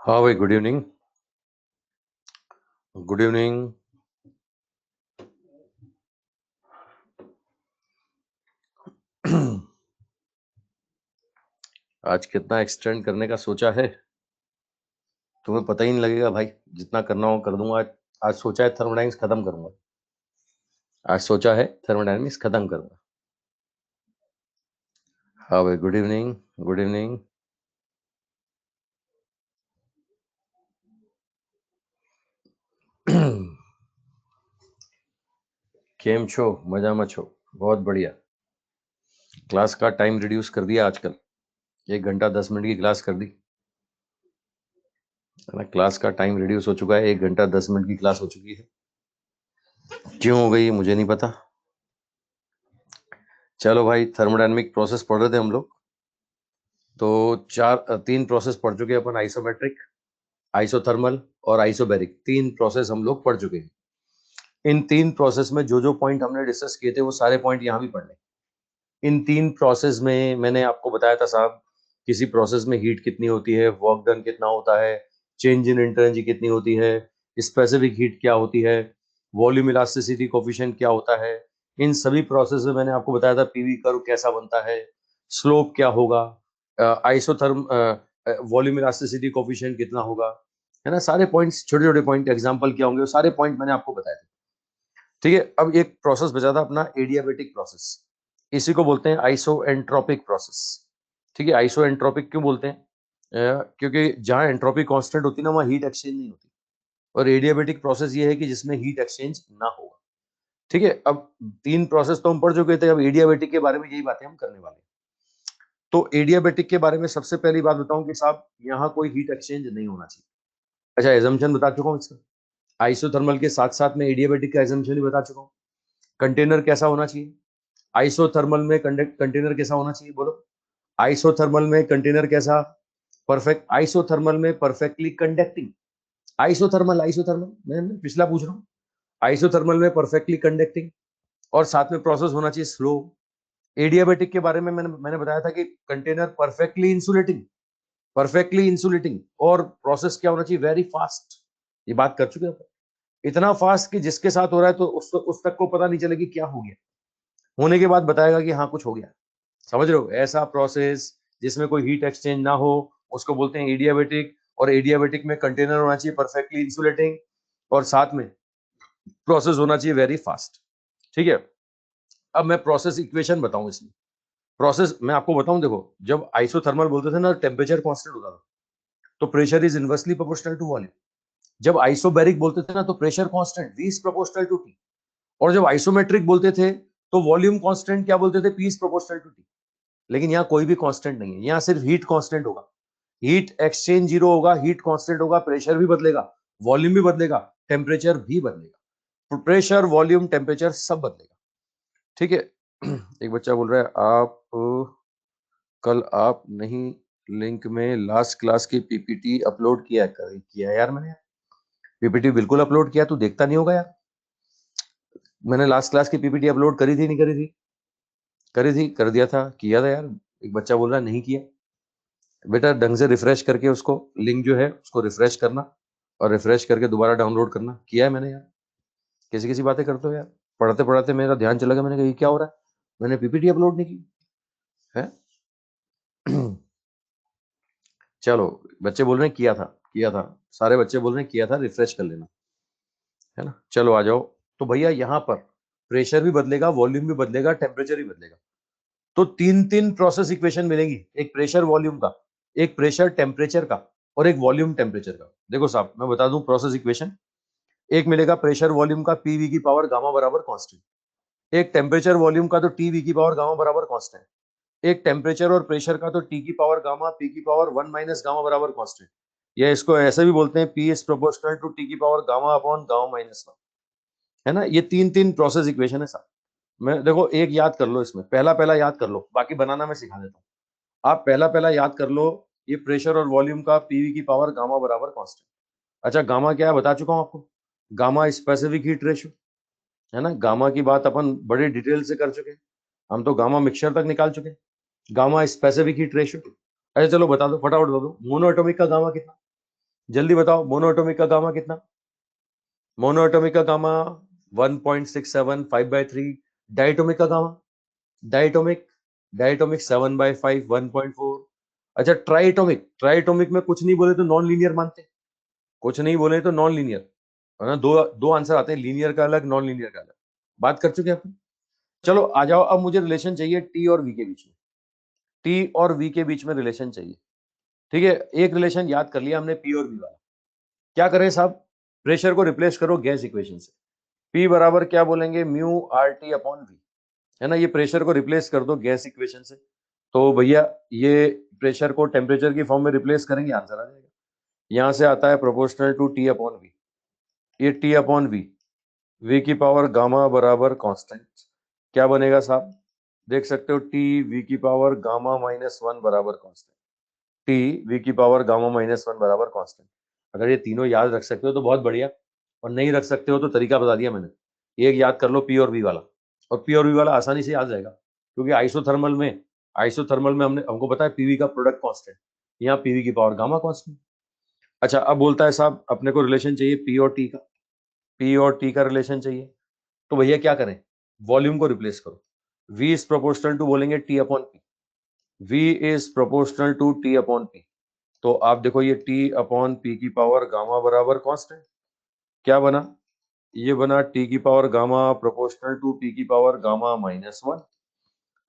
हाँ भाई, good evening. Good evening. आज कितना एक्सटेंड करने का सोचा है तुम्हें पता ही नहीं लगेगा भाई। जितना करना हो कर दूंगा। आज सोचा है थर्मोडायनेमिक्स खत्म करूंगा। आज सोचा है थर्मोडायनेमिक्स खत्म करूंगा। हाँ भाई, गुड इवनिंग। Good evening. केम छो? मजा में छो? बहुत बढ़िया। क्लास का टाइम रिड्यूस कर दिया आजकल। 1 घंटा 10 मिनट की क्लास कर दी है ना। क्लास का टाइम रिड्यूस हो चुका है, 1 घंटा 10 मिनट की क्लास हो चुकी है। क्यों हो गई मुझे नहीं पता। चलो भाई, थर्मोडायनेमिक प्रोसेस पढ़ रहे थे हम लोग। तो 3 प्रोसेस पढ़ चुके हैं अपन। आइसोमेट्रिक, आइसोथर्मल और आइसोबैरिक, 3 प्रोसेस हम लोग पढ़ चुके हैं। इन 3 प्रोसेस में जो जो पॉइंट हमने डिस्कस किए थे वो सारे पॉइंट यहाँ भी पढ़ने। इन 3 प्रोसेस में मैंने आपको बताया था साहब, किसी प्रोसेस में हीट कितनी होती है, वर्क डन कितना होता है, चेंज इन इंटेंसिटी कितनी होती है, स्पेसिफिक हीट क्या होती है, वॉल्यूम इलास्टिसिटी कोफिशिएंट क्या होता है। इन सभी प्रोसेस में मैंने आपको बताया था पीवी कर्व कैसा बनता है, स्लोप क्या होगा, आइसोथर्म वॉल्यूम इलास्टिसिटी कोफिशिएंट कितना होगा, है ना। सारे पॉइंट्स, छोटे छोटे पॉइंट, एग्जांपल क्या होंगे, वो सारे पॉइंट मैंने आपको बताए थे। ठीक है, अब एक प्रोसेस बचा था अपना, एडियाबेटिक प्रोसेस। इसी को बोलते हैं आइसोएंट्रोपिक प्रोसेस। ठीक है, आइसोएंट्रोपिक क्यों बोलते हैं? क्योंकि जहां एंट्रोपी कांस्टेंट होती है ना, वहां हीट एक्सचेंज नहीं होती। और एडियाबेटिक प्रोसेस ये है कि जिसमें हीट एक्सचेंज ना होगा। ठीक है, अब 3 प्रोसेस तो हम पढ़ चुके थे, अब एडियाबेटिक के बारे में यही बातें हम करने वाले हैं। तो एडियाबेटिक के बारे में सबसे पहली बात बताऊं कि साहब, यहाँ कोई हीट एक्सचेंज नहीं होना चाहिए। अच्छा, एजम्पशन बता चुका हूँ इसका। आइसोथर्मल के साथ साथ में एडियाबेटिक का एजम्पशन भी बता चुका हूँ। कंटेनर कैसा होना चाहिए? आइसोथर्मल में कंटेनर कैसा होना चाहिए, बोलो। आइसोथर्मल में कंटेनर कैसा? परफेक्ट। आइसोथर्मल में परफेक्टली कंडक्टिंग। आइसोथर्मल, आइसोथर्मल मैं पिछला पूछ रहा हूँ। आइसोथर्मल में परफेक्टली कंडक्टिंग, और साथ में प्रोसेस होना चाहिए स्लो। एडियाबेटिक के बारे में मैंने बताया था कि container perfectly insulating, perfectly insulating, और प्रोसेस क्या होना चाहिए? Very fast. ये बात कर चुके हैं। इतना फास्ट कि जिसके साथ हो रहा है तो उस तक को पता नहीं चलेगी क्या हो गया, होने के बाद बताएगा कि हाँ कुछ हो गया। समझ रहे हो? ऐसा प्रोसेस जिसमें कोई हीट एक्सचेंज ना हो उसको बोलते हैं एडियाबेटिक। और एडियाबेटिक में कंटेनर होना चाहिए परफेक्टली इंसुलेटिंग, और साथ में प्रोसेस होना चाहिए वेरी फास्ट। ठीक है, अब मैं प्रोसेस इक्वेशन बताऊं इसमें। प्रोसेस मैं आपको बताऊं, देखो, जब आइसोथर्मल बोलते थे ना, टेम्परेचर कांस्टेंट होता था, तो pressure is inversely proportional to volume. जब आइसोबैरिक बोलते थे ना, तो pressure constant V is proportional to T। और जब आइसोमेट्रिक बोलते थे तो वॉल्यूम कांस्टेंट क्या बोलते थे? P is proportional to T। लेकिन यहाँ कोई भी कांस्टेंट नहीं है, यहाँ सिर्फ हीट कांस्टेंट होगा। हीट एक्सचेंज जीरो होगा, हीट कांस्टेंट होगा, प्रेशर भी बदलेगा, वॉल्यूम भी बदलेगा, टेम्परेचर भी बदलेगा। प्रेशर, वॉल्यूम, टेम्परेचर सब बदलेगा। ठीक है। एक बच्चा बोल रहा है, आप कल आप नहीं लिंक में लास्ट क्लास की पीपीटी अपलोड किया यार। मैंने पीपीटी बिल्कुल अपलोड किया, तू देखता नहीं होगा यार। मैंने लास्ट क्लास की पीपीटी अपलोड करी थी नहीं करी थी? करी थी, कर दिया था, किया था यार। एक बच्चा बोल रहा है नहीं किया। बेटा ढंग से रिफ्रेश करके उसको, लिंक जो है उसको रिफ्रेश करना, और रिफ्रेश करके दोबारा डाउनलोड करना। किया है मैंने यार। कैसी कैसी बातें करते हो यार। पढ़ते पढ़ाते मेरा ध्यान चला गया, मैंने कहा ये क्या हो रहा है, मैंने पीपीटी अपलोड नहीं की है। चलो, बच्चे बोल रहे हैं किया था, किया था। सारे बच्चे बोल रहे हैं किया था, रिफ्रेश कर लेना, है ना। चलो आ जाओ। तो भैया यहाँ पर प्रेशर भी बदलेगा, वॉल्यूम भी बदलेगा, टेम्परेचर भी बदलेगा। तो 3 प्रोसेस इक्वेशन मिलेंगी, एक प्रेशर वॉल्यूम का, एक प्रेशर टेम्परेचर का, और एक वॉल्यूम टेम्परेचर का। देखो साहब, मैं बता दूं प्रोसेस इक्वेशन। एक मिलेगा प्रेशर वॉल्यूम का, पीवी की पावर गामा बराबर कांस्टेंट। एक टेम्परेचर वॉल्यूम का, तो टीवी की पावर गामा बराबर कांस्टेंट। एक टेम्परेचर और प्रेशर का, तो टी की पावर गामा, पी की पावर 1 माइनस गामा बराबर कांस्टेंट। या इसको ऐसे भी बोलते हैं, P is proportional to T की power gamma upon gamma minus 1। है ना। ये 3 प्रोसेस इक्वेशन है साहब। मैं देखो, एक याद कर लो, इसमें पहला पहला याद कर लो, बाकी बनाना मैं सिखा देता हूँ। आप पहला पहला याद कर लो, ये प्रेशर और वॉल्यूम का, पीवी की पावर गामा बराबर कांस्टेंट। अच्छा, गामा क्या है बता चुका हूं आपको। गामा स्पेसिफिक हीट रेशियो, है ना। गामा की बात अपन बड़े डिटेल से कर चुके हैं। हम तो गामा मिक्सचर तक निकाल चुके हैं। Gamma specific heat ratio. अच्छा चलो बता दो, फटाफट बता दो, मोनो एटॉमिक का गामा कितना? जल्दी बताओ, मोनोएटॉमिक का गामा कितना? मोनोएटॉमिक का गामा 1.67 5/3। डायटोमिक का गामा, डायटोमिक डायटोमिक 7/5 1.4। अच्छा ट्राइटोमिक, ट्राइटोमिक में कुछ नहीं बोले तो नॉन लीनियर मानते हैं, कुछ नहीं बोले तो नॉन लीनियर है ना। दो दो आंसर आते हैं, लीनियर का अलग, नॉन लीनियर का अलग। बात कर चुके हैं अपन। चलो आ जाओ, अब मुझे रिलेशन चाहिए टी और वी के बीच में, टी और वी के बीच में रिलेशन चाहिए। ठीक है, एक रिलेशन याद कर लिया हमने, पी और वी वाला। क्या करें साहब, प्रेशर को रिप्लेस करो गैस इक्वेशन से। पी बराबर क्या बोलेंगे, mu R T upon V, है ना। ये प्रेशर को रिप्लेस कर दो गैस इक्वेशन से, तो भैया ये प्रेशर को टेम्परेचर की फॉर्म में रिप्लेस करेंगे, आंसर आ जाएगा। यहां से आता है proportional to T upon V, ये टी अपॉन वी, वी की पावर गामा बराबर कांस्टेंट। क्या बनेगा साहब, देख सकते हो, टी वी की पावर गामा -1 बराबर कांस्टेंट, टी वी की पावर गामा -1 बराबर कांस्टेंट। अगर ये तीनों याद रख सकते हो तो बहुत बढ़िया, और नहीं रख सकते हो तो तरीका बता दिया मैंने। एक याद कर लो पी और वी वाला, और पी और वी वाला आसानी से याद रहेगा, क्योंकि आइसोथर्मल में हमको पता है पीवी का प्रोडक्ट कांस्टेंट, यहाँ पीवी की पावर गामा कांस्टेंट। अच्छा अब बोलता है साहब अपने को रिलेशन चाहिए पी और टी का, पी और टी का रिलेशन चाहिए, तो भैया क्या करें, वॉल्यूम को रिप्लेस करो। V इज प्रोपोर्शनल टू बोलेंगे T upon P, V is proportional to T upon P। तो आप देखो ये T अपॉन P की पावर गामा बराबर कांस्टेंट, क्या बना, ये बना T की power gamma proportional to P की पावर गामा -1।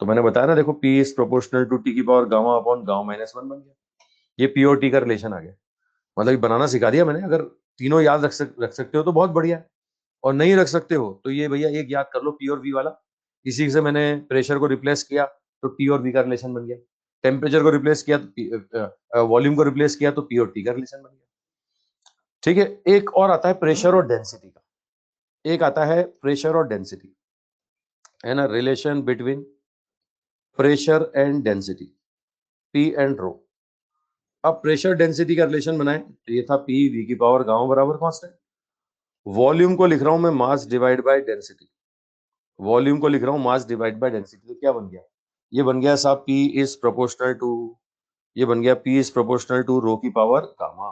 तो मैंने बताया ना, देखो P is proportional to T की पावर गामा अपॉन गामा -1 बन गया। ये P और T का रिलेशन आ गया, मतलब ये बनाना सिखा दिया मैंने। अगर तीनों याद रख सकते हो तो बहुत बढ़िया है, और नहीं रख सकते हो तो ये भैया एक याद कर लो पी और वी वाला। इसी से मैंने प्रेशर को रिप्लेस किया तो टी और वी का रिलेशन बन गया, टेम्परेचर को रिप्लेस किया तो वॉल्यूम को रिप्लेस किया तो पी और टी का रिलेशन बन गया। ठीक है, एक और आता है प्रेशर और डेंसिटी का, एक आता है प्रेशर और डेंसिटी, है ना, relation between pressure and density, P and rho. अब प्रेशर डेंसिटी का रिलेशन बनाए तो ये था पी वी की पावर गामा बराबर कांस्टेंट, वॉल्यूम को लिख रहा हूं मैं mass divide by density, volume को लिख रहा हूँ मास डिवाइड बाय डेंसिटी, तो क्या बन गया, ये बन गया साहब P इज प्रोपोर्शनल टू, ये बन गया P इज प्रोपोर्शनल टू रो की पावर गामा,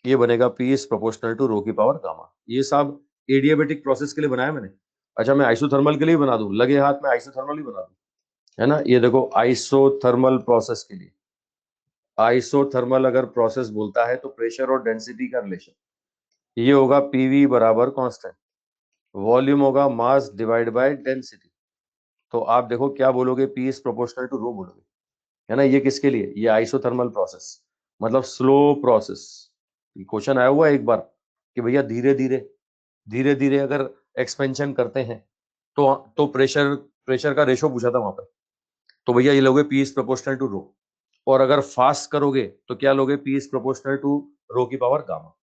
ये बनेगा P इज प्रोपोर्शनल टू रो की पावर गामा। ये साहब एडियाबेटिक प्रोसेस के लिए बनाया मैंने। अच्छा मैं आइसोथर्मल के लिए बना दूं, लगे हाथ में आइसोथर्मल ही बना दूं, है ना। ये देखो आइसोथर्मल प्रोसेस के लिए, आइसोथर्मल अगर प्रोसेस बोलता है तो प्रेशर और डेंसिटी का रिलेशन ये होगा पीवी बराबर कांस्टेंट, वॉल्यूम होगा मास डिवाइड बाय डेंसिटी। तो आप देखो क्या बोलोगे, पी इज प्रोपोर्शनल टू रो बोलोगे, है ना। ये किसके लिए, ये आइसोथर्मल प्रोसेस, मतलब स्लो प्रोसेस। क्वेश्चन आया हुआ है एक बार कि भैया धीरे धीरे धीरे धीरे अगर एक्सपेंशन करते हैं तो प्रेशर प्रेशर का रेशो पूछा था वहां पर, तो भैया ये लोगे पी इज प्रोपोर्शनल टू रो। और अगर फास्ट करोगे तो क्या लोगे, पी इज प्रोपोर्शनल टू रो की पावर गामा,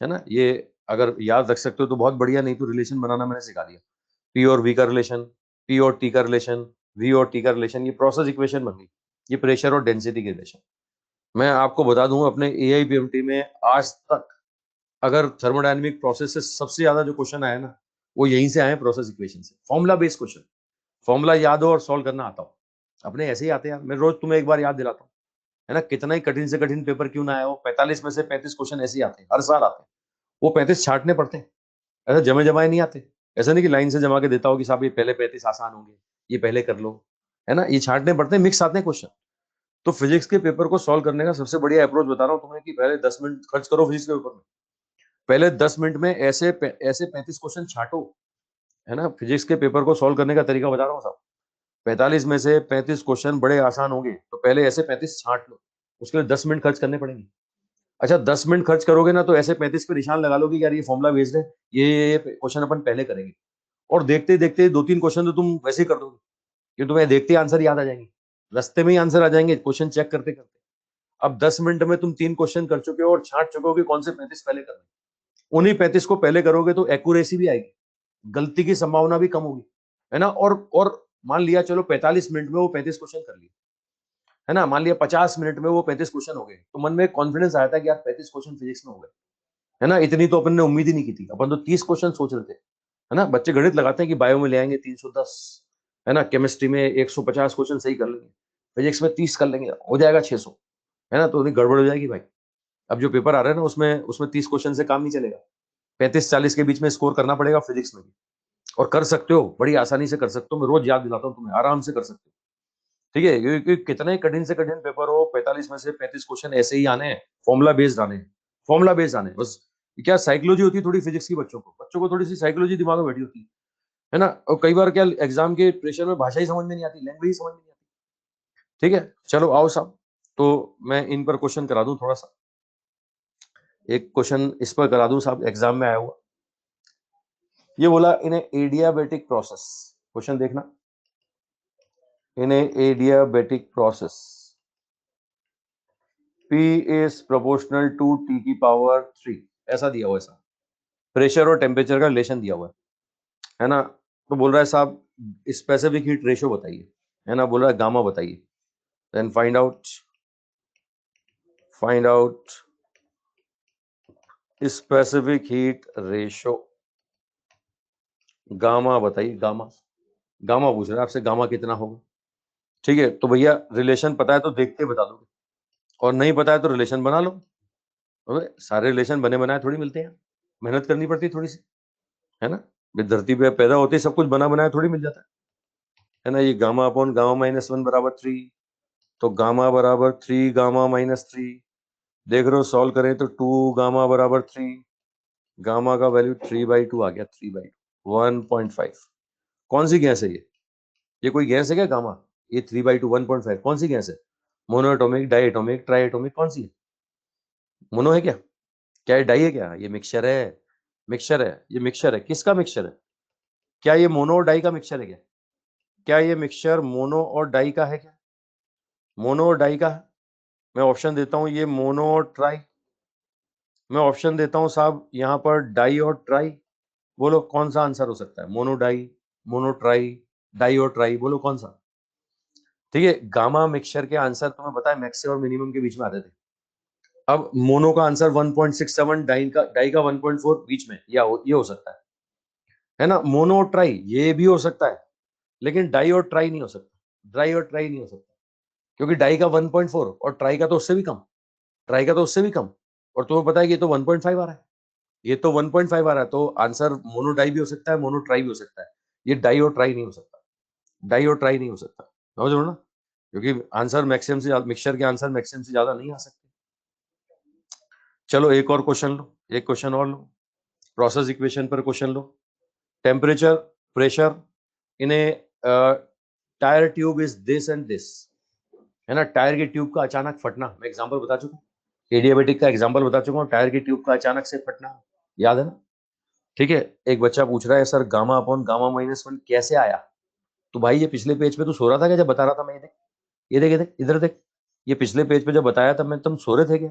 है ना। ये अगर याद रख सकते हो तो बहुत बढ़िया, नहीं तो रिलेशन बनाना मैंने सिखा दिया। पी और वी का रिलेशन, पी और टी का रिलेशन, वी और टी का रिलेशन, ये प्रोसेस इक्वेशन बन गई, ये प्रेशर और डेंसिटी की रिलेशन। मैं आपको बता दूं अपने एआईपीएमटी में आज तक अगर थर्मोडायनेमिक प्रोसेस से सबसे ज्यादा जो क्वेश्चन आया ना, वो यहीं से आए, प्रोसेस इक्वेशन से, फॉर्मूला बेस्ड क्वेश्चन। फॉर्मूला याद हो और सॉल्व करना आता हो, अपने ऐसे ही आते हैं यार, मैं रोज तुम्हें एक बार याद दिलाता हूँ, है ना। कितना ही कठिन से कठिन पेपर क्यों ना आया हो, 45 में से 35 क्वेश्चन ऐसे ही आते हैं, हर साल आते हैं। वो 35 छांटने पड़ते हैं, ऐसा जमे जमाए नहीं आते। ऐसा नहीं कि लाइन से जमा के देता हो कि साहब ये पहले 35 आसान होंगे, ये पहले कर लो, है ना। ये छांटने पड़ते हैं, मिक्स आते हैं क्वेश्चन। तो फिजिक्स के पेपर को सॉल्व करने का सबसे बढ़िया अप्रोच बता रहा हूँ तुम्हें कि पहले 10 मिनट खर्च करो फिजिक्स के पेपर में, पहले 10 मिनट में ऐसे ऐसे 35 क्वेश्चन छांटो, है ना। फिजिक्स के पेपर को सॉल्व करने का तरीका बता रहा हूँ साहब, 45 में से 35 क्वेश्चन बड़े आसान होंगे, तो पहले ऐसे 35 छांट लो, उसके लिए 10 मिनट खर्च करने पड़ेंगे। अच्छा 10 मिनट खर्च करोगे ना तो ऐसे 35 पे निशान लगा लो कि यार ये फॉर्मुला बेस्ड है, ये क्वेश्चन अपन पहले करेंगे, और देखते देखते 2-3 क्वेश्चन तो तुम वैसे ही कर दोगे, कि तुम्हें देखते ही आंसर याद आ जाएंगे, रास्ते में ही आंसर आ जाएंगे क्वेश्चन चेक करते करते। अब 10 मिनट में तुम 3 क्वेश्चन कर चुके हो और छांट चुके हो कि कौन से 35 पहले करने, उन्हीं 35 को पहले करोगे तो एक्यूरेसी भी आएगी, गलती की संभावना भी कम होगी, है ना। और मान लिया चलो 45 मिनट में वो 35 क्वेश्चन कर लिए, है ना, मान लिया 50 मिनट में वो 35 क्वेश्चन हो गए, तो मन में कॉन्फिडेंस आया था कि यार 35 क्वेश्चन फिजिक्स में हो गए, है ना। इतनी तो अपन ने उम्मीद ही नहीं की थी, अपन तो 30 क्वेश्चन सोच रहे थे, है ना। बच्चे गणित लगाते हैं कि बायो में ले आएंगे 310, है ना, केमिस्ट्री में 150 क्वेश्चन सही कर लेंगे, फिजिक्स में 30 कर लेंगे, हो जाएगा 600, है ना, तो उन्हें गड़बड़ हो जाएगी भाई, अब जो पेपर आ रहा है ना उसमें 30 क्वेश्चन से काम नहीं चलेगा, 35-40 के बीच में स्कोर करना पड़ेगा फिजिक्स में भी, और कर सकते हो, बड़ी आसानी से कर सकते हो, मैं रोज याद दिलाता हूँ तुम्हें, आराम से कर सकते हो। ठीक है, क्योंकि कितने कठिन से कठिन पेपर हो, 45 में से 35 क्वेश्चन ऐसे ही आने हैं, फॉर्मुला बेस्ड आने हैं, फॉर्मुला बेस्ड आने हैं बस। क्या साइकोलॉजी होती है थोड़ी फिजिक्स की, बच्चों को थोड़ी सी साइकोलॉजी दिमाग में बैठी होती है ना। और कई बार क्या एग्जाम के प्रेशर में भाषा ही समझ में नहीं आती, लैंग्वेज ही समझ में नहीं आती। ठीक है, चलो आओ साहब, तो मैं इन पर क्वेश्चन करा दूं थोड़ा सा, एक क्वेश्चन इस पर करा दूं साहब, एग्जाम में आया हुआ। ये बोला इन एडियाबेटिक प्रोसेस, क्वेश्चन देखना, इन adiabatic process P is proportional to T की पावर 3, ऐसा दिया हुआ है साहब, प्रेशर और टेम्परेचर का रिलेशन दिया हुआ है ना। तो बोल रहा है साहब स्पेसिफिक हीट रेशियो बताइए, है ना, बोल रहा है गामा बताइए, then find out specific heat ratio, gamma बताइए, गामा, गामा पूछ रहा है आपसे, गामा कितना होगा। ठीक है, तो भैया रिलेशन पता है तो देखते बता दोगे, और नहीं पता है तो रिलेशन बना लो। अबे सारे रिलेशन बने बनाए थोड़ी मिलते हैं, मेहनत करनी पड़ती है थोड़ी सी, है ना। धरती पे पैदा होते ही सब कुछ बना बनाया थोड़ी मिल जाता है ना। ये गामा अपॉन गामा माइनस 1 बराबर 3, तो गामा बराबर 3 गामा माइनस 3, देख रहे हो सॉल्व करें तो 2 गामा बराबर 3, गामा का वैल्यू 3/2 आ गया, 3/2 1.5। कौन सी गैस है ये कोई गैस है क्या गामा? ये 3/2 1.5 कौन सी गैस है? मोनोएटॉमिक, डाइएटॉमिक, ट्राइएटॉमिक, कौन सी है? मोनो है क्या? क्या ये डाई है क्या? ये मिक्सचर है, मिक्सचर है, ये मिक्सचर है, किसका मिक्सचर है? क्या ये मोनो और डाई का मिक्सचर है क्या? क्या ये मिक्सचर मोनो और डाई का है क्या? मोनो और डाई का है? मैं ऑप्शन देता हूं, ये मोनो और ट्राई, मैं ऑप्शन देता हूं साहब यहाँ पर डाई और ट्राई, बोलो कौन सा आंसर हो सकता है? Mono di, mono tri, di और ट्राई, बोलो कौन सा? ठीक है, गामा मिक्सचर के आंसर तुम्हें पता है मैक्स और मिनिमम के बीच में आते थे। अब मोनो का आंसर 1.67, डाई का 1.4 बीच में, ये हो सकता है ना। मोनो और ट्राई ये भी हो सकता है, लेकिन डाई और ट्राई नहीं हो सकता, ड्राई और ट्राई नहीं हो सकता, क्योंकि डाई का 1.4 और ट्राई का तो उससे भी कम, ट्राई का तो उससे भी कम, और तुम्हें पता है कि ये तो 1.5 आ रहा है, ये तो 1.5 आ रहा है, तो आंसर मोनो डाई भी हो सकता है, मोनो ट्राई भी हो सकता है, ये डाई और ट्राई नहीं हो सकता, डाई और ट्राई नहीं हो सकता, समझ लो ना, क्योंकि आंसर मैक्सिमम से, मिक्सचर के आंसर मैक्सिमम से ज्यादा नहीं आ सकते। चलो एक और क्वेश्चन लो, एक क्वेश्चन और लो, प्रोसेस इक्वेशन पर question low. Temperature, pressure in A tyre tube is this and this, है ना। टायर की ट्यूब का अचानक फटना, मैं एग्जांपल बता चुका हूँ, एडियाबेटिक का एग्जांपल बता चुका हूँ, टायर की ट्यूब का अचानक से फटना, याद है ना। ठीक है, एक बच्चा पूछ रहा है sir gamma upon gamma minus 1 कैसे आया? तो भाई ये पिछले पेज पे तू सो रहा था क्या जब बता रहा था मैं? ये देख, ये देख, ये देख, इधर देख, ये पिछले पेज पे जब बताया तब मैं, तुम सो रहे थे क्या?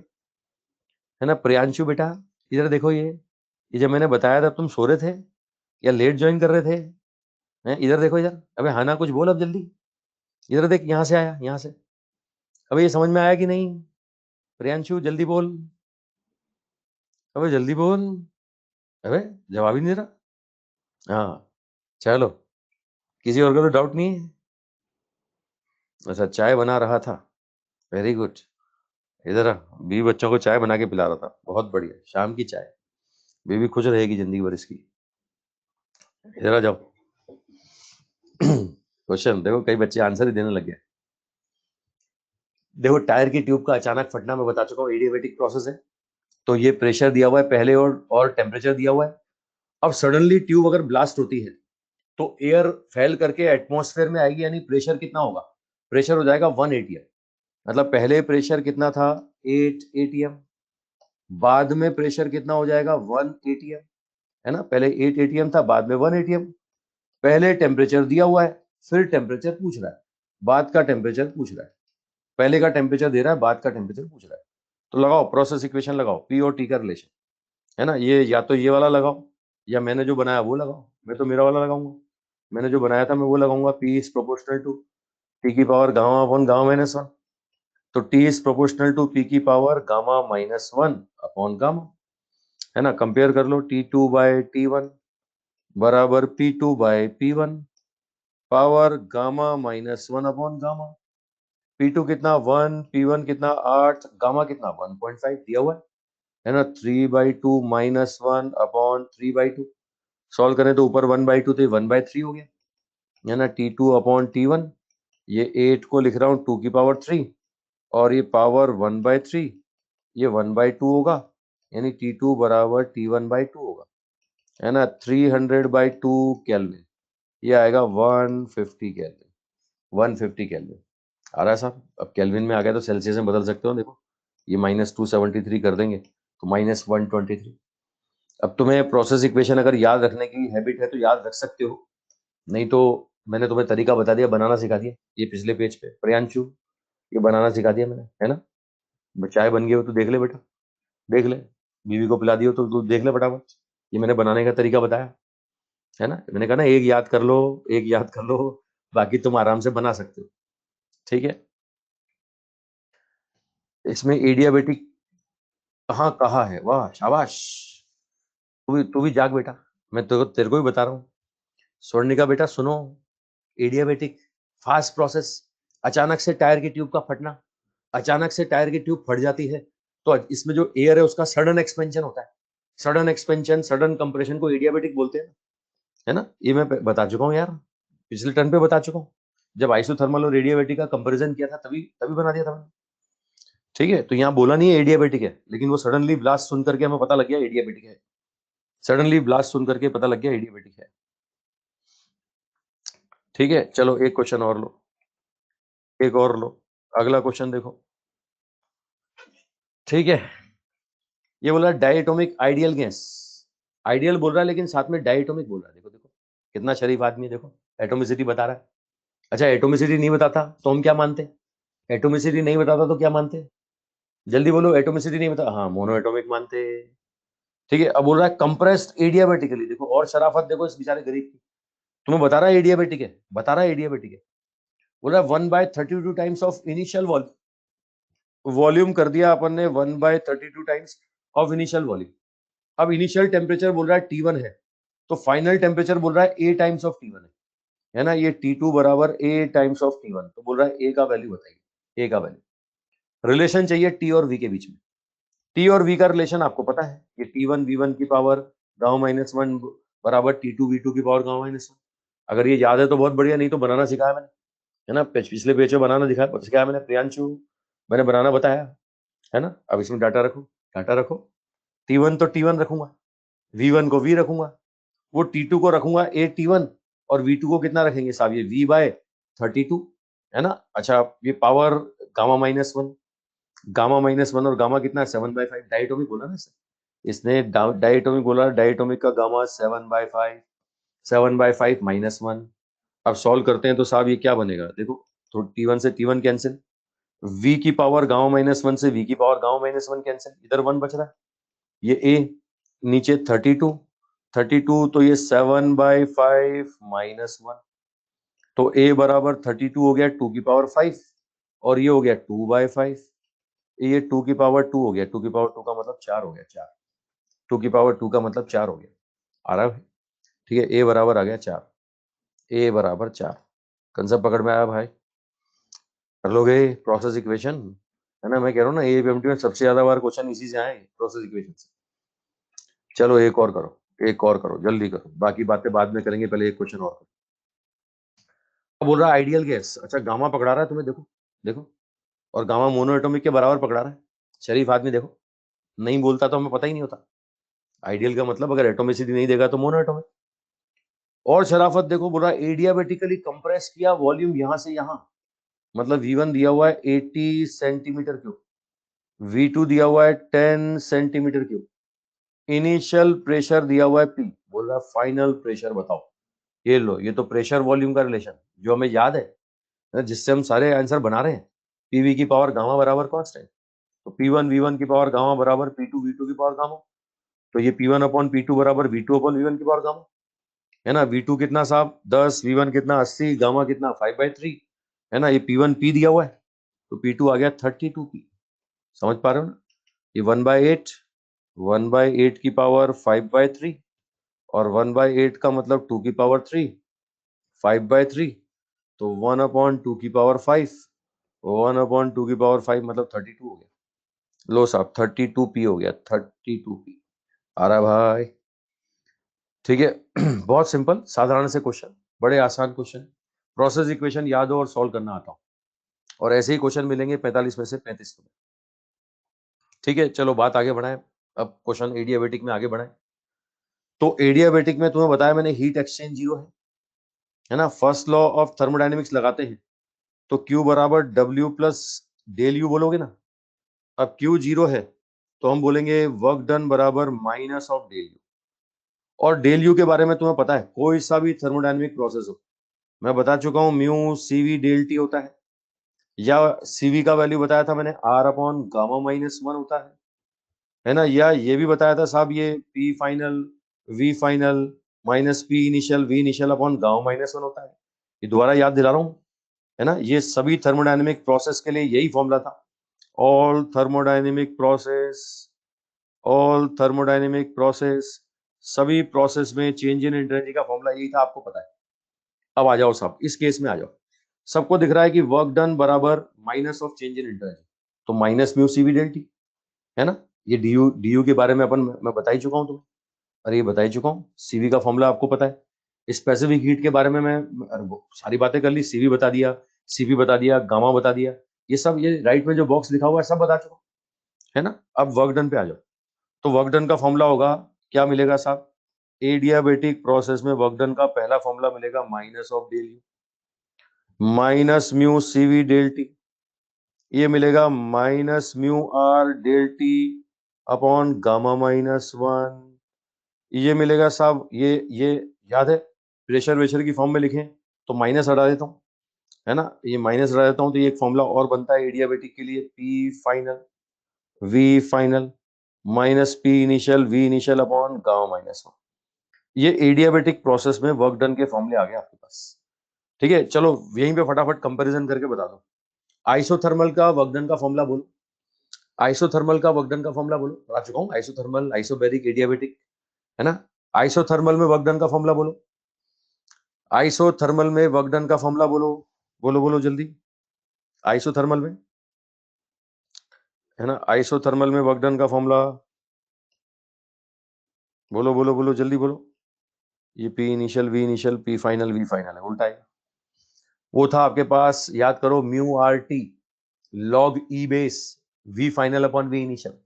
है ना प्रियांशु बेटा, इधर देखो, ये जब मैंने बताया तब तुम सो रहे थे या लेट ज्वाइन कर रहे थे? हैं, इधर देखो इधर, अबे हाँ ना कुछ बोल अब जल्दी, इधर देख, यहाँ से आया, यहाँ से, अबे ये समझ में आया कि नहीं? प्रियांशु जल्दी बोल, अबे जल्दी बोल, अबे जवाब ही नहीं दे रहा। हाँ चलो, किसी और का तो डाउट नहीं है? अच्छा चाय बना रहा था, वेरी गुड, इधर आ, बीवी बच्चों को चाय बना के पिला रहा था, बहुत बढ़िया, शाम की चाय, बीवी खुश रहेगी जिंदगी भर इसकी। इधर आ जाओ। क्वेश्चन देखो, कई बच्चे आंसर ही देने लग गए। देखो टायर की ट्यूब का अचानक फटना मैं बता चुका हूँ, एडियाबेटिक प्रोसेस है, तो ये प्रेशर दिया हुआ है पहले और टेम्परेचर दिया हुआ है। अब सडनली ट्यूब अगर ब्लास्ट होती है तो एयर फैल करके एटमॉस्फेयर में आएगी, यानी प्रेशर कितना होगा? प्रेशर हो जाएगा 1 atm, मतलब पहले प्रेशर कितना था? 8 atm, बाद में प्रेशर कितना हो जाएगा? 1 atm, है ना, पहले 8 atm था, बाद में 1 atm। पहले टेम्परेचर दिया हुआ है, फिर टेम्परेचर पूछ रहा है, बाद का टेम्परेचर पूछ रहा है, पहले का टेम्परेचर दे रहा है, बाद का टेम्परेचर पूछ रहा है। तो लगाओ प्रोसेस इक्वेशन, लगाओ पी और टी का रिलेशन, है ना। ये या तो ये वाला लगाओ, या मैंने जो बनाया वो लगाओ, मैं तो मेरा वाला लगाऊंगा, मैंने जो बनाया था मैं वो लगाऊंगा, P is proportional to T की power gamma upon gamma minus 1, तो T is proportional to P की power gamma minus 1 upon gamma, है ना। कंपेयर कर लो, T2/T1 बराबर P2/P1 power gamma minus 1 upon gamma, P2 कितना 1, P1 कितना 8, गामा कितना 1.5 दिया हुआ है, है ना, 3/2 -1 अपॉन 3/2, सॉल्व करें तो ऊपर 1/2 तो 1/3 हो गया, है ना, T2 अपॉन T1, ये 8 को लिख रहा हूँ 2 की पावर 3 और ये पावर 1/3, ये 1/2 होगा, यानी T2 बराबर T1/2 होगा, है ना, 300/2 केल्विन, ये आएगा 150 केल्विन, 150 केल्विन आ रहा है साहब। अब केल्विन में आ गया तो सेल्सियस में बदल सकते हो, देखो ये -273 कर देंगे तो -123। अब तुम्हें प्रोसेस इक्वेशन अगर याद रखने की हैबिट है तो याद रख सकते हो, नहीं तो मैंने तुम्हें तरीका बता दिया, बनाना सिखा दिया, ये पिछले पेज पे प्रियांशु, ये बनाना सिखा दिया मैंने, है ना। चाय बन गई हो तो देख ले बेटा, देख ले, बीवी को पिला दियो तो तू देख ले फटाफट, ये मैंने बनाने का तरीका बताया, है ना। मैंने कहा ना एक याद कर लो, एक याद कर लो, बाकी तुम आराम से बना सकते हो, ठीक है। इसमें एडियाबेटिक कहाँ कहा है, वाह शाबाश, तू भी जाग बेटा, मैं तेरे को भी बता रहा हूँ। स्वर्णिका बेटा सुनो, एडियाबेटिक फास्ट प्रोसेस, अचानक से टायर की ट्यूब का फटना, अचानक से टायर की ट्यूब फट जाती है तो इसमें जो एयर है उसका सडन एक्सपेंशन होता है, सडन एक्सपेंशन सडन कंप्रेशन को एडियाबेटिक बोलते हैं, है ना। ये मैं बता चुका हूँ यार, पिछले टर्न पे बता चुका हूँ, जब आइसोथर्मल और एडियाबेटिक का कंपैरिजन किया था तभी तभी बना दिया था मैंने, ठीक है। तो यहाँ बोला नहीं है एडियाबेटिक है, लेकिन वो सडनली ब्लास्ट सुन करके हमें पता लग गया एडियाबेटिक है, सडनली ब्लास्ट सुन करके पता लग गया एडियाबेटिक है, ठीक है। चलो एक क्वेश्चन और लो, एक और लो, अगला क्वेश्चन देखो, ठीक है। ये बोला डायटोमिक आइडियल गैस, आइडियल बोल रहा है लेकिन साथ में डायटोमिक बोल रहा है, देखो देखो कितना शरीफ आदमी है, देखो एटोमिसिटी बता रहा है। अच्छा एटोमिसिटी नहीं बताता तो हम क्या मानते, एटोमिसिटी नहीं बताता तो क्या मानते, जल्दी बोलो, एटोमिसिटी नहीं बता, हाँ मोनो एटोमिक मानते, ठीक है। अब बोल रहा है कंप्रेस्ड एडियाबेटिकली, देखो और शराफत देखो इस बेचारे गरीब की, तुम्हें बता रहा है एडियाबेटिक है, बता रहा है एडियाबेटिक है, बोल रहा है 1/32 टाइम्स ऑफ इनिशियल वॉल्यूम कर दिया अपन ने, 1/32 टाइम्स ऑफ इनिशियल वॉल्यूम। अब इनिशियल टेम्परेचर बोल रहा है T1 है, तो फाइनल टेम्परेचर बोल रहा है A टाइम्स ऑफ T1 है ना, ये T2 बराबर A टाइम्स ऑफ T1, तो बोल रहा है A का वैल्यू बताइए, A का वैल्यू, रिलेशन चाहिए T और V के बीच में, T और V का रिलेशन आपको पता है, ये T1 V1 की पावर गामा-1 बराबर T2 V2 की पावर गामा-1, अगर ये याद है तो बहुत बढ़िया, नहीं तो बनाना सिखाया मैंने, है ना, पिछले पेज पे बनाना सिखाया मैंने प्रियांशु, मैंने बनाना बताया, है ना। अब इसमें डाटा रखो, डाटा रखो, T1 तो T1 रखूंगा, V1 को V रखूंगा, वो T2 को रखूंगा A T1 और V2 को कितना रखेंगे साहब, ये V/32, है ना। अच्छा ये पावर गामा-1, गामा-1 और गामा कितना है 7/5, डायटोमिक बोला ना इसने डायटोमिक बोला, डायटोमिक का गामा 7/5, 7/5 -1। अब सॉल्व करते हैं तो साहब ये क्या बनेगा, देखो तो T1 से T1 कैंसिल, V की पावर गामा-1 से V की पावर गामा-1 कैंसिल, इधर 1 बच रहा है, ये A, नीचे 32, 32 तो ये 7/5 -1, तो A बराबर 32 हो गया 2 की पावर 5 और ये हो गया 2/5, ये 2 की पावर 2 हो गया, 2 की पावर 2 का मतलब 4 हो गया, 4, 2 की पावर 2 का मतलब 4 हो गया, आ रहा है, ठीक है। A बराबर आ गया 4, A बराबर 4, कंसेप्ट पकड़ में आया भाई, कर लोगे प्रोसेस इक्वेशन, है ना। मैं कह रहा हूँ ना एपीएमटी में सबसे ज्यादा बार क्वेश्चन इसी से आए, प्रोसेस इक्वेशन से। चलो एक और करो, एक और करो, जल्दी करो, बाकी बातें बाद में करेंगे, पहले एक क्वेश्चन और करो। अब बोल रहा है आइडियल गैस, अच्छा गामा पकड़ा रहा है तुम्हें, देखो देखो, और गामा मोनो एटॉमिक के बराबर पकड़ा रहा है, शरीफ आदमी देखो, नहीं बोलता तो हमें पता ही नहीं होता, आइडियल का मतलब अगर एटोमिसिटी नहीं देगा तो मोनो एटॉमिक, और शराफत देखो, बोल रहा है एडियाबेटिकली कंप्रेस किया वॉल्यूम यहां से यहां, मतलब V1 दिया हुआ है 80 सेंटीमीटर क्यूब, V2 दिया हुआ है 10 सेंटीमीटर क्यूब, इनिशियल प्रेशर दिया हुआ है P, बोल रहा है फाइनल प्रेशर बताओ, ये लो, ये तो प्रेशर वॉल्यूम का रिलेशन जो हमें याद है, जिससे हम सारे आंसर बना रहे हैं, पीवी की पावर गामा बराबर कांस्टेंट, तो P1 V1 की पावर गामा बराबर P2 V2 की पावर गामा, तो ये P1 अपॉन P2 बराबर V2 अपॉन V1 की पावर गामा, है ना। V2 कितना साहब 10, V1 कितना 80, गामा कितना 5/3, है ना। ये P1 P दिया हुआ है तो P2 आ गया 32P, समझ पा रहे हो ना, ये 1/8, 1/8 की पावर 5/3 और 1/8 का मतलब 2 की पावर 3, 5/3, तो 1/2 की पावर 5, 1/2 की पावर 5 मतलब 32 हो गया, लो साहब 32p हो गया, 32p आ रहा है भाई। ठीक है बहुत सिंपल साधारण से क्वेश्चन, बड़े आसान क्वेश्चन, प्रोसेस इक्वेशन याद हो और सॉल्व करना आता हो, और ऐसे ही क्वेश्चन मिलेंगे 45 में से 35 में। ठीक है चलो बात आगे बढ़ाएं, अब क्वेश्चन एडियाबेटिक में आगे बढ़ाएं। तो एडियाबेटिक में तुम्हें बताया मैंने हीट एक्सचेंज जीरो है ना। फर्स्ट लॉ ऑफ थर्मोडायनेमिक्स लगाते हैं तो Q बराबर W प्लस डेल यू बोलोगे ना। अब Q जीरो है तो हम बोलेंगे वर्क डन बराबर माइनस ऑफ डेल यू। और डेल यू के बारे में तुम्हें पता है, कोई सा भी थर्मोडायनेमिक प्रोसेस हो, मैं बता चुका हूं म्यू सीवी डेल टी होता है, या सीवी का वैल्यू बताया था मैंने R upon gamma minus one होता है ना। या ये भी बताया था साहब ये P final V final minus P initial V initial upon gamma minus one होता है। ये दोबारा याद दिला रहा हूं, है ना। ये सभी थर्मोडायनेमिक प्रोसेस के लिए यही फॉर्मूला था। All thermodynamic process, all thermodynamic process, सभी प्रोसेस में चेंज इन एनर्जी का फॉर्मूला यही था, आपको पता है। अब आ जाओ साहब इस केस में आ जाओ, सबको दिख रहा है कि वर्क डन बराबर minus of change in energy, तो माइनस म्यू सीवी डेल्टी है ना। ये डी यू के बारे में मैं बता ही चुका हूं तुम्हें, अरे ये बता ही चुका हूँ। सीवी का फॉर्मूला आपको पता है। स्पेसिफिक हीट के बारे में मैं अरे वो सारी बातें कर ली, सीवी बता दिया, सीवी बता दिया, गामा बता दिया, ये सब ये राइट में जो बॉक्स लिखा हुआ है सब बता चुका हूं, है ना। अब वर्क डन पे आ जाओ, तो वर्क डन का फॉर्मूला होगा, क्या मिलेगा साहब, एडियाबेटिक प्रोसेस में वर्क डन का पहला फॉर्मूला मिलेगा minus of del U minus mu CV del T, ये मिलेगा minus mu R del T upon gamma minus one, ये मिलेगा साहब ये याद है प्रेशर वेशर की फॉर्म में लिखें तो माइनस हटा देता हूँ, है ना। ये माइनस हटा देता हूँ तो ये एक फॉर्मूला और बनता है एडियाबेटिक के लिए, P final V final minus P initial V initial upon gamma minus one. ये एडियाबेटिक प्रोसेस में वर्क डन के फॉर्मूले आ गए आपके पास। ठीक है चलो यहीं पे फटाफट कंपैरिजन करके बता दो। आइसोथर्मल का वर्क डन का फॉर्मूला बोलो, आइसोथर्मल का वर्क डन का फॉर्मूला बोलो, बता चुका हूँ आइसोथर्मल आइसोबैरिक एडियाबेटिक, है ना। आइसोथर्मल में वर्क डन का फॉर्मूला बोलो, आइसोथर्मल में वर्क डन का फॉर्मूला बोलो, बोलो बोलो जल्दी, आइसोथर्मल में, है ना। आइसोथर्मल में वर्क डन का फॉर्मूला बोलो बोलो बोलो जल्दी बोलो। ये P initial V initial P final V final है, उल्टा है। वो था आपके पास, याद करो, mu R T log e base V final upon V initial,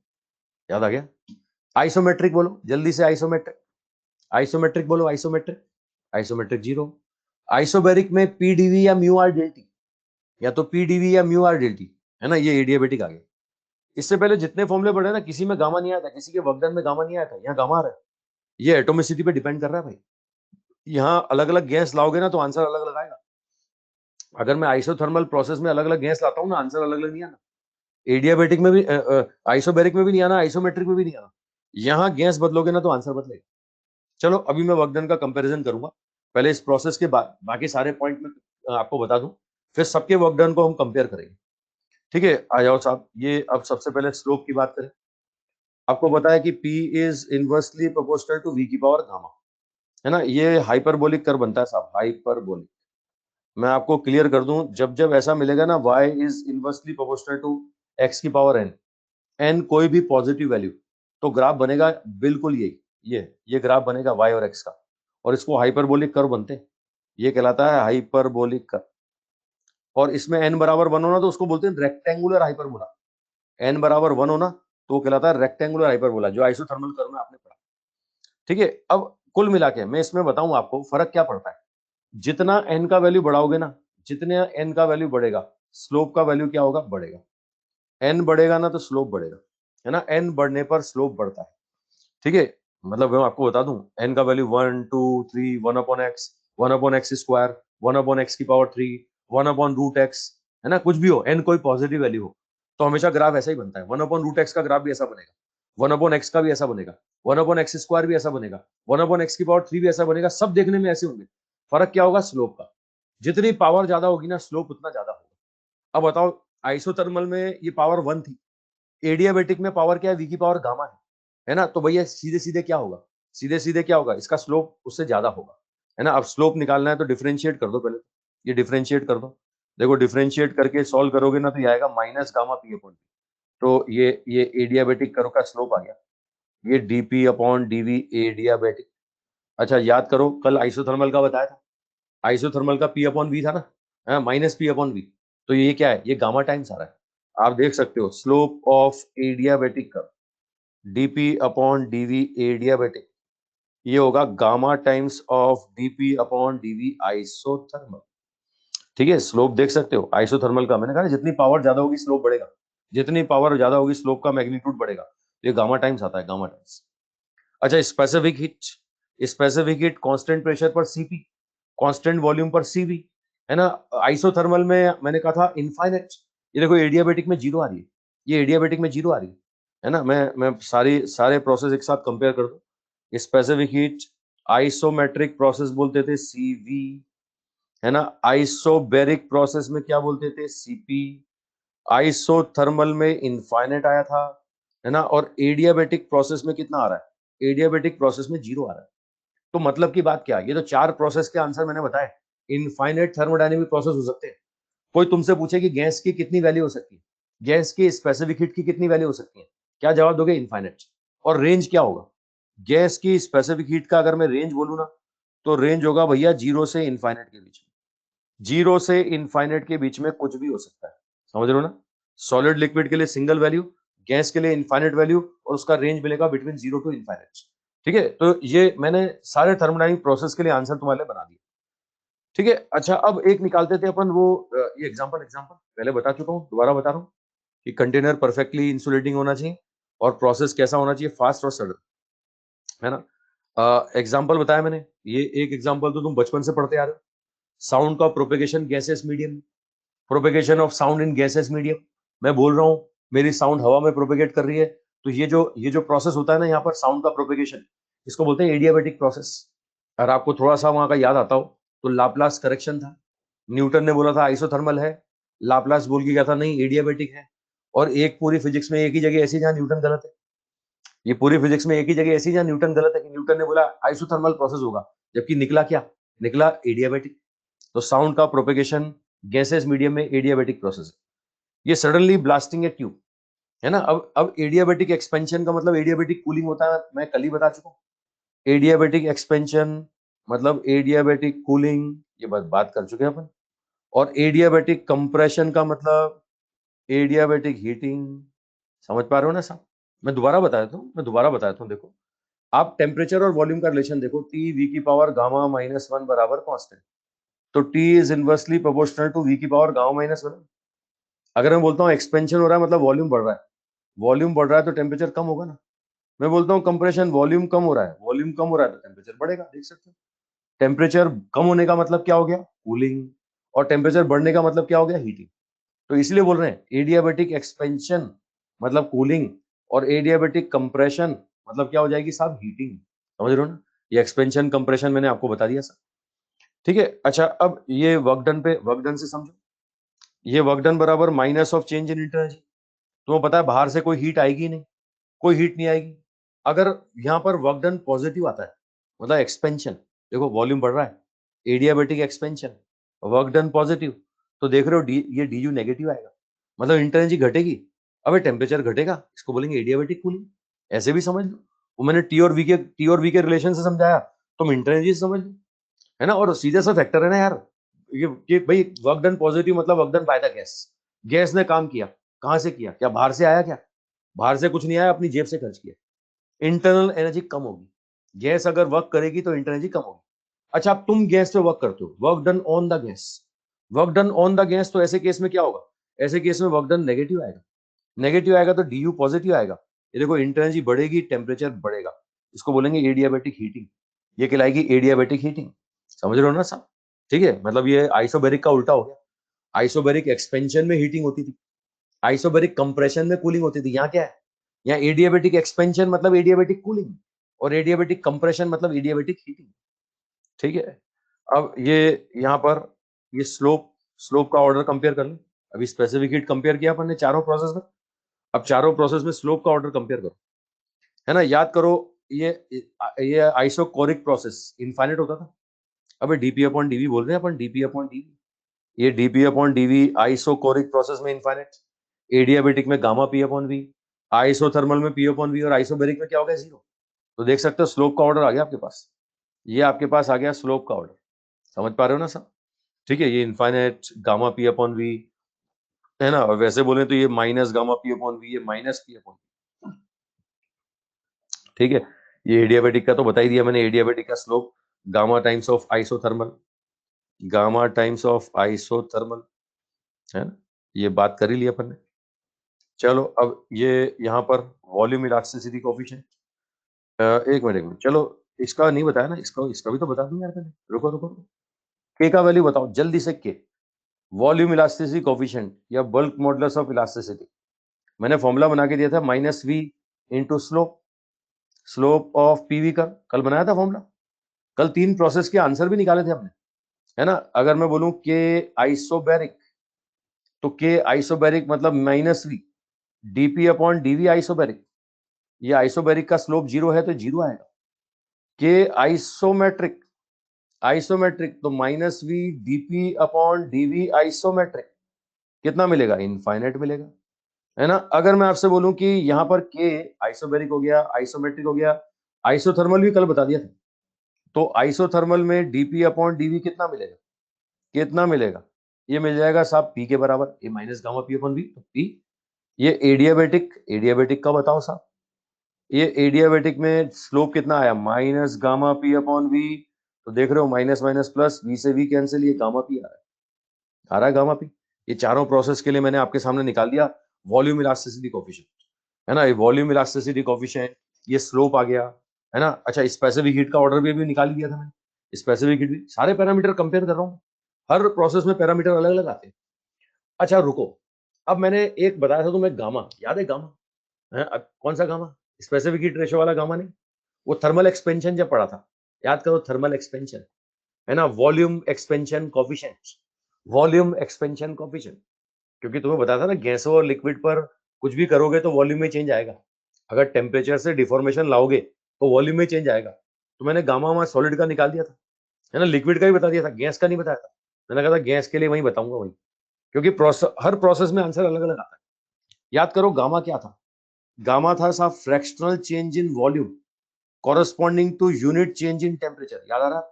याद आ गया। आइसोमेट्रिक बोलो जल्दी से, आइसोमेट्रिक, आइसोमेट्रिक बोलो, आइसोमेट्रिक, आइसोमेट्रिक जीरो। आइसोबैरिक में पीडीवी या म्यू आर डेल्टी, या तो पीडीवी या म्यू आर डेल्टी, है ना। ये एडियाबेटिक आ गया। इससे पहले जितने फॉर्मूले पढ़े ना, किसी में गामा नहीं आया था, किसी के वर्कडन में गामा नहीं आया था, यहाँ गामा आ रहा है। ये एटोमिसिटी पे डिपेंड कर रहा है भाई, यहाँ अलग अलग गैस लाओगे ना तो आंसर अलग अलग आएगा। अगर मैं आइसोथर्मल प्रोसेस में अलग अलग गैस लाता हूँ ना, आंसर अलग अलग नहीं आना। एडियाबेटिक में भी आइसोबेरिक में भी नहीं आना, आइसोमेट्रिक में भी नहीं आना। यहाँ गैस बदलोगे ना तो आंसर बदलेगा। चलो अभी मैं वर्कडन का कंपैरिजन करूंगा, पहले इस प्रोसेस के बाद बाकी सारे पॉइंट में आपको बता दूं, फिर सबके वर्कडन को हम कंपेयर करेंगे। ठीक है आ जाओ साहब, ये अब सबसे पहले स्लोप की बात करें। आपको पता है कि P is inversely proportional to V की पावर गामा, है ना। ये हाइपरबोलिक कर्व बनता है साहब, हाइपरबोलिक। मैं आपको क्लियर कर दूं, जब जब ऐसा मिलेगा ना y is inversely proportional to x की पावर n, n कोई भी पॉजिटिव वैल्यू, तो ग्राफ बनेगा बिल्कुल यही, ये ग्राफ बनेगा y और x का, और इसको हाइपरबोलिक कर्व बनते हैं, ये कहलाता है हाइपरबोलिक कर्व। और इसमें n बराबर 1 होना तो उसको बोलते हैं रेक्टेंगुलर हाइपरबोला, n बराबर 1 होना तो कहलाता है रेक्टेंगुलर हाइपरबोला, जो आइसोथर्मल कर्व में आपने पढ़ा। ठीक है अब कुल मिला के मैं इसमें बताऊं आपको फर्क क्या पड़ता है। जितना n का वैल्यू बढ़ाओगे ना, जितने n का वैल्यू बढ़ेगा, स्लोप का वैल्यू क्या होगा, बढ़ेगा। n बढ़ेगा ना तो स्लोप बढ़ेगा, है ना। n बढ़ने पर स्लोप बढ़ता है। ठीक है, मतलब मैं आपको बता दूं, n का value 1 2 3 1 upon x square, 1 upon x की पावर 3, 1 अपॉन रूट एक्स, है ना। कुछ भी हो, n कोई पॉजिटिव वैल्यू हो तो हमेशा ग्राफ ऐसा ही बनता है। 1 अपॉन रूट एक्स का ग्राफ भी ऐसा बनेगा, 1 अपॉन एक्स का भी ऐसा बनेगा, 1 अपॉन एक्स स्क्वायर भी ऐसा बनेगा, 1 अपॉन एक्स की पावर 3 भी ऐसा बनेगा, सब देखने में ऐसे होंगे। फर्क क्या होगा, स्लोप का। जितनी पावर ज्यादा होगी ना, स्लोप उतना ज्यादा होगा। अब बताओ, आइसोथर्मल में ये पावर 1 थी, एडियाबेटिक में पावर क्या है, वी की पावर गामा है ना। तो भैया सीधे सीधे क्या होगा, सीधे सीधे क्या होगा, इसका स्लोप उससे ज्यादा होगा, है ना। अब स्लोप निकालना है तो डिफरेंशिएट कर दो पहले, ये डिफरेंशिएट कर दो। देखो डिफरेंशिएट करके सॉल्व करोगे ना तो ये आएगा माइनस गामा पी अपॉन, तो ये एडियाबेटिक कर्व का स्लोप आ गया, ये डीपी अपॉन डीवी एडियाबेटिक। अच्छा याद करो, कल आइसोथर्मल का बताया था, आइसोथर्मल का पी अपॉन वी था ना, माइनस पी अपॉन वी, तो ये क्या है, ये गामा टाइम्स आ रहा है। आप देख सकते हो slope of adiabatic curve dP upon dV adiabatic, ये होगा gamma times of dP upon dV isothermal. ठीक है, स्लोप देख सकते हो आइसोथर्मल का, मैंने कहा जितनी पावर ज्यादा होगी स्लोप बढ़ेगा, जितनी पावर ज्यादा होगी स्लोप का मैग्नीट्यूड बढ़ेगा, ये गामा टाइम्स आता है, गामा टाइम्स। अच्छा स्पेसिफिक हीट कांस्टेंट प्रेशर पर सीपी, कांस्टेंट वॉल्यूम पर सीवी, है ना। आइसोथर्मल में मैंने कहा था इनफाइनाइट, ये देखो एडियाबेटिक में जीरो आ रही है, ये एडियाबेटिक में जीरो आ रही है ना। मैं सारे प्रोसेस एक साथ कंपेयर कर दूं, स्पेसिफिक हीट आइसोमेट्रिक प्रोसेस बोलते थे सीवी, है ना। आइसोबेरिक प्रोसेस में क्या बोलते थे, सीपी। आइसोथर्मल में इनफाइनाइट आया था, है ना। और एडियाबेटिक प्रोसेस में कितना आ रहा है, एडियाबेटिक प्रोसेस में जीरो आ रहा है। तो मतलब की बात क्या है, ये तो चार प्रोसेस के आंसर मैंने बताए, इनफाइनाइट थर्मोडायनेमिक प्रोसेस हो सकते हैं। कोई तुमसे पूछे कि गैस की कितनी वैल्यू हो सकती है, गैस की स्पेसिफिक हीट की कितनी वैल्यू हो सकती है, क्या जवाब दोगे, इनफाइनाइट। और रेंज क्या होगा, गैस की स्पेसिफिक हीट का अगर मैं रेंज बोलूं ना, तो रेंज होगा भैया जीरो से इनफाइनाइट के बीच में, जीरो से इनफाइनाइट के बीच में कुछ भी हो सकता है, समझ रहे हो ना। सॉलिड लिक्विड के लिए सिंगल वैल्यू, गैस के लिए इनफाइनाइट वैल्यू, और उसका रेंज मिलेगा बिटवीन जीरो टू इनफाइनाइट। ठीक है, तो ये मैंने सारे थर्मोडायनेमिक प्रोसेस के लिए आंसर तुम्हारे लिए बना दिया। ठीक है, अच्छा अब एक निकालते थे अपन वो, ये एग्जांपल पहले बता चुका हूँ, दोबारा बता रहा हूँ कि कंटेनर परफेक्टली इंसुलेटिंग होना चाहिए और प्रोसेस कैसा होना चाहिए, फास्ट और सडन, है ना। एग्जांपल बताया मैंने, ये एक एग्जांपल तो तुम बचपन से पढ़ते आ रहे हो, साउंड का propagation gases medium, propagation of sound in gases medium. मैं बोल रहा हूँ मेरी साउंड हवा में प्रोपेगेट कर रही है, तो ये जो प्रोसेस होता है ना यहाँ पर साउंड का प्रोपेगेशन, इसको बोलते हैं एडियाबेटिक प्रोसेस। अगर आपको थोड़ा सा वहां का याद आता हो, तो लाप्लास करेक्शन था, न्यूटन ने बोला था आइसोथर्मल है, लाप्लास बोल के गया था नहीं एडियाबेटिक है। और एक पूरी फिजिक्स में एक ही जगह ऐसी जहां न्यूटन गलत है, ये पूरी फिजिक्स में एक ही जगह ऐसी जहां न्यूटन गलत है कि न्यूटन ने बोला आइसोथर्मल प्रोसेस होगा, जबकि निकला क्या, निकला एडियाबेटिक। तो साउंड का प्रोपेगेशन गैसेस मीडियम में एडियाबेटिक प्रोसेस है। ये सडनली ब्लास्टिंग ए ट्यूब, है ना। अब एडियाबेटिक एक्सपेंशन का मतलब एडियाबेटिक कूलिंग होता है, मैं कल ही बता चुका हूं। एडियाबेटिक एक्सपेंशन मतलब एडियाबेटिक कूलिंग, ये बात कर चुके हैं अपन। और एडियाबेटिक कंप्रेशन का मतलब एडियाबेटिक हीटिंग, समझ पा रहे हो ना साहब। मैं दोबारा बताता हूँ देखो, आप टेम्परेचर और वॉल्यूम का रिलेशन देखो, टी वी की पावर गामा माइनस वन बराबर कांस्टेंट, तो T is inversely proportional to V की पावर गामा माइनस वन। अगर मैं बोलता हूँ एक्सपेंशन हो रहा है मतलब वॉल्यूम बढ़ रहा है, वॉल्यूम बढ़ रहा है तो टेम्परेचर कम होगा ना। मैं बोलता हूँ कंप्रेशन, वॉल्यूम कम हो रहा है, वॉल्यूम कम हो रहा है तो टेम्परेचर बढ़ेगा, देख सकते हो। टेम्परेचर कम होने का मतलब क्या हो गया, कूलिंग, और टेम्परेचर बढ़ने का मतलब क्या हो गया, हीटिंग। तो इसलिए बोल रहे हैं एडियाबेटिक एक्सपेंशन मतलब कूलिंग, और एडियाबेटिक कंप्रेशन मतलब क्या हो जाएगी साहब, हीटिंग। समझ रहे हो ना, ये एक्सपेंशन कंप्रेशन मैंने आपको बता दिया सर। ठीक है, अच्छा अब ये वर्क डन पे, वर्क डन से समझो, ये वर्क डन बराबर minus of change in internal. तुम्हें पता है बाहर से कोई हीट आएगी नहीं, कोई हीट नहीं आएगी। अगर यहाँ पर वर्क डन पॉजिटिव आता है मतलब एक्सपेंशन, देखो वॉल्यूम बढ़ रहा है, adiabatic expansion, work done positive, तो देख रहे हो ये डी यू नेगेटिव आएगा, मतलब इंटरनल घटेगी। अबे टेम्परेचर घटेगा, इसको बोलेंगे एडियाबेटिक कूलिंग, ऐसे भी समझ लो। वो मैंने टी और वी के रिलेशन से समझाया, तुम इंटरनल समझ लो, है ना। और सीधे सा फैक्टर है ना यार, ये भाई वर्क डन पॉजिटिव मतलब work done by the gas, gas ने काम किया, कहां से किया, क्या बाहर से आया, क्या बाहर से कुछ नहीं आया, अपनी जेब से खर्च किया। इंटरनल एनर्जी कम होगी, गैस अगर वर्क करेगी तो इंटरनल एनर्जी कम होगी। अच्छा अब तुम गैस पे वर्क करते हो, work done on the gas, work done on the gas, तो ऐसे केस में क्या होगा, ऐसे केस में वर्क डन नेगेटिव आएगा, नेगेटिव आएगा तो डी यू पॉजिटिव आएगा। ये देखो इंटरनल एनर्जी बढ़ेगी, टेम्परेचर बढ़ेगा, इसको बोलेंगे एडियाबेटिक हीटिंग, ये कहलाएगी एडियाबेटिक हीटिंग। समझ रहे हो ना साहब। ठीक है, मतलब ये आइसोबेरिक का उल्टा हो गया, आइसोबेरिक एक्सपेंशन में हीटिंग होती थी, आइसोबेरिक कंप्रेशन में कूलिंग होती थी। यहाँ क्या है, यहाँ एडियाबेटिक एक्सपेंशन मतलब एडियाबेटिक कूलिंग, और एडियाबेटिक कंप्रेशन मतलब एडियाबेटिक हीटिंग। ठीक है, अब ये यहाँ पर ये स्लोप, स्लोप का ऑर्डर कंपेयर कर लो। अभी स्पेसिफिक हीट कंपेयर किया अपन ने चारों प्रोसेस में, अब चारों प्रोसेस में स्लोप का ऑर्डर कंपेयर करो, है ना। याद करो ये आइसोकोरिक प्रोसेस इनफाइनाइट होता था, अबे डीपी अपॉन डीवी बोल रहे हैं अपन, डीपी अपॉन डीवी, ये dP upon dV isochoric process में इनफाइनाइट, एडियाबेटिक में gamma P upon V, isothermal में पी अपॉन वी, और आइसोबेरिक में क्या हो गया 0। तो देख सकते हो स्लोप का ऑर्डर आ गया आपके पास, ये आपके पास आ गया स्लोप का ऑर्डर। समझ पा रहे हो ना सब? ठीक है, ये infinite gamma P upon V है ना, और वैसे बोले तो ये minus gamma P upon V, ये माइनस पी अपॉन, ठीक है। ये एडियाबेटिक का तो बता ही दिया मैंने, एडियाबेटिक का slope gamma times of isothermal, gamma times of isothermal, है ना, ये बात कर ही लिया अपन ने। चलो अब ये यहाँ पर वॉल्यूम इलास्टिसिटी कोएफिशिएंट, एक मिनट चलो, इसका नहीं बताया ना, इसका इसका भी तो बता दूं यार पहले, रुको रुको रुको। के का वैल्यू बताओ जल्दी से, के वॉल्यूम इलास्टिसिटी कोएफिशिएंट या बल्क मॉडुलस ऑफ इलास्टिसिटी, मैंने फॉर्मूला बना के दिया था minus V into slope, slope of PV का कल बनाया था फॉर्मूला, कल 3 प्रोसेस के आंसर भी निकाले थे हमने, है ना। अगर मैं बोलूं के आइसोबैरिक, तो के आइसोबैरिक मतलब minus V dP upon dV isobaric, ये आइसोबैरिक का स्लोप 0 है तो 0 आएगा। के आइसोमेट्रिक, आइसोमेट्रिक तो minus V dP upon dV isometric, कितना मिलेगा? इनफाइनाइट मिलेगा, है ना। अगर मैं आपसे बोलूं कि यहाँ पर के आइसोबैरिक हो गया, आइसोमेट्रिक हो गया, आइसोथर्मल भी कल बता दिया था, तो आइसोथर्मल में डीपी अपॉन डीवी कितना मिलेगा? कितना मिलेगा? ये मिल जाएगा साहब पी के बराबर, A minus gamma P upon V, तो पी। ये एडियाबेटिक, एडियाबेटिक का बताओ साहब, ये एडियाबेटिक में स्लोप कितना आया? Minus gamma P upon V, तो देख रहे हो माइनस माइनस प्लस, वी से वी कैंसिल, ये गामा पी आ रहा है गामा पी। ये चारों प्रोसेस के लिए मैंने आपके सामने निकाल दिया वॉल्यूम इलास्टिसिटी कोएफिशिएंट, है ना, ये वॉल्यूम इलास्टिसिटी कोएफिशिएंट, ये स्लोप आ गया, है ना। अच्छा, स्पेसिफिक हीट का ऑर्डर भी अभी निकाल दिया था मैंने, स्पेसिफिक हीट भी, सारे पैरामीटर कंपेयर कर रहा हूँ, हर प्रोसेस में पैरामीटर अलग अलग आते हैं। अच्छा रुको, अब मैंने एक बताया था तुम्हें गामा, याद है गामा? है कौन सा गामा? स्पेसिफिक हीट रेशियो वाला गामा नहीं, वो थर्मल एक्सपेंशन जब पढ़ा था, याद करो, थर्मल एक्सपेंशन, है ना, volume expansion coefficient, volume expansion coefficient, क्योंकि तुम्हें बताया था ना गैसों और लिक्विड पर कुछ भी करोगे तो वॉल्यूम में चेंज आएगा, अगर टेम्परेचर से डिफॉर्मेशन लाओगे तो वॉल्यूम में चेंज आएगा। तो मैंने गामा में सॉलिड का निकाल दिया था, है ना, लिक्विड का ही बता दिया था, गैस का नहीं बताया था। मैंने कहा था गैस के लिए वही बताऊंगा वही, क्योंकि हर प्रोसेस में आंसर अलग अलग आता है। याद करो गामा क्या था? गामा था साहब fractional change in volume corresponding to unit change in temperature, याद आ रहा है?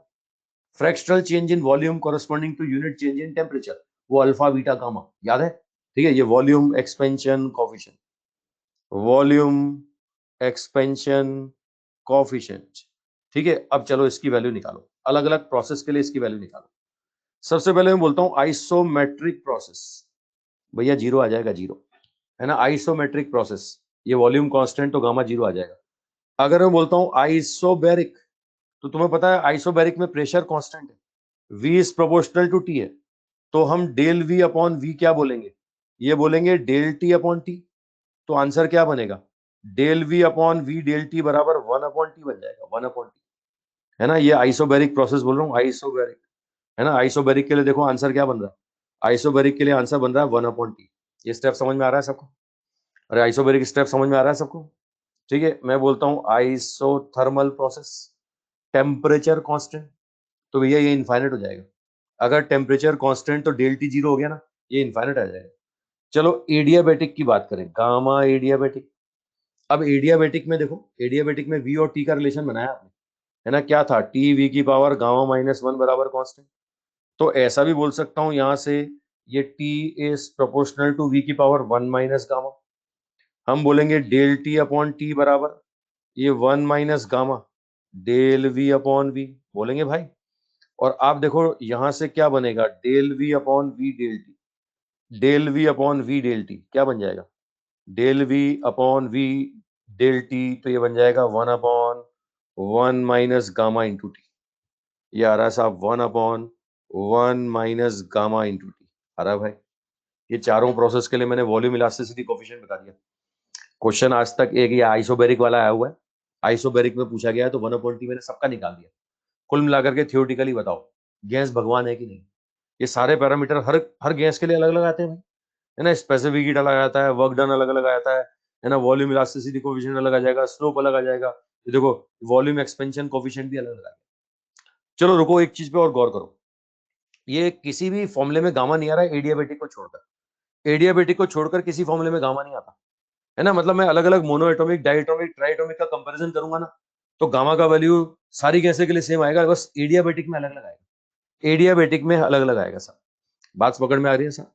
Fractional change in volume corresponding to unit change in temperature, वो अल्फा बीटा गामा, याद है? ठीक है, ये volume expansion coefficient, volume expansion coefficient, ठीक है। अब चलो इसकी वैल्यू निकालो, अलग अलग प्रोसेस के लिए इसकी वैल्यू निकालो। सबसे पहले मैं बोलता हूं आइसोमेट्रिक प्रोसेस, भैया 0 आ जाएगा, 0, है ना, आइसोमेट्रिक प्रोसेस, ये वॉल्यूम कांस्टेंट तो गामा 0 आ जाएगा। अगर मैं बोलता हूं आइसोबैरिक, तो तुम्हें पता है आइसोबैरिक में प्रेशर कांस्टेंट है, V is proportional to T है, तो हम डेल V अपॉन वी क्या बोलेंगे? ये बोलेंगे डेल T अपॉन टी, तो आंसर क्या बनेगा? Del V upon V del T बराबर 1 अपॉन टी बन जाएगा, 1 अपॉन टी, है ना। ये आइसोबैरिक प्रोसेस बोल रहा हूँ, आइसोबैरिक, है ना। आइसोबैरिक के लिए देखो आंसर क्या बन रहा है, आइसोबैरिक के लिए आंसर बन रहा है 1 अपॉन टी। ये स्टेप समझ में आ रहा है सबको? अरे आइसोबैरिक स्टेप समझ में आ रहा है सबको? ठीक है, मैं बोलता हूँ आइसोथर्मल प्रोसेस, टेम्परेचर कांस्टेंट, तो भैया ये इनफाइनाइट हो जाएगा, अगर टेम्परेचर कांस्टेंट तो डेल टी 0 हो गया ना, ये इनफाइनाइट आ जाएगा। चलो एडियाबेटिक की बात करें, गामा एडियाबेटिक। अब एडियाबेटिक में देखो, एडियाबेटिक में वी और टी का रिलेशन बनाया आपने, है ना, क्या था? टी वी की पावर गामा माइनस 1 बराबर कांस्टेंट, तो ऐसा भी बोल सकता हूं यहां से, ये T is proportional to V की पावर 1 माइनस गामा, हम बोलेंगे डेल टी अपॉन टी बराबर ये 1 minus gamma del V upon V, बोलेंगे भाई। और आप देखो यहां से क्या बनेगा, del V upon V del T, del V upon V del T क्या बन जाएगा? Del V upon V del T, तो ये बन जाएगा 1 upon 1 minus gamma into T, ये आ रहा है साहब 1 upon 1 minus gamma into T, आ रहा है भाई। ये चारों प्रोसेस के लिए मैंने वॉल्यूम इलास्टिसिटी कोएफिशिएंट बता दिया। क्वेश्चन आज तक एक ये आइसोबैरिक वाला आया हुआ है, आइसोबैरिक में पूछा गया है, तो 1 अपॉन टी मैंने सबका निकाल दिया। कुल मिलाकर के थियोरेटिकली बताओ गैस भगवान है कि नहीं? ये सारे पैरामीटर हर हर गैस के लिए अलग अलग आते हैं भाई, है ना, स्पेसिफिक हीट अलग आता है, वर्क डन अलग अलग आता है ना, वॉल्यूम इलास्टिसिटी कोएफिशिएंट अलग आ जाएगा, स्लोप अलग आ जाएगा, ये देखो वॉल्यूम एक्सपेंशन कोएफिशिएंट भी अलग अलग आ जाएगा। चलो रुको, एक चीज पे और गौर करो, ये किसी भी फॉर्मूले में गामा नहीं आ रहा है एडियाबेटिक को छोड़कर, एडियाबेटिक को छोड़कर किसी फॉर्मूले में गामा नहीं आता है ना। मतलब मैं अलग अलग मोनो एटॉमिक, डाइएटॉमिक, ट्राइएटॉमिक का कंपैरिजन करूंगा ना, तो गामा का वैल्यू सारी गैसें के लिए सेम आएगा, बस एडियाबेटिक में अलग अलग आएगा। एडियाबेटिक में अलग अलग आएगा सर। बात पकड़ में आ रही है सर?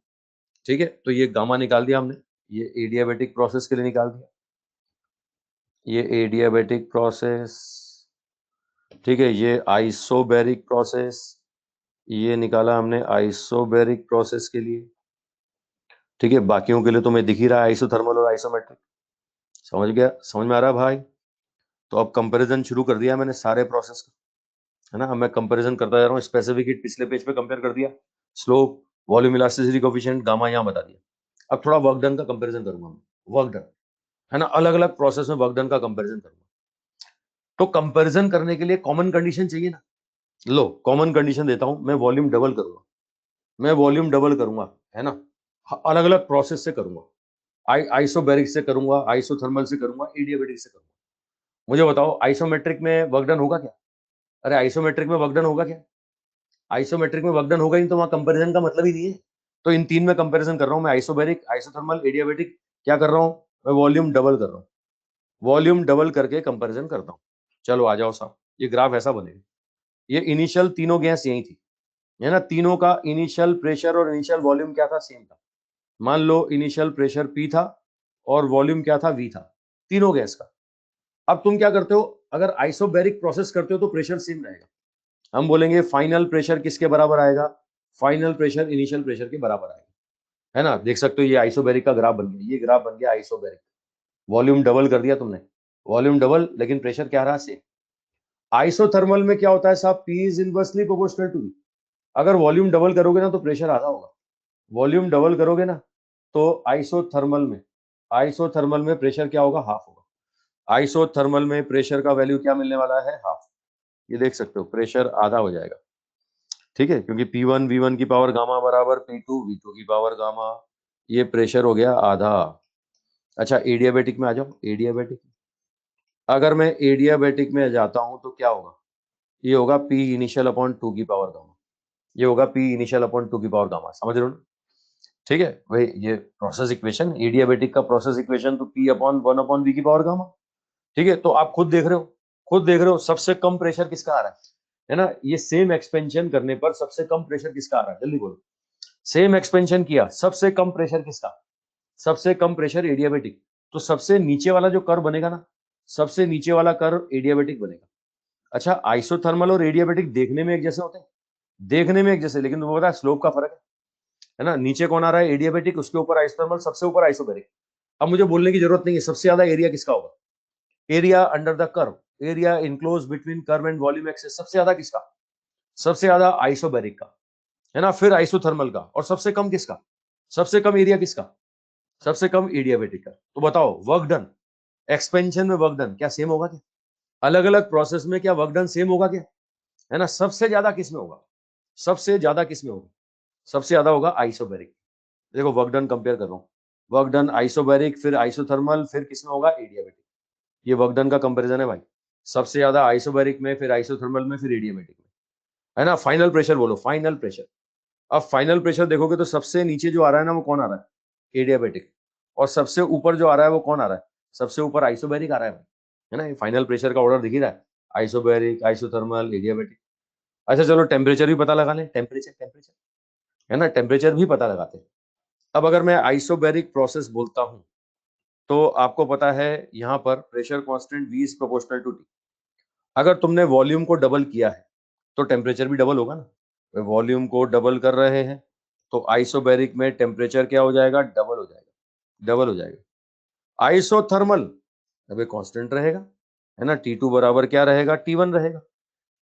ठीक है, तो ये गामा निकाल दिया हमने, ये एडियाबेटिक प्रोसेस के लिए निकाल दिया, ये एडियाबेटिक प्रोसेस। ठीक है, ये आइसोबैरिक प्रोसेस, ये निकाला हमने आइसोबैरिक प्रोसेस के लिए। ठीक है, बाकियों के लिए तो मैं दिख ही रहा है, आइसोथर्मल और आइसोमेट्रिक। समझ गया? समझ में आ रहा है भाई? तो अब कंपैरिजन शुरू कर दिया मैंने सारे प्रोसेस का, है ना। अब मैं कंपैरिजन करता जा रहा हूँ। स्पेसिफिक हीट पिछले पेज पे कंपेयर कर दिया, slope, volume elasticity coefficient, gamma यहाँ बता दिया। अब थोड़ा वर्क डन का कंपैरिजन करूंगा मैं, वर्क डन, है ना, अलग अलग प्रोसेस में वर्क डन का कंपैरिजन करूंगा। तो कंपैरिजन करने के लिए कॉमन कंडीशन चाहिए ना। लो कॉमन कंडीशन देता हूं, मैं वॉल्यूम डबल करूंगा, मैं वॉल्यूम डबल करूंगा, है ना, अलग अलग प्रोसेस से करूंगा। आइसोबैरिक से करूंगा, आइसोथर्मल से करूंगा, एडियाबेटिक से करूंगा। मुझे बताओ आइसोमेट्रिक में वर्क डन होगा क्या? अरे आइसोमेट्रिक में वर्क डन होगा क्या? आइसोमेट्रिक में वर्क डन होगा ही, तो वहां कंपैरिजन का मतलब ही नहीं है। तो इन तीन में कंपैरिजन कर रहा हूं मैं, आइसोबैरिक, आइसोथर्मल, एडियाबेटिक। क्या कर रहा हूं मैं? वॉल्यूम डबल कर रहा हूं, वॉल्यूम डबल करके कंपैरिजन करता हूं। चलो आ जाओ साहब, ये ग्राफ ऐसा बनेगा। ये इनिशियल तीनों गैस यही थी, है ना, तीनों का इनिशियल प्रेशर और इनिशियल वॉल्यूम क्या था? सेम था। मान लो इनिशियल प्रेशर P था और वॉल्यूम क्या था? V था, तीनों गैस का। अब तुम क्या करते हो, अगर आइसोबैरिक प्रोसेस करते हो तो प्रेशर सेम रहेगा। हम बोलेंगे फाइनल प्रेशर किसके बराबर आएगा? फाइनल प्रेशर इनिशियल प्रेशर के बराबर आएगा, है ना। देख सकते हो ये आइसोबैरिक का ग्राफ बन गया, ये ग्राफ बन गया आइसोबैरिक। वॉल्यूम डबल कर दिया तुमने, वॉल्यूम डबल, लेकिन प्रेशर क्या रहा? सेम। आइसोथर्मल में क्या होता है साहब? P is inversely proportional to V। अगर वॉल्यूम डबल करोगे ना तो प्रेशर आधा होगा, वॉल्यूम डबल करोगे ना तो आइसोथर्मल में प्रेशर क्या होगा? हाफ होगा। आइसोथर्मल में प्रेशर का वैल्यू क्या मिलने वाला है? हाफ। ये देख सकते हो, प्रेशर आधा हो जाएगा। ठीक है, क्योंकि P1 V1 की पावर गामा बराबर P2 V2 की पावर गामा, ये प्रेशर हो गया आधा। अच्छा एडियाबेटिक में आ जाओ, एडियाबेटिक। अगर मैं एडियाबेटिक में जाता हूं तो क्या होगा? ये होगा P इनिशियल अपॉन 2 की पावर गामा, ये होगा P इनिशियल अपॉन 2 की पावर गामा। समझ रहे हो? ठीक है भाई, ये प्रोसेस इक्वेशन, एडियाबेटिक का प्रोसेस इक्वेशन तो P अपॉन 1 अपॉन V की पावर गामा। ठीक है, तो आप खुद देख रहे हो, खुद देख रहे हो सबसे कम प्रेशर किसका आ रहा है ना। ये सेम एक्सपेंशन करने पर सबसे कम प्रेशर किसका आ रहा है? जल्दी बोलो। सेम एक्सपेंशन किया, सबसे कम प्रेशर किसका? सबसे कम प्रेशर एडियाबेटिक। तो सबसे नीचे वाला जो कर्व बनेगा ना, सबसे नीचे वाला कर्व एडियाबेटिक बनेगा। अच्छा आइसोथर्मल और एडियाबेटिक देखने में एक जैसे होते हैं, देखने में एक जैसे, लेकिन वो पता है स्लोप का फर्क है ना। नीचे कौन आ रहा है? एडियाबेटिक, उसके ऊपर आइसोथर्मल, सबसे ऊपर आइसोबैरिक। अब मुझे बोलने की जरूरत नहीं है सबसे ज्यादा एरिया किसका होगा। Area under the curve, area enclose between curve and volume axis, सबसे ज्यादा किसका? सबसे ज्यादा आइसोबैरिक का, है ना, फिर आइसोथर्मल का, और सबसे कम किसका? सबसे कम एरिया किसका? सबसे कम एडियाबेटिक का। तो बताओ वर्क डन, एक्सपेंशन में वर्क डन क्या सेम होगा क्या? अलग अलग प्रोसेस में क्या वर्क डन सेम होगा क्या? है ना, सबसे ज्यादा किस में होगा? सबसे ज्यादा किस में होगा? सबसे ज्यादा होगा आइसोबैरिक। देखो वर्क डन कंपेयर कर रहा हूँ, वर्क डन आइसोबैरिक, फिर आइसोथर्मल, फिर किसमें होगा? एडियाबेटिक। ये वर्क डन का कंपैरिजन है भाई, सबसे ज्यादा आइसोबैरिक में, फिर आइसोथर्मल में, फिर एडियाबेटिक में, है ना। फाइनल प्रेशर बोलो, फाइनल प्रेशर। अब फाइनल प्रेशर देखोगे तो सबसे नीचे जो आ रहा है ना वो कौन आ रहा है? एडियाबेटिक। और सबसे ऊपर जो आ रहा है वो कौन आ रहा है? सबसे ऊपर आइसोबैरिक आ रहा है ना। ये फाइनल प्रेशर का ऑर्डर दिख ही रहा है, आइसोबैरिक, आइसोथर्मल, एडियाबेटिक। अच्छा चलो टेम्परेचर भी पता लगा लें, टेम्परेचर, टेम्परेचर, है ना, टेम्परेचर भी पता लगाते हैं। अब अगर मैं आइसोबैरिक प्रोसेस बोलता हूं तो आपको पता है यहां पर pressure constant V is proportional to T। अगर तुमने वॉल्यूम को डबल किया है तो टेम्परेचर भी डबल होगा ना। वॉल्यूम को डबल कर रहे हैं तो आइसोबैरिक में टेम्परेचर क्या हो जाएगा? डबल हो जाएगा, डबल हो जाएगा। आइसोथर्मल अबे कांस्टेंट रहेगा, है ना, T2 बराबर क्या रहेगा? T1 रहेगा।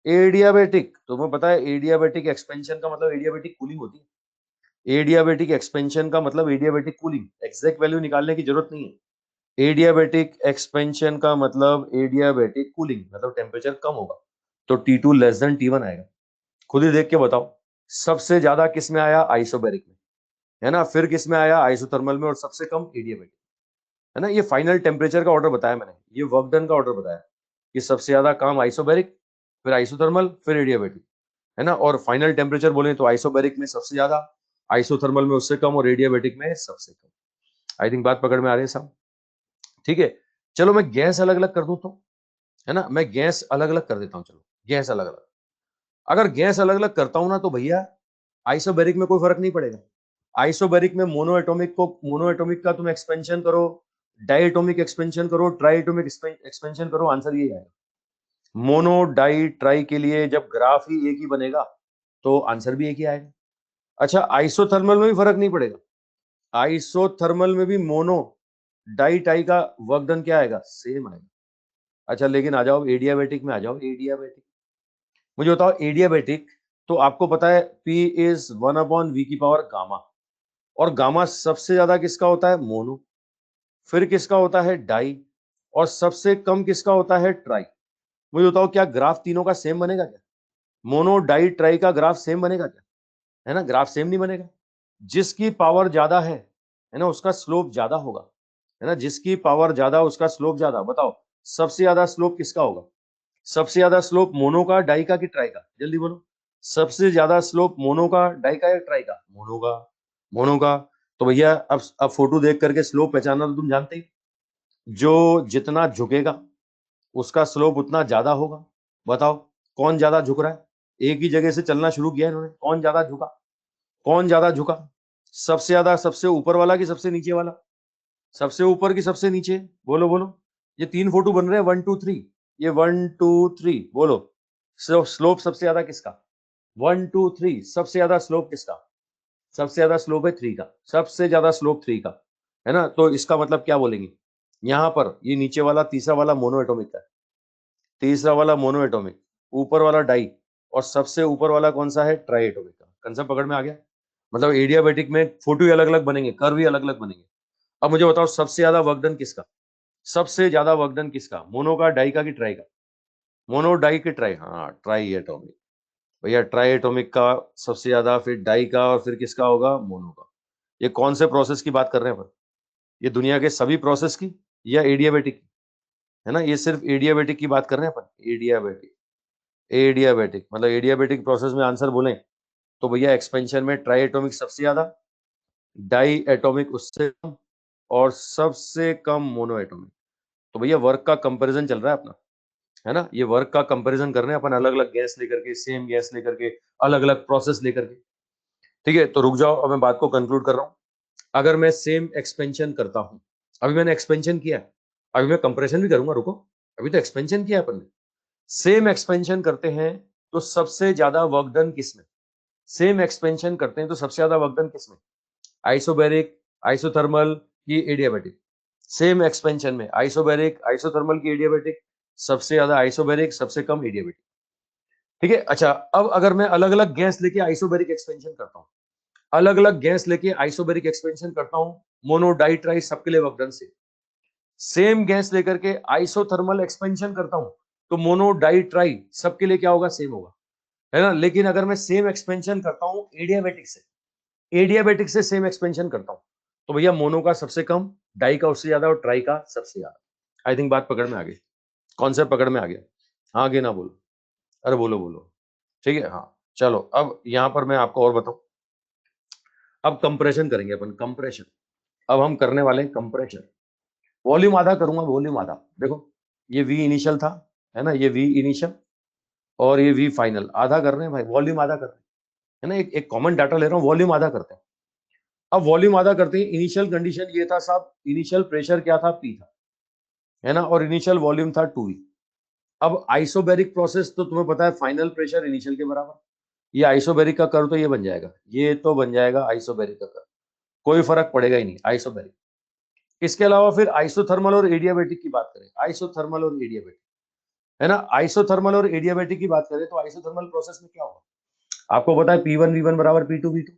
एडियाबेटिक, तुम्हें पता है एडियाबेटिक एक्सपेंशन का मतलब एडियाबेटिक कूलिंग होती है। एडियाबेटिक एक्सपेंशन का मतलब एडियाबेटिक कूलिंग, एग्जैक्ट वैल्यू निकालने की जरूरत नहीं है। एडियाबेटिक एक्सपेंशन का मतलब एडियाबेटिक कूलिंग, मतलब टेम्परेचर कम होगा, तो T2 लेस देन T1 आएगा। खुद ही देख के बताओ, सबसे ज्यादा किस में आया? आइसोबैरिक में, है ना, फिर किस में आया? आइसोथर्मल में, और सबसे कम एडियाबेटिक, है ना। ये फाइनल टेम्परेचर का ऑर्डर बताया मैंने, ये वर्क डन का ऑर्डर बताया कि सबसे ज्यादा काम आइसोबैरिक, फिर आइसोथर्मल, फिर एडियाबेटिक, है ना। और फाइनल टेम्परेचर बोले तो आइसोबैरिक में सबसे ज्यादा, आइसोथर्मल में उससे कम और एडियाबेटिक में सबसे कम। आई थिंक बात पकड़ में आ रही है साहब? ठीक है, चलो मैं गैस अलग अलग कर दूं तो, है ना, मैं गैस अलग अलग कर देता हूं। चलो गैस अलग अलग, अगर गैस अलग अलग करता हूं ना तो भैया आइसोबैरिक में कोई फर्क नहीं पड़ेगा। आइसोबैरिक में मोनो एटॉमिक का तुम एक्सपेंशन करो, डाइएटॉमिक एक्सपेंशन करो, ट्राइएटॉमिक एक्सपेंशन करो, आंसर यही आएगा। मोनो डाई ट्राई के लिए जब ग्राफ ही एक ही बनेगा तो आंसर भी एक ही आएगा। अच्छा, आइसोथर्मल में भी फर्क नहीं पड़ेगा। आइसोथर्मल में भी मोनो डाई टाई का वर्क डन क्या आएगा? सेम आएगा। अच्छा, लेकिन आ जाओ एडियाबेटिक में, आ जाओ एडियाबेटिक। मुझे बताओ एडियाबेटिक, तो आपको पता है P इज 1/V की पावर गामा, और गामा सबसे ज्यादा किसका होता है? मोनो। फिर किसका होता है? डाई। और सबसे कम किसका होता है? ट्राई। मुझे बताओ क्या ग्राफ तीनों का सेम बनेगा क्या? मोनो डाई ट्राई का ग्राफ सेम बनेगा क्या? है ना, ग्राफ सेम नहीं बनेगा। जिसकी पावर ज्यादा है ना, उसका स्लोप ज्यादा होगा, है ना, जिसकी पावर ज्यादा उसका स्लोप ज्यादा। बताओ सबसे ज्यादा स्लोप किसका होगा? सबसे ज्यादा स्लोप मोनो का, डाई का कि ट्राई का? जल्दी बोलो। सबसे ज्यादा स्लोप मोनो का, डाई का या ट्राई का? मोनो का। मोनो का। तो भैया अब फोटो देख करके स्लोप पहचानना तो तुम जानते ही, जो जितना झुकेगा उसका स्लोप उतना ज्यादा होगा। बताओ कौन ज्यादा झुक रहा है? एक ही जगह से चलना शुरू किया इन्होंने, कौन ज्यादा झुका? कौन ज्यादा झुका? सबसे ज्यादा सबसे ऊपर वाला कि सबसे नीचे वाला? सबसे ऊपर की सबसे नीचे? बोलो बोलो। ये तीन फोटो बन रहे हैं, 1 2 3। ये 1 2 3 बोलो। स्लोप सबसे ज्यादा किसका? 1 2 3 सबसे ज्यादा स्लोप किसका? सबसे ज्यादा स्लोप है 3 का, सबसे ज्यादा स्लोप 3 का, है ना। तो इसका मतलब क्या बोलेंगे? यहां पर ये नीचे वाला तीसरा वाला मोनो एटोमिक का है, तीसरा वाला मोनो एटोमिक, ऊपर वाला डाई, और सबसे ऊपर वाला कौन सा है? ट्राई एटोमिक का। कंसेप्ट पकड़ में आ गया? मतलब एडियाबेटिक में फोटो ही अलग अलग बनेंगे, कर्व ही अलग अलग बनेंगे। अब मुझे बताओ सबसे ज्यादा वर्क डन किसका? सबसे ज्यादा वर्क डन किसका? मोनो का, डाई का कि ट्राई का? मोनो डाई की ट्राई? हाँ, ट्राई एटोमिक। भैया ट्राई एटोमिक का सबसे ज्यादा, फिर डाई का, और फिर किसका होगा? मोनो का। ये कौन से प्रोसेस की बात कर रहे हैं अपन? ये दुनिया के सभी प्रोसेस की या एडियाबेटिक की? है ना, ये सिर्फ एडियाबेटिक की बात कर रहे हैं अपन। एडियाबेटिक, एडियाबेटिक मतलब एडियाबेटिक प्रोसेस में आंसर बोलें तो भैया एक्सपेंशन में ट्राई एटोमिक सबसे ज्यादा, डाई एटोमिक उससे कम, और सबसे कम मोनो एटोमिक। तो भैया वर्क का कंपैरिजन चल रहा है अपना, है ना, ये वर्क का कंपैरिजन कर रहे हैं अपन, अलग अलग गैस लेकर के, सेम गैस लेकर के, अलग अलग प्रोसेस लेकर के। ठीक है, तो रुक जाओ, अब मैं बात को कंक्लूड कर रहा हूं। अगर मैं सेम एक्सपेंशन करता हूं, अभी मैंने एक्सपेंशन किया, अभी मैं कंप्रेशन भी करूंगा, रुको। अभी तो एक्सपेंशन किया अपन ने। सेम एक्सपेंशन करते हैं तो सबसे ज्यादा वर्क डन किसमें? सेम एक्सपेंशन करते हैं तो सबसे ज्यादा वर्क डन किसमें? आइसोबैरिक, आइसोथर्मल की एडियाबैटिक? सेम एक्सपेंशन में आइसोबैरिक, आइसोथर्मल की एडियाबैटिक? सबसे ज्यादा आइसोबैरिक, सबसे कम एडियाबैटिक। ठीक है, अच्छा, अब अगर मैं अलग अलग गैस लेके आइसोबैरिक एक्सपेंशन करता हूं, अलग अलग गैस लेके आइसोबैरिक एक्सपेंशन करता हूं, मोनो डाई ट्राई सबके लिए वर्क डन से, सेम गैस लेकर के आइसोथर्मल एक्सपेंशन करता हूं तो मोनो डाई ट्राई सबके लिए क्या होगा? सेम होगा, है ना। लेकिन अगर मैं सेम एक्सपेंशन करता हूं एडियाबैटिक से, एडियाबैटिक से सेम एक्सपेंशन करता हूं, तो भैया मोनो का सबसे कम, डाई का उससे ज्यादा, और ट्राई का सबसे ज्यादा। आई थिंक बात पकड़ में आ गई, कॉन्सेप्ट पकड़ में आ गया। आगे ना बोलो, अरे बोलो बोलो। ठीक है, हाँ चलो, अब यहां पर मैं आपको और बताऊं। अब कंप्रेशन करेंगे अपन, कंप्रेशन। अब हम करने वाले हैं कंप्रेशन। वॉल्यूम आधा करूंगा, वॉल्यूम आधा। देखो ये वी इनिशियल था, है ना, ये वी इनिशियल और ये वी फाइनल, आधा कर रहे हैं भाई, वॉल्यूम आधा कर रहे हैं, है ना। एक कॉमन डाटा ले रहा हूं, वॉल्यूम आधा करते हैं। अब वॉल्यूम आधा करते हैं। इनिशियल कंडीशन ये था साहब, इनिशियल प्रेशर क्या था? पी था, है ना, और इनिशियल वॉल्यूम था 2V। अब आइसोबैरिक प्रोसेस तो तुम्हें पता है, फाइनल प्रेशर इनिशियल के बराबर। ये आइसोबैरिक का कर्व तो ये बन जाएगा, ये तो बन जाएगा आइसोबैरिक का कर्व, कोई फर्क पड़ेगा ही नहीं, आइसोबैरिक। इसके अलावा फिर आइसोथर्मल और एडियाबैटिक की बात करें, आइसोथर्मल और एडियाबैटिक, है ना, आइसोथर्मल और एडियाबैटिक की बात करें तो आइसोथर्मल प्रोसेस में क्या होगा? आपको पता है P1 V1 बराबर P2 V2।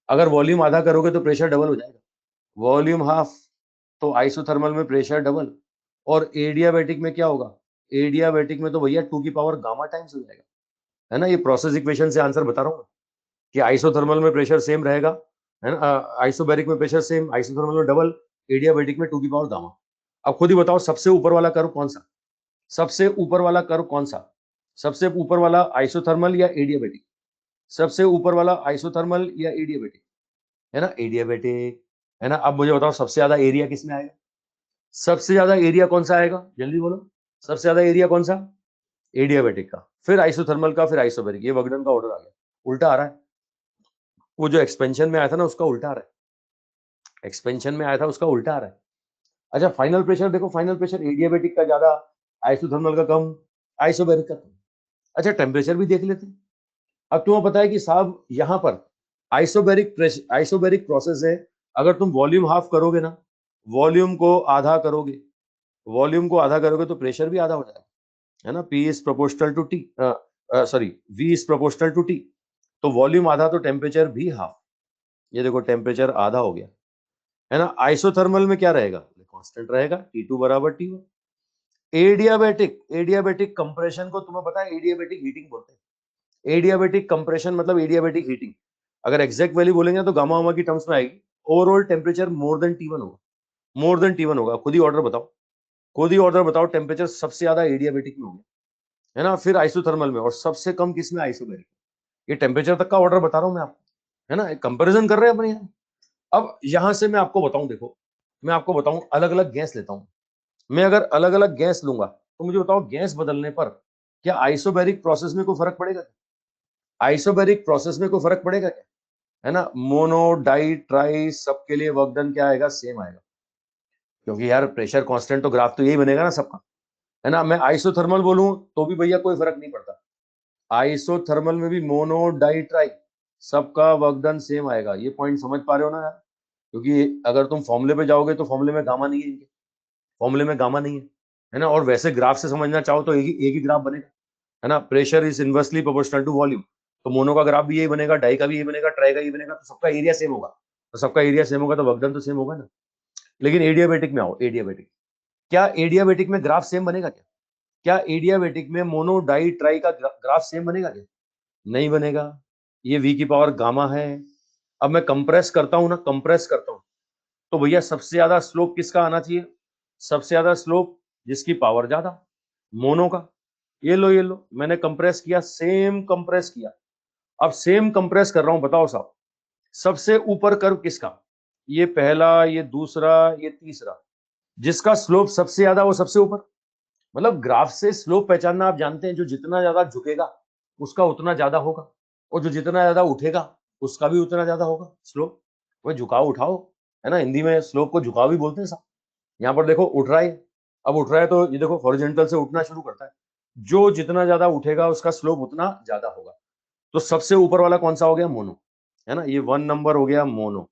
अगर वॉल्यूम आधा करोगे तो प्रेशर डबल हो जाएगा, वॉल्यूम हाफ, तो आइसोथर्मल में प्रेशर डबल। और एडियाबैटिक में क्या होगा? एडियाबैटिक में तो भैया 2 की पावर गामा टाइम्स हो जाएगा, है ना। ये प्रोसेस इक्वेशन से आंसर बता रहा हूँ कि आइसोथर्मल में प्रेशर सेम रहेगा, है ना, आइसोबैरिक में प्रेशर सेम, आइसोथर्मल में डबल, एडियाबैटिक में 2 की पावर गामा। अब खुद ही बताओ सबसे ऊपर वाला कर्व कौन सा? सबसे ऊपर वाला कर्व कौन सा? सबसे ऊपर वाला आइसोथर्मल या एडियाबैटिक? सबसे ऊपर वाला आइसोथर्मल या एडियाबैटिक? है ना, एडियाबेटिक, है ना। अब मुझे बताओ सबसे ज्यादा एरिया किसमें आएगा? सबसे ज्यादा एरिया कौन सा आएगा, जल्दी बोलो। सबसे ज्यादा एरिया कौन सा? एडियाबेटिक का, फिर आइसोथर्मल का, फिर आइसोबेरिक। ये वगडन का ऑर्डर आ गया, उल्टा आ रहा है। वो जो एक्सपेंशन में आया था ना उसका उल्टा आ रहा है, एक्सपेंशन में आया था उसका उल्टा आ रहा है। अच्छा फाइनल प्रेशर देखो, फाइनल प्रेशर एडियाबेटिक का ज्यादा, आइसोथर्मल का कम, आइसोबेरिक का कम। अच्छा टेम्परेचर भी देख लेते हैं। अब तुम्हें पता है कि साहब यहाँ पर आइसोबेरिक प्रोसेस है। अगर तुम वॉल्यूम हाफ करोगे ना, वॉल्यूम को आधा करोगे, वॉल्यूम को आधा करोगे तो प्रेशर भी आधा हो जाएगा, है ना। P is proportional to T, sorry V is proportional to T. तो वॉल्यूम आधा तो टेम्परेचर भी हाफ। ये देखो टेम्परेचर आधा हो गया, है ना। आइसोथर्मल में क्या रहेगा, कांस्टेंट रहेगा, T2 बराबर T1। एडियाबेटिक कंप्रेशन को तुम्हें पता है एडियाबेटिक हीटिंग बोलते हैं। एडियाबेटिक कंप्रेशन मतलब एडियाबेटिक हीटिंग। अगर एग्जैक्ट वैल्यू बोलेंगे तो गामा वामा की टर्म्स में आएगी। Overall temperature more than T1 होगा, मोर देन T1 होगा। खुद ही ऑर्डर बताओ, खुद ही ऑर्डर बताओ। टेम्परेचर सबसे ज्यादा एडियाबेटिक में हो गया, है ना, फिर आइसोथर्मल में, और सबसे कम किसमें, आइसोबेरिक। ये टेम्परेचर तक का ऑर्डर बता रहा हूं मैं आपको, है ना, कंपैरिजन कर रहे हैं अपने यहाँ। अब यहां से मैं आपको बताऊं, देखो मैं आपको बताऊं, अलग अलग गैस लेता हूं मैं। अगर अलग अलग गैस लूंगा तो मुझे बताओ गैस बदलने पर क्या आइसोबेरिक प्रोसेस में कोई फर्क पड़ेगा? आइसोबेरिक प्रोसेस में कोई फर्क पड़ेगा क्या? है ना, मोनो डाई ट्राई सबके लिए वर्क डन क्या आएगा, सेम आएगा। क्योंकि यार प्रेशर कांस्टेंट तो ग्राफ तो यही बनेगा ना सबका, है ना। मैं आइसोथर्मल बोलूं तो भी भैया कोई फर्क नहीं पड़ता। आइसोथर्मल में भी मोनो डाई ट्राई सबका वर्क डन सेम आएगा। ये पॉइंट समझ पा रहे हो ना यार? क्योंकि अगर तुम फॉर्मूले पे जाओगे तो फॉर्मूले में गामा नहीं है इनके, फॉर्मूले में गामा नहीं है ना। और वैसे ग्राफ से समझना चाहो तो एक ही ग्राफ बनेगा, है ना। Pressure is inversely proportional to volume, तो मोनो का ग्राफ भी यही बनेगा, डाई का भी यही बनेगा, ट्राई का यही बनेगा। तो सबका एरिया सेम होगा, तो सबका एरिया सेम होगा तो वर्क डन तो सेम होगा ना। लेकिन एडियाबेटिक में आओ, एडियाबेटिक, क्या एडियाबेटिक में ग्राफ सेम बनेगा क्या? क्या एडियाबेटिक में मोनो डाई ट्राई का ग्राफ सेम बनेगा क्या? नहीं बनेगा। ये V की पावर गामा है। अब मैं कंप्रेस करता हूं ना, कंप्रेस करता हूं तो भैया सबसे ज्यादा स्लोप किसका आना चाहिए? सबसे ज्यादा स्लोप जिसकी पावर ज्यादा, मोनो का। ये लो मैंने कंप्रेस किया, सेम कंप्रेस किया। अब सेम कंप्रेस कर रहा हूं, बताओ साहब सबसे ऊपर कर्व किसका? ये पहला, ये दूसरा, ये तीसरा। जिसका स्लोप सबसे ज्यादा वो सबसे ऊपर। मतलब ग्राफ से स्लोप पहचानना आप जानते हैं, जो जितना ज्यादा झुकेगा उसका उतना ज्यादा होगा, और जो जितना ज्यादा उठेगा उसका भी उतना ज्यादा होगा स्लोप। वह झुकाव उठाओ, है ना, हिंदी में स्लोप को झुकाव भी बोलते हैं साहब। यहाँ पर देखो उठ रहा है, अब उठ रहा है तो ये देखो हॉरिजॉन्टल से उठना शुरू करता है। जो जितना ज्यादा उठेगा उसका स्लोप उतना ज्यादा होगा। तो सबसे ऊपर वाला कौन सा हो गया, मोनो, है ना। ये 1 नंबर हो गया मोनो,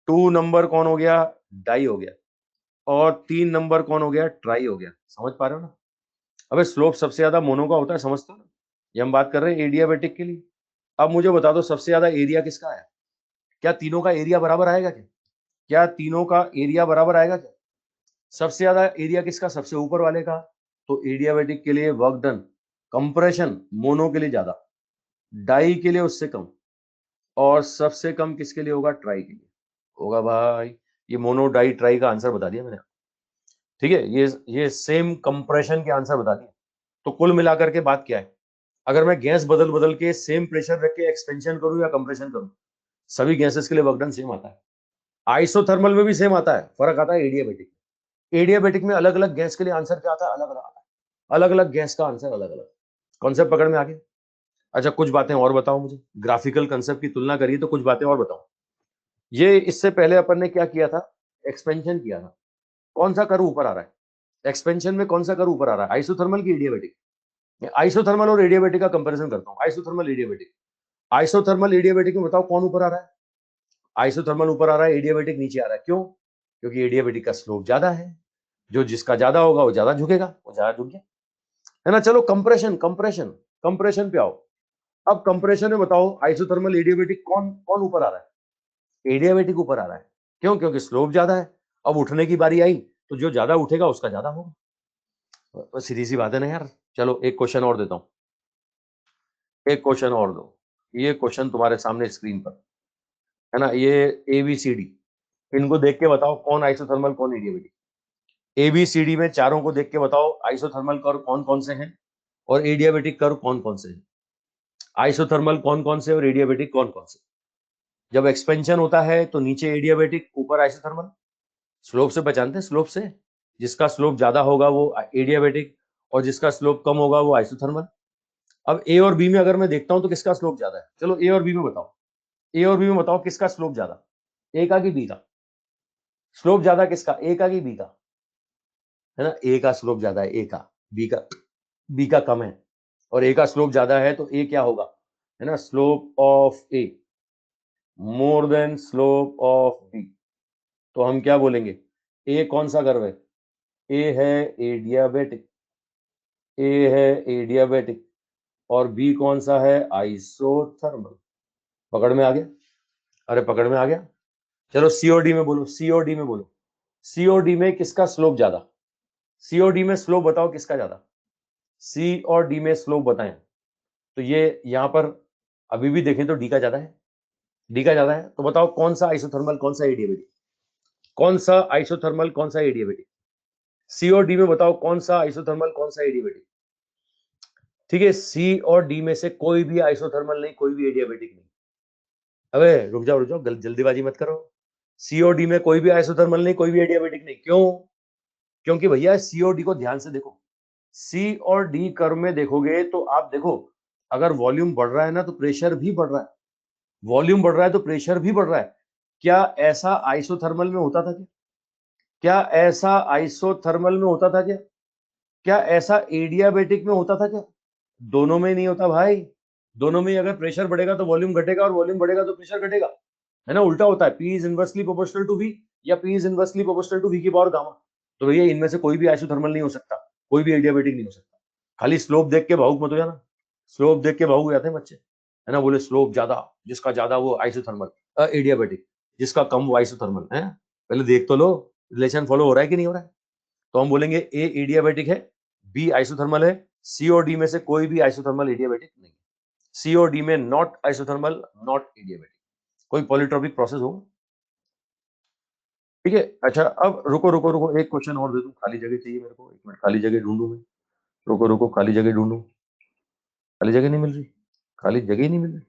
2 नंबर कौन हो गया, डाई हो गया, और 3 नंबर कौन हो गया, ट्राई हो गया। समझ पा रहे हो ना? अबे स्लोप सबसे ज्यादा मोनो का होता है, समझते हो ना? ये हम बात कर रहे हैं एडियाबेटिक के लिए। अब मुझे बता दो सबसे ज्यादा एरिया किसका आया? क्या तीनों का एरिया बराबर आएगा क्या? क्या तीनों का एरिया बराबर आएगा क्या? सबसे ज्यादा एरिया किसका, सबसे ऊपर वाले का। तो एडियाबेटिक के लिए वर्क डन, कंप्रेशन मोनो के लिए ज्यादा, डाई के लिए उससे कम, और सबसे कम किसके लिए होगा, ट्राई के लिए होगा भाई। ये मोनो डाई ट्राई का आंसर बता दिया मैंने, ठीक है। ये सेम कंप्रेशन के आंसर बता दिए। तो कुल मिलाकर के बात क्या है, अगर मैं गैस बदल बदल के सेम प्रेशर रख के एक्सपेंशन करूं या कंप्रेशन करूं, सभी गैसेस के लिए वर्क डन सेम आता है। आइसोथर्मल में भी सेम आता है, फर्क आता है एडियाबेटिक। एडियाबेटिक में अलग अलग गैस के लिए आंसर क्या आता है, अलग अलग आता है। अलग अलग गैस का आंसर अलग अलग। कॉन्सेप्ट पकड़ में आ गया? अच्छा कुछ बातें और बताओ मुझे, ग्राफिकल कंसेप्ट की तुलना करिए तो कुछ बातें और बताओ। ये इससे पहले अपन ने क्या किया था, एक्सपेंशन किया था। कौन सा कर्व ऊपर आ रहा है एक्सपेंशन में, कौन सा कर्व ऊपर आ रहा है, आइसोथर्मल की एडियाबेटिक? आइसोथर्मल और एडियाबेटिक का कंपैरिजन करता हूं, आइसोथर्मल एडियाबेटिक। आइसोथर्मल एडियाबेटिक में बताओ कौन ऊपर आ रहा है? आइसोथर्मल ऊपर आ रहा है, एडियाबेटिक नीचे आ रहा है। क्यों? क्योंकि एडियाबेटिक का स्लोप ज्यादा है, जो जिसका ज्यादा होगा वो ज्यादा झुकेगा, वो ज्यादा झुक गया, है ना। चलो कंप्रेशन, कंप्रेशन पे आओ। अब कंप्रेशन में बताओ आइसोथर्मल एडियाबेटिक कौन कौन ऊपर आ रहा है? एडियाबेटिक ऊपर आ रहा है। क्यों? क्योंकि स्लोप ज्यादा है। अब उठने की बारी आई तो जो ज्यादा उठेगा उसका ज्यादा होगा। बस सीधी सी बात है ना यार। चलो एक क्वेश्चन और देता हूं, एक क्वेश्चन और दो। ये क्वेश्चन तुम्हारे सामने स्क्रीन पर है ना, ये ABCD, इनको देख के बताओ कौन आइसोथर्मल कौन एडियाबेटिक। ABCD में चारों को देख के बताओ आइसोथर्मल कर्व कौन कौन से हैं और एडियाबेटिक कर्व कौन कौन से हैं। आइसोथर्मल कौन कौन से और एडियाबेटिक कौन कौन से। जब एक्सपेंशन होता है तो नीचे एडियाबेटिक, ऊपर आइसोथर्मल। स्लोप से पहचानते हैं, स्लोप से, जिसका स्लोप ज्यादा होगा वो एडियाबेटिक और जिसका स्लोप कम होगा वो आइसोथर्मल। अब ए और बी में अगर मैं देखता हूं तो किसका स्लोप ज्यादा है, चलो ए और बी में बताओ, ए और बी में बताओ किसका स्लोप ज्यादा, ए का कि बी का? स्लोप ज्यादा किसका, ए का कि बी का? है ना, ए का स्लोप ज्यादा है, ए का, बी का कम है। और ए का स्लोप ज्यादा है तो ए क्या होगा, है ना, slope of A more than slope of B. तो हम क्या बोलेंगे, ए कौन सा कर्व है, ए है एडियाबेटिक, ए है एडियाबेटिक, और बी कौन सा है, आइसोथर्मल। पकड़ में आ गया, अरे पकड़ में आ गया। चलो सीओडी में बोलो, सीओडी में बोलो, सीओडी में किसका स्लोप ज्यादा, सीओडी में स्लोप बताओ किसका ज्यादा, सी और डी में स्लोप बताएं। तो ये यहां पर अभी भी देखें तो डी का ज्यादा है, डी का ज्यादा है। तो बताओ कौन सा आइसोथर्मल कौन सा एडियाबेटिक, कौन सा आइसोथर्मल कौन सा एडियाबेटिक, सी और डी में बताओ कौन सा आइसोथर्मल कौन सा एडियाबेटिक। ठीक है, सी और डी में से कोई भी आइसोथर्मल नहीं, कोई भी एडियाबेटिक नहीं। अबे रुक जाओ जल्दीबाजी मत करो। सी और डी में कोई भी आइसोथर्मल नहीं, कोई भी एडियाबेटिक नहीं, क्यों? क्योंकि भैया सी और डी को ध्यान से देखो, सी और डी कर्व में देखोगे तो आप देखो, अगर वॉल्यूम बढ़ रहा है ना तो प्रेशर भी बढ़ रहा है, वॉल्यूम बढ़ रहा है तो प्रेशर भी बढ़ रहा है। क्या ऐसा आइसोथर्मल में होता था क्या, क्या ऐसा आइसोथर्मल में होता था क्या, क्या ऐसा एडियाबेटिक में होता था क्या? दोनों में नहीं होता भाई। दोनों में अगर प्रेशर बढ़ेगा तो वॉल्यूम घटेगा, और वॉल्यूम बढ़ेगा तो प्रेशर घटेगा, है ना, उल्टा होता है। P is inversely proportional to V, या P is inversely proportional to V की पावर गामा। तो भैया इनमें से कोई भी आइसोथर्मल नहीं हो सकता, कोई भी एडियाबेटिक नहीं हो सकता। खाली स्लोप देख के भावुक मत हो जाना, स्लोप देख के भावुक हो जाते हैं बच्चे, है ना, बोले स्लोप ज्यादा, जिसका ज्यादा वो आइसोथर्मल एडियाबेटिक, जिसका कम वो आइसोथर्मल है। पहले देख तो लो रिलेशन फॉलो हो रहा है कि नहीं हो रहा है। तो हम बोलेंगे ए एडियाबेटिक है, बी आइसोथर्मल है, सी और डी में से कोई भी आइसोथर्मल एडियाबेटिक नहीं, सी और डी में नॉट आइसोथर्मल नॉट एडियाबेटिक। कोई पॉलीट्रॉपिक प्रोसेस हो, ठीक है। अच्छा अब रुको रुको रुको, एक क्वेश्चन और दे दूं, खाली जगह चाहिए मेरे को, एक मिनट खाली जगह ढूंढूं मैं। रुको रुको, खाली जगह ढूंढूं, खाली जगह नहीं मिल रही, खाली जगह ही नहीं मिल रही।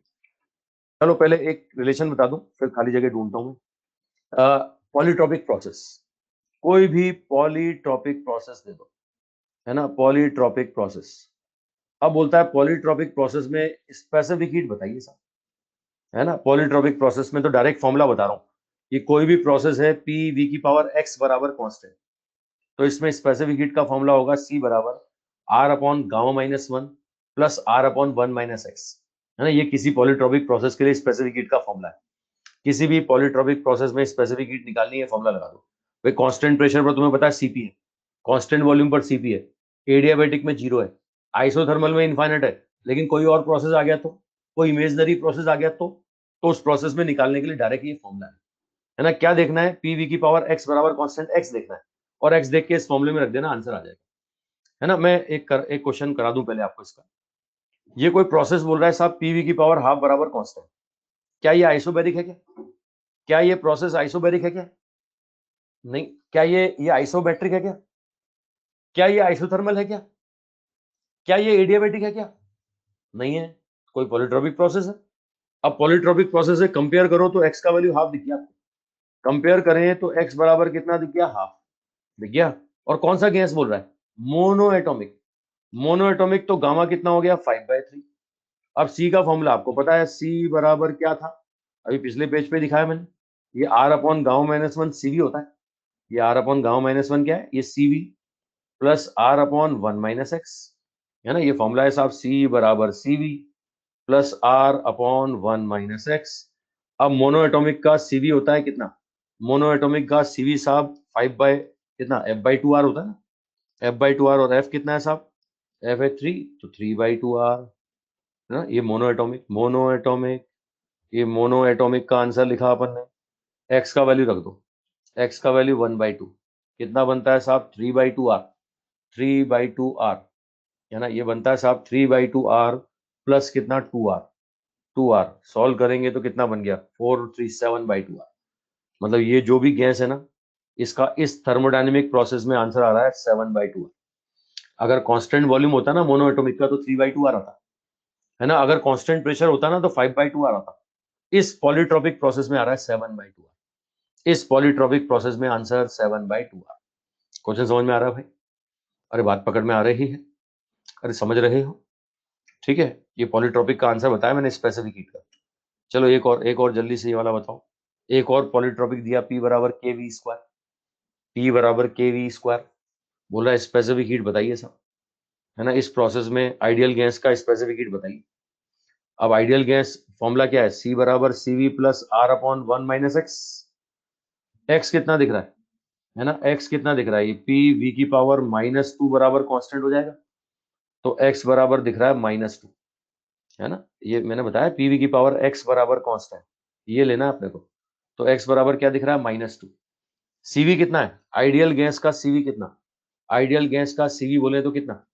चलो पहले एक रिलेशन बता दूं, फिर खाली जगह ढूंढता हूं मैं। पॉलीट्रॉपिक प्रोसेस, कोई भी पॉलीट्रॉपिक प्रोसेस दे दो, है ना, पॉलीट्रॉपिक प्रोसेस। अब बोलता है पॉलीट्रॉपिक प्रोसेस में स्पेसिफिक हीट बताइए साहब, है ना। पॉलीट्रॉपिक प्रोसेस में तो डायरेक्ट फॉर्मूला बता रहा हूँ कि कोई भी प्रोसेस है पी वी की पावर एक्स बराबर कांस्टेंट, तो इसमें स्पेसिफिक हीट का फॉर्मूला होगा सी बराबर R upon gamma minus one plus R upon one minus X, है ना। ये किसी पॉलीट्रॉपिक प्रोसेस के लिए स्पेसिफिक हीट का फॉर्मूला है। किसी भी पॉलीट्रॉपिक प्रोसेस में स्पेसिफिक हीट निकालनी है, फॉर्मूला लगा दो भाई। कांस्टेंट प्रेशर पर तुम्हें पता है सीपी है, कांस्टेंट वॉल्यूम पर सीपी है, एडियाबेटिक में जीरो है, आइसोथर्मल में इनफाइनाइट है। लेकिन कोई और प्रोसेस आ गया तो, कोई इमेजनरी प्रोसेस आ गया तो उस प्रोसेस में निकालने के लिए डायरेक्ट ये फॉर्मूला है ना। क्या देखना है, पीवी की पावर एक्स बराबर कांस्टेंट एक्स देखना है, और एक्स देख के इस फॉर्मूले में रख देना, आंसर आ जाएगा, है ना। मैं एक क्वेश्चन करा दूं पहले आपको इसका। ये कोई प्रोसेस बोल रहा है साहब पीवी की पावर हाफ बराबर कांस्टेंट, क्या ये आइसोबैरिक है क्या, क्या ये प्रोसेस आइसोबैरिक है क्या? नहीं। क्या ये आइसोबैट्रिक है क्या? क्या ये आइसोथर्मल है क्या? क्या ये एडियाबेटिक है क्या? नहीं है, कोई पॉलीट्रॉपिक प्रोसेस है। अब पॉलीट्रॉपिक प्रोसेस से कंपेयर करो तो एक्स का वैल्यू हाफ दिख गया आपको, कंपेयर करें तो एक्स बराबर कितना दिख गया, हाफ दिख गया। और कौन सा गैस बोल रहा है, मोनो एटॉमिक, मोनो एटॉमिक, तो गामा कितना हो गया 5/3। अब सी का फॉर्मूला आपको पता है, सी बराबर क्या था, अभी पिछले पेज पे दिखाया मैंने, ये R upon gamma minus one CV होता है। ये R upon gamma minus one क्या है, ये CV plus R upon one minus X, है ना। ये फॉर्मूला है साहब, सी बराबर CV plus R upon one minus X. अब मोनो एटॉमिक का सीवी होता है कितना, मोनो एटॉमिक का सीवी साहब 5 बाय कितना, f/2r होता है ना, f/2r, और f कितना है साहब, f है 3, तो 3/2r, है ना। ये मोनो एटॉमिक, मोनो एटॉमिक, ये मोनो एटॉमिक का आंसर लिखा अपन ने। x का वैल्यू रख दो, x का वैल्यू 1/2, कितना बनता है साहब 3/2r, 3/2r, है ना। ये बनता है साहब 3/2r प्लस कितना 2r, 2r सॉल्व करेंगे तो कितना बन गया 437/2r। मतलब ये जो भी गैस है ना, इसका इस थर्मोडायनेमिक प्रोसेस में आंसर आ रहा है 7/2r। अगर कांस्टेंट वॉल्यूम होता ना मोनो एटॉमिक का तो 3/2r आता, है ना। अगर कांस्टेंट प्रेशर होता ना तो 5/2r आता, इस पॉलीट्रॉपिक प्रोसेस में आ रहा है 7/2r। इस पॉलीट्रॉपिक प्रोसेस में आंसर 7/2r। क्वेश्चन समझ में आ रहा है भाई? अरे बात पकड़ में आ रही है? अरे समझ रहे हो? ठीक है, ये पॉलीट्रॉपिक का आंसर बताया मैंने स्पेसिफिक हीट का। चलो एक और जल्दी से ये वाला बताओ। एक और पॉलीट्रॉपिक दिया, P बराबर kV स्क्वायर। P बराबर kV स्क्वायर बोल रहा है स्पेसिफिक हीट बताइए सब, है ना। इस प्रोसेस में आइडियल गैस का स्पेसिफिक हीट बताइए। अब आइडियल गैस फॉर्मूला क्या है? C बराबर CV plus R upon 1 minus x. X कितना दिख रहा है ना? एक्स कितना दिख रहा है? ये PV की पावर -2 बराबर कांस्टेंट हो जाएगा, तो एक्स बराबर दिख रहा है -2, है ना। ये मैंने बताया PV की पावर x बराबर कांस्टेंट, ये लेना है अपने को। तो x बराबर क्या दिख रहा है? -2। CV कितना है? आइडियल गैस का CV कितना? आइडियल गैस का CV बोले तो कितना?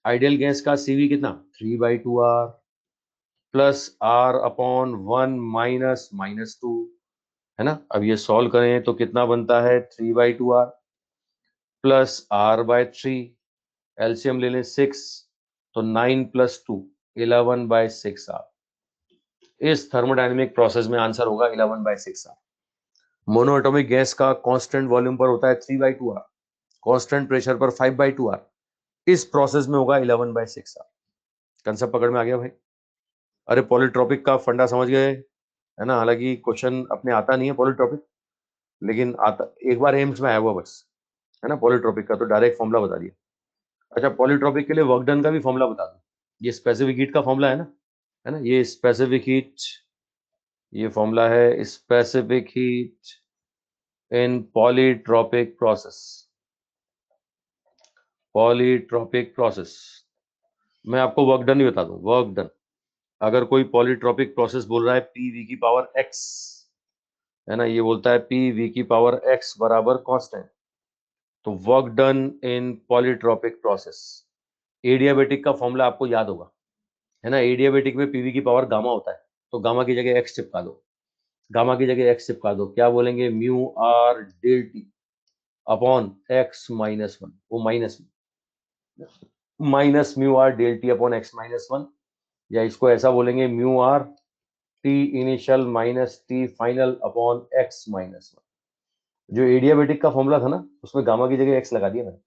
आइडियल गैस का CV कितना? 3/2r plus r upon 1 minus -2, है ना। अब ये सॉल्व करें तो कितना बनता है? 3/2r प्लस r/3, एलसीएम ले लें 6, तो 9 + 2 11/6r। इस थर्मोडायनेमिक प्रोसेस में आंसर होगा 11/6r। मोनोएटॉमिक गैस का कांस्टेंट वॉल्यूम पर होता है 3/2r, कांस्टेंट प्रेशर पर 5/2r। इस प्रोसेस में होगा 11/6r। कंसेप्ट पकड़ में आ गया भाई? अरे पॉलीट्रॉपिक का फंडा समझ गए, है ना। हालांकि क्वेश्चन अपने आता नहीं है पॉलीट्रॉपिक, लेकिन आता एक बार एम्स में आया हुआ बस, है ना। पॉलीट्रॉपिक का तो डायरेक्ट फॉर्मूला बता दिया। अच्छा, पॉलीट्रॉपिक के लिए वर्क डन का भी फॉर्मूला बता दो। ये स्पेसिफिक हीट का फॉर्मूला है ना, है ना। ये स्पेसिफिक हीट, ये फॉर्मूला है specific heat in polytropic process. Polytropic process, मैं आपको वर्क डन ही बता दूं। वर्क डन, अगर कोई पॉलीट्रॉपिक प्रोसेस बोल रहा है PV की पावर x, है ना, ये बोलता है PV की पावर x बराबर कांस्टेंट, तो work done in polytropic process, adiabatic का फॉर्मूला आपको याद होगा, है ना। एडियाबेटिक में PV की पावर गामा होता है, तो गामा की जगह x चिपका दो। गामा की जगह x चिपका दो, क्या बोलेंगे? Mu R del T upon x-1, वो minus mu R del T upon x-1, या इसको ऐसा बोलेंगे mu R T initial minus T final upon x-1। जो एडियाबेटिक का फॉर्मूला था ना, उसमें गामा की जगह x लगा दिया मैंने,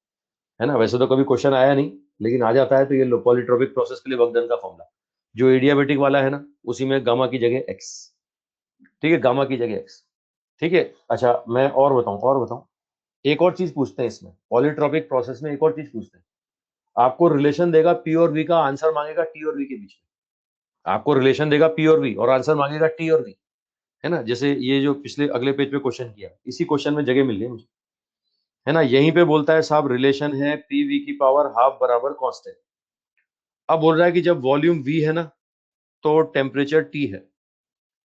है ना। वैसे तो कभी क्वेश्चन आया नहीं, लेकिन आ जाता है, तो ये पॉलीट्रॉपिक प्रोसेस के लिए वर्क डन का फॉर्मूला जो एडियाबेटिक वाला है ना, उसी में गामा की जगह x। ठीक है, गामा की जगह x। ठीक है। अच्छा, मैं और बताऊं एक और चीज पूछते हैं इसमें, पॉलीट्रॉपिक प्रोसेस में एक और चीज पूछते हैं। आपको रिलेशन देगा P और V का, आंसर मांगेगा T और V के बीच में। आपको रिलेशन देगा P और V और आंसर मांगेगा T और V, है ना। जैसे ये जो पिछले अगले पेज पे क्वेश्चन किया, इसी क्वेश्चन में जगह मिल रही है मुझे, है ना। यहीं पे बोलता है साहब रिलेशन है PV की पावर हाफ बराबर कांस्टेंट। अब बोल रहा है कि जब वॉल्यूम V है ना, तो टेम्परेचर T है।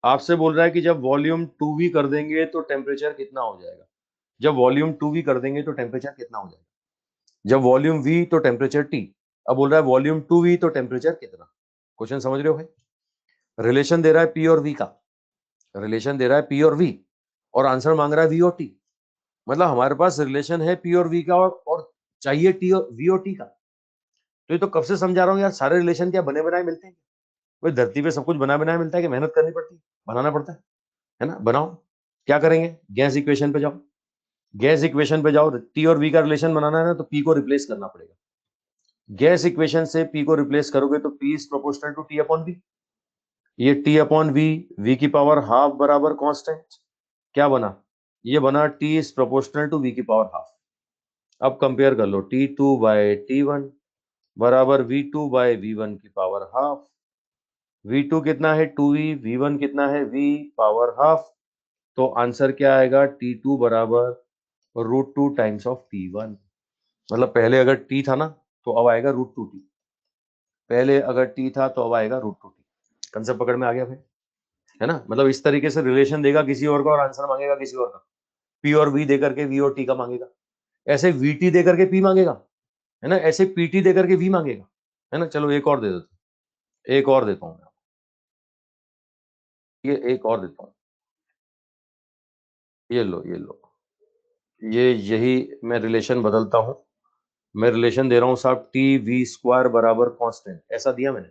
आपसे बोल रहा है कि जब वॉल्यूम 2V कर देंगे तो टेम्परेचर कितना हो जाएगा? जब वॉल्यूम 2V कर देंगे तो टेम्परेचर कितना हो जाएगा? जब वॉल्यूम V तो टेम्परेचर T। अब बोल रहा है वॉल्यूम 2V तो टेम्परेचर कितना? क्वेश्चन समझ रहे हो भाई? रिलेशन दे रहा है P और V का, रिलेशन दे रहा है P और V, और आंसर मांग रहा है V और T। मतलब हमारे पास रिलेशन है P और V का, और चाहिए T और V और T का। तो ये तो कब से समझा रहा हूँ यार, सारे रिलेशन क्या बने बनाए मिलते हैं? भाई धरती पे सब कुछ बना बनाया मिलता है कि मेहनत करनी पड़ती है, बनाना पड़ता है ना। बनाओ, क्या करेंगे? गैस इक्वेशन पे जाओ, गैस इक्वेशन पे जाओ, T और V का रिलेशन बनाना है ना, तो P को रिप्लेस करना पड़ेगा। गैस इक्वेशन से P को रिप्लेस करोगे तो P is proportional to T upon V। ये T अपॉन V, V की पावर हाफ बराबर कांस्टेंट, क्या बना? ये बना T is proportional to V की पावर हाफ। अब कंपेयर कर लो, T2/T1 बराबर V2/V1 की पावर हाफ। V2 कितना है? 2V। V1 कितना है? V power half. तो आंसर क्या आएगा? T2 बराबर √2 टाइम्स ऑफ T1। मतलब पहले अगर T था ना, तो अब आएगा √2T। पहले अगर T था तो अब आएगा √2T। कंसेप्ट पकड़ में आ गया भाई, है ना। मतलब इस तरीके से रिलेशन देगा किसी और का और आंसर मांगेगा किसी और का। P और V दे करके V और T का मांगेगा, ऐसे VT दे करके P मांगेगा, है ना, ऐसे PT दे करके V मांगेगा, है ना। चलो एक और दे देता हूँ, एक और देता हूँ मैं, ये एक और देता हूँ। ये लो, ये लो, ये यही मैं रिलेशन बदलता हूँ। मैं रिलेशन दे रहा हूँ साहब, T V स्क्वायर बराबर कांस्टेंट, ऐसा दिया मैंने।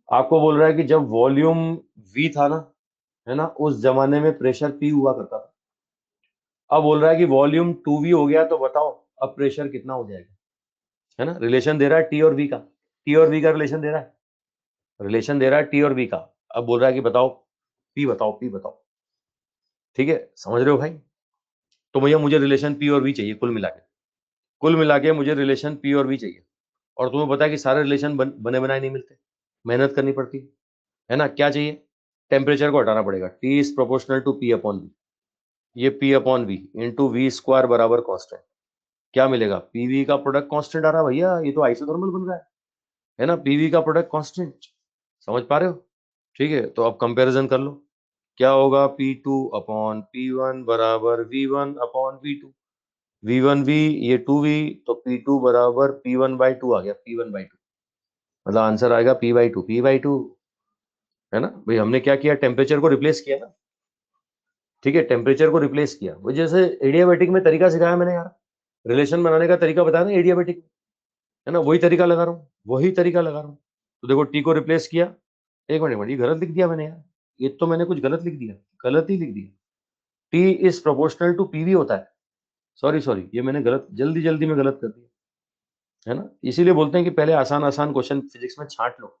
आपको बोल रहा है कि जब वॉल्यूम V था ना, है ना, उस जमाने में प्रेशर P हुआ करता था। अब बोल रहा है कि वॉल्यूम 2V हो गया, तो बताओ अब प्रेशर कितना हो जाएगा, है ना। रिलेशन दे रहा है T और V का, T और V का रिलेशन दे रहा है, रिलेशन दे रहा है T और V का। अब बोल रहा है कि बताओ P बताओ, P बताओ। ठीक है, समझ रहे हो भाई। तो भैया मुझे रिलेशन P और V चाहिए, कुल मिला के मुझे रिलेशन P और V चाहिए। और तुम्हें पता है कि सारे रिलेशन बने बनाए नहीं मिलते, मेहनत करनी पड़ती है ना। क्या चाहिए, टेम्परेचर को हटाना पड़ेगा। T is proportional to P upon V, ये P upon V into V square बराबर कांस्टेंट। क्या मिलेगा, PV का प्रोडक्ट कांस्टेंट आ रहा है भैया, ये तो आइसोथर्मल बन रहा है ना। PV का प्रोडक्ट कांस्टेंट, समझ पा रहे हो। ठीक है, तो अब कंपैरिजन कर लो। क्या होगा, P2 अपॉन P1 बराबर V1 upon V2। V1 V, ये 2V, तो P2 बराबर P1/2 आ गया, P1/2। मतलब आंसर आएगा P/2 है ना भाई। हमने क्या किया, टेम्परेचर को रिप्लेस किया ना। ठीक है, टेम्परेचर को रिप्लेस किया, वो जैसे एडियाबेटिक में तरीका सिखाया मैंने यार, रिलेशन बनाने का तरीका बताया ना एडियाबेटिक में, है ना, वही तरीका लगा रहा हूँ, वही तरीका लगा रहा हूँ। तो देखो टी को रिप्लेस किया, एक मिनट, ये गलत लिख दिया मैंने यार, ये तो मैंने कुछ गलत लिख दिया, गलत ही लिख दिया। T is proportional to PV होता है, सॉरी सॉरी, ये मैंने गलत, जल्दी जल्दी में गलत कर दिया, है ना। इसीलिए बोलते हैं कि पहले आसान आसान क्वेश्चन फिजिक्स में छांट लो,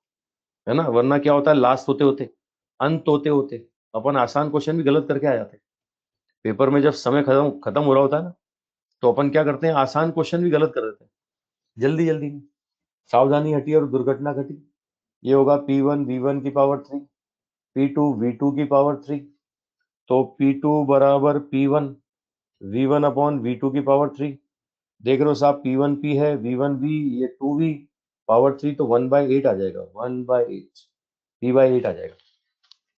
है ना, वरना क्या होता है, लास्ट होते होते, अंत होते होते अपन आसान क्वेश्चन भी गलत करके आ जाते हैं। पेपर में जब समय खत्म खत्म हो रहा होता है ना, तो अपन क्या करते हैं, आसान क्वेश्चन भी गलत कर देते हैं जल्दी जल्दी में। सावधानी हटी और दुर्घटना घटी। ये होगा P1 V1 की पावर 3, P2 V2 की पावर 3। तो P2 बराबर P1 V1 अपॉन V2 की पावर 3। देख रहे हो साहब, P1 P है, V1 V, ये 2V पावर 3, तो 1/8 आ जाएगा, 1/8, P/8 आ जाएगा,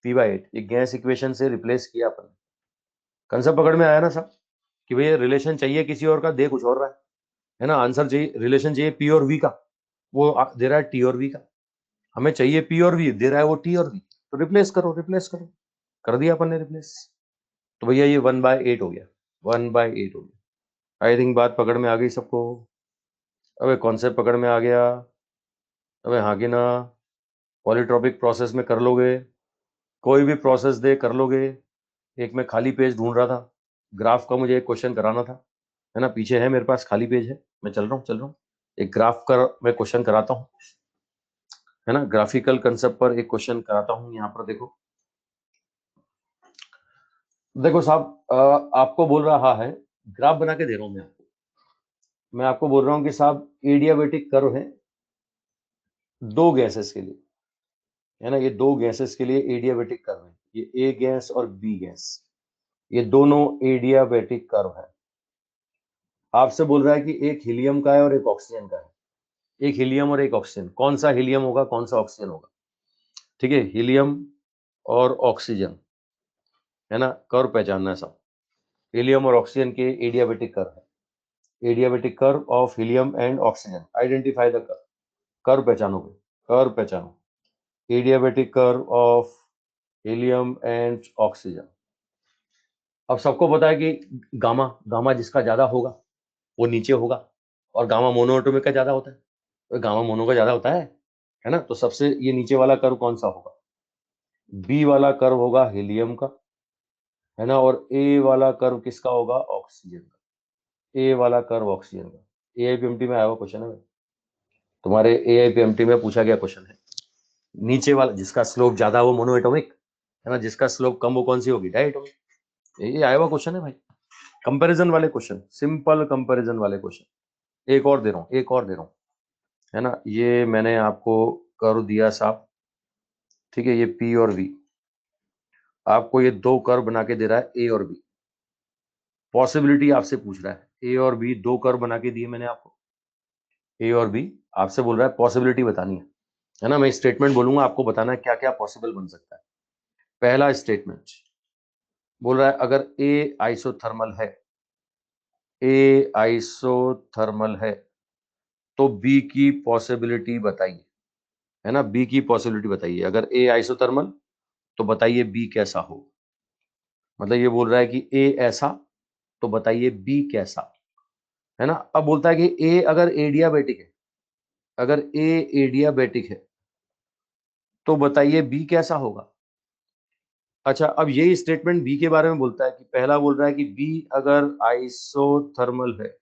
P/8। ये गैस इक्वेशन से रिप्लेस किया अपन। कंसेप्ट पकड़ में आया ना सब, कि भैया रिलेशन चाहिए किसी और का, दे कुछ और रहा है ना। आंसर चाहिए, रिलेशन चाहिए P और V का, वो दे रहा है T और V का। हमें चाहिए P और V, दे रहा है वो T और V, तो रिप्लेस करो, रिप्लेस करो। कर दिया अपन ने रिप्लेस। तो भैया ये 1/8 हो गया, 1/8 हो गया। आई थिंक बात पकड़ में आ गई सबको। अबे कॉन्सेप्ट पकड़ में आ गया। अबे हाँ कि ना, पॉलीट्रॉपिक प्रोसेस में कर लोगे, कोई भी प्रोसेस दे कर लोगे। एक मैं खाली पेज ढूंढ रहा था, ग्राफ का मुझे एक क्वेश्चन कराना था, है ना, पीछे है मेरे पास खाली पेज है, मैं चल रहा हूँ, एक ग्राफ का मैं क्वेश्चन कराता हूँ, है ना, ग्राफिकल कंसेप्ट पर एक क्वेश्चन कराता हूँ। यहाँ पर देखो, देखो साहब, आपको बोल रहा है, ग्राफ बना के दे रहा हूँ मैं आपको बोल रहा हूँ कि साहब एडियाबेटिक कर्व है दो गैसेस के लिए, है ना, ये दो गैसेस के लिए एडियाबेटिक कर्व है, ये ए गैस और बी गैस, ये दोनों एडियाबेटिक कर्व है। आपसे बोल रहा है कि एक हीलियम का है और एक ऑक्सीजन का है, एक हीलियम और एक ऑक्सीजन, कौन सा हीलियम होगा कौन सा ऑक्सीजन होगा। ठीक है, हीलियम और ऑक्सीजन, है ना, कर्व पहचानना है सब। हीलियम और ऑक्सीजन के एडियाबेटिक कर्व है, adiabatic curve of helium and oxygen, identify the curve. Curve पहचानोगे, कर्व पहचानो, adiabatic curve of helium and oxygen. अब सबको पता है कि गामा, गामा जिसका ज्यादा होगा वो नीचे होगा, और गामा मोनोएटॉमिक का ज्यादा होता है, तो गामा मोनो का ज्यादा होता है ना। तो सबसे ये नीचे वाला कर्व कौन सा होगा, बी वाला कर्व होगा हीलियम का, है ना, और ए वाला कर्व किसका होगा, ऑक्सीजन का, ए वाला कर्व ऑक्सीजन का। एआईपीएमटी में आया हुआ क्वेश्चन है भाई, तुम्हारे एआईपीएमटी में पूछा गया क्वेश्चन है। नीचे वाला जिसका स्लोप ज्यादा वो मोनोएटॉमिक, है ना, जिसका स्लोप कम वो कौन सी होगी, डायटोमिक। ये आया हुआ क्वेश्चन है भाई, कंपैरिजन वाले क्वेश्चन, सिंपल कंपैरिजन वाले क्वेश्चन। एक और दे रहा हूँ, एक और दे रहा हूँ, है ना, ये मैंने आपको कर्व दिया साहब। ठीक है, ये पी और वी, आपको ये दो कर्व बना के दे रहा है, ए और बी। पॉसिबिलिटी आपसे पूछ रहा है, ए और बी दो कर्व बना के दिए मैंने आपको, ए और बी आपसे बोल रहा है पॉसिबिलिटी बतानी है ना। मैं स्टेटमेंट बोलूंगा, आपको बताना है क्या क्या पॉसिबल बन सकता है। पहला स्टेटमेंट बोल रहा है, अगर ए आइसोथर्मल है, ए आइसोथर्मल है, तो बी की पॉसिबिलिटी बताइए, है ना, बी की पॉसिबिलिटी बताइए। अगर ए आइसोथर्मल, तो बताइए बी कैसा हो। मतलब ये बोल रहा है कि ए ऐसा, तो बताइए बी कैसा, है ना। अब बोलता है कि ए अगर एडियाबेटिक है, अगर ए एडियाबेटिक है, तो बताइए बी कैसा होगा। अच्छा, अब यही स्टेटमेंट बी के बारे में बोलता है कि पहला बोल रहा है कि बी अगर आइसोथर्मल है,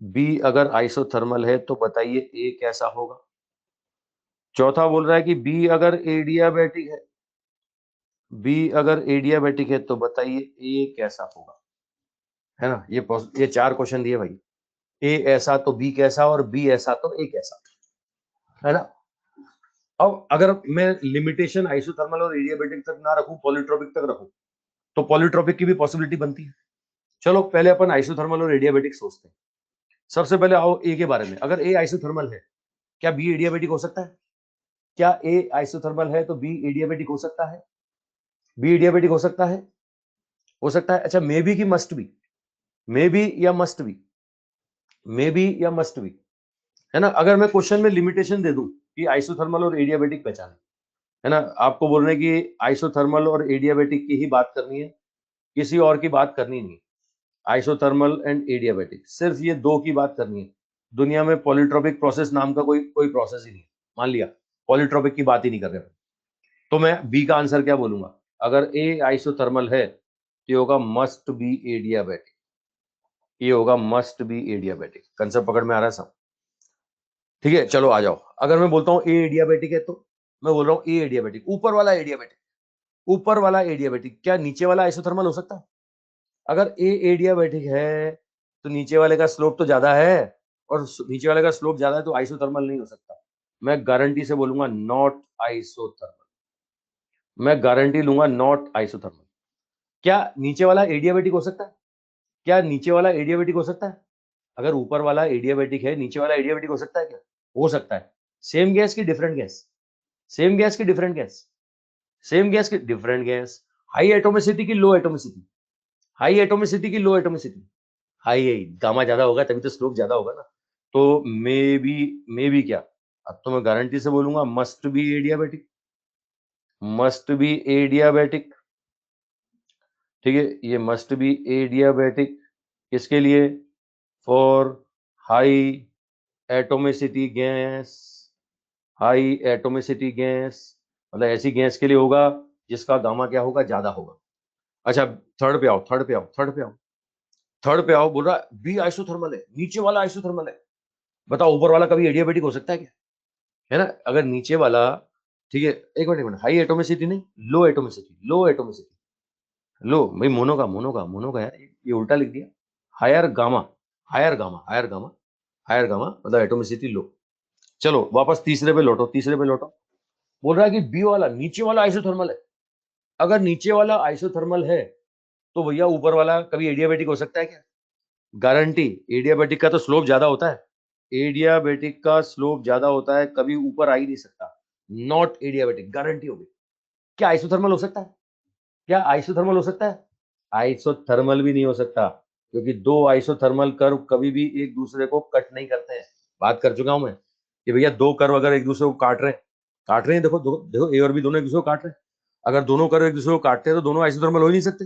बी अगर आइसोथर्मल है तो बताइए ए कैसा होगा। चौथा बोल रहा है कि बी अगर एडियाबैटिक है, बी अगर एडियाबैटिक है तो बताइए ए कैसा होगा, है ना। ये चार क्वेश्चन दिए भाई, ए ऐसा तो बी कैसा और बी ऐसा तो ए कैसा, है ना। अब अगर मैं लिमिटेशन आइसोथर्मल और एडियाबैटिक तक ना रखूं, पॉलीट्रोपिक तक रखूं, तो पॉलीट्रोपिक की भी पॉसिबिलिटी बनती है। चलो पहले अपन आइसोथर्मल और एडियाबैटिक सोचते हैं। सबसे पहले आओ ए के बारे में। अगर ए आइसोथर्मल है, क्या बी एडियाबैटिक हो सकता है? क्या ए आइसोथर्मल है तो बी एडियाबैटिक हो सकता है? बी एडियाबैटिक हो सकता है? हो सकता है। अच्छा, मे बी की मस्ट बी? मे बी या मस्ट बी? मे बी या मस्ट बी, है ना। अगर मैं क्वेश्चन में लिमिटेशन दे दूं कि आइसोथर्मल और एडियाबैटिक पहचाने, है ना, आपको बोल रहे हैं कि आइसोथर्मल और एडियाबैटिक की ही बात करनी है, किसी और की बात करनी नहीं। आइसोथर्मल एंड एडियाबैटिक, सिर्फ ये दो की बात करनी है। दुनिया में पॉलीट्रोपिक प्रोसेस नाम का कोई कोई प्रोसेस ही नहीं है। मान लिया पॉलीट्रोपिक की बात ही नहीं कर रहे, तो मैं बी का आंसर क्या बोलूंगा? अगर ए आइसोथर्मल है तो ये होगा मस्ट बी एडियाबैटिक, ये होगा मस्ट बी एडियाबैटिक। कंसेप्ट पकड़ में आ रहा है सब? ठीक है, चलो आ जाओ। अगर मैं बोलता हूं ए एडियाबैटिक है, तो मैं बोल रहा हूं ए एडियाबैटिक, ऊपर वाला एडियाबैटिक, ऊपर वाला एडियाबैटिक, क्या नीचे वाला आइसोथर्मल हो सकता है? अगर ए एडियाबैटिक है तो नीचे वाले का स्लोप तो ज्यादा है, और नीचे वाले का स्लोप ज्यादा है तो आइसोथर्मल नहीं हो सकता। मैं गारंटी से बोलूंगा नॉट आइसोथर्मल, मैं गारंटी लूंगा नॉट आइसोथर्मल। क्या नीचे वाला एडियाबैटिक हो सकता है? क्या नीचे वाला एडियाबैटिक हो सकता है? अगर ऊपर वाला एडियाबैटिक है, नीचे वाला एडियाबैटिक हो सकता है क्या? हो सकता है। सेम गैस की डिफरेंट गैस, सेम गैस की डिफरेंट गैस, सेम गैस की डिफरेंट गैस, हाई एटोमिसिटी की लो एटोमिसिटी, हाई एटोमिसिटी की लो एटोमिसिटी, हाई है, गामा ज्यादा होगा तभी तो स्लोप ज्यादा होगा ना। तो मे बी क्या, अब तो मैं गारंटी से बोलूंगा must be adiabatic, must be adiabatic. ठीक है, ये मस्ट बी एडियाबैटिक किसके लिए? For high atomicity gas, high atomicity gas, मतलब ऐसी गैस के लिए होगा जिसका गामा क्या होगा? ज्यादा होगा। अच्छा, थर्ड पे आओ, थर्ड पे आओ, थर्ड पे आओ, थर्ड पे आओ। बोल रहा बी आइसोथर्मल है, नीचे वाला आइसोथर्मल है। बताओ ऊपर वाला कभी एडियाबैटिक हो सकता है क्या? है ना। अगर नीचे वाला, ठीक है, एक मिनट, हाई एटोमिसिटी नहीं, लो एटोमिसिटी, लो एटोमिसिटी, लो भाई, मोनो का यार, ये उल्टा लिख दिया। Higher gamma, higher gamma, higher gamma, higher gamma मतलब एटोमिसिटी लो। चलो वापस तीसरे पे लौटो, तीसरे पे लौटो। बोल रहा है कि बी वाला, नीचे वाला आइसोथर्मल है। अगर नीचे वाला आइसोथर्मल है तो भैया ऊपर वाला कभी एडियाबैटिक हो सकता है क्या? गारंटी। एडियाबैटिक का तो स्लोप ज्यादा होता है, एडियाबैटिक का स्लोप ज्यादा होता है, कभी ऊपर आ ही नहीं सकता। नॉट एडियाबैटिक, गारंटी होगी। क्या आइसोथर्मल हो सकता है? क्या आइसोथर्मल हो सकता है? आइसोथर्मल भी नहीं हो सकता, क्योंकि दो आइसोथर्मल कर्व कभी भी एक दूसरे को कट नहीं करते हैं। बात कर चुका हूं मैं कि भैया दो कर्व अगर एक दूसरे को काट रहे हैं, देखो देखो देखो, ए और बी दोनों एक दूसरे को काट रहे हैं। अगर दोनों कर्व एक दूसरे को काटते हैं तो दोनों आइसोथर्मल हो ही नहीं सकते।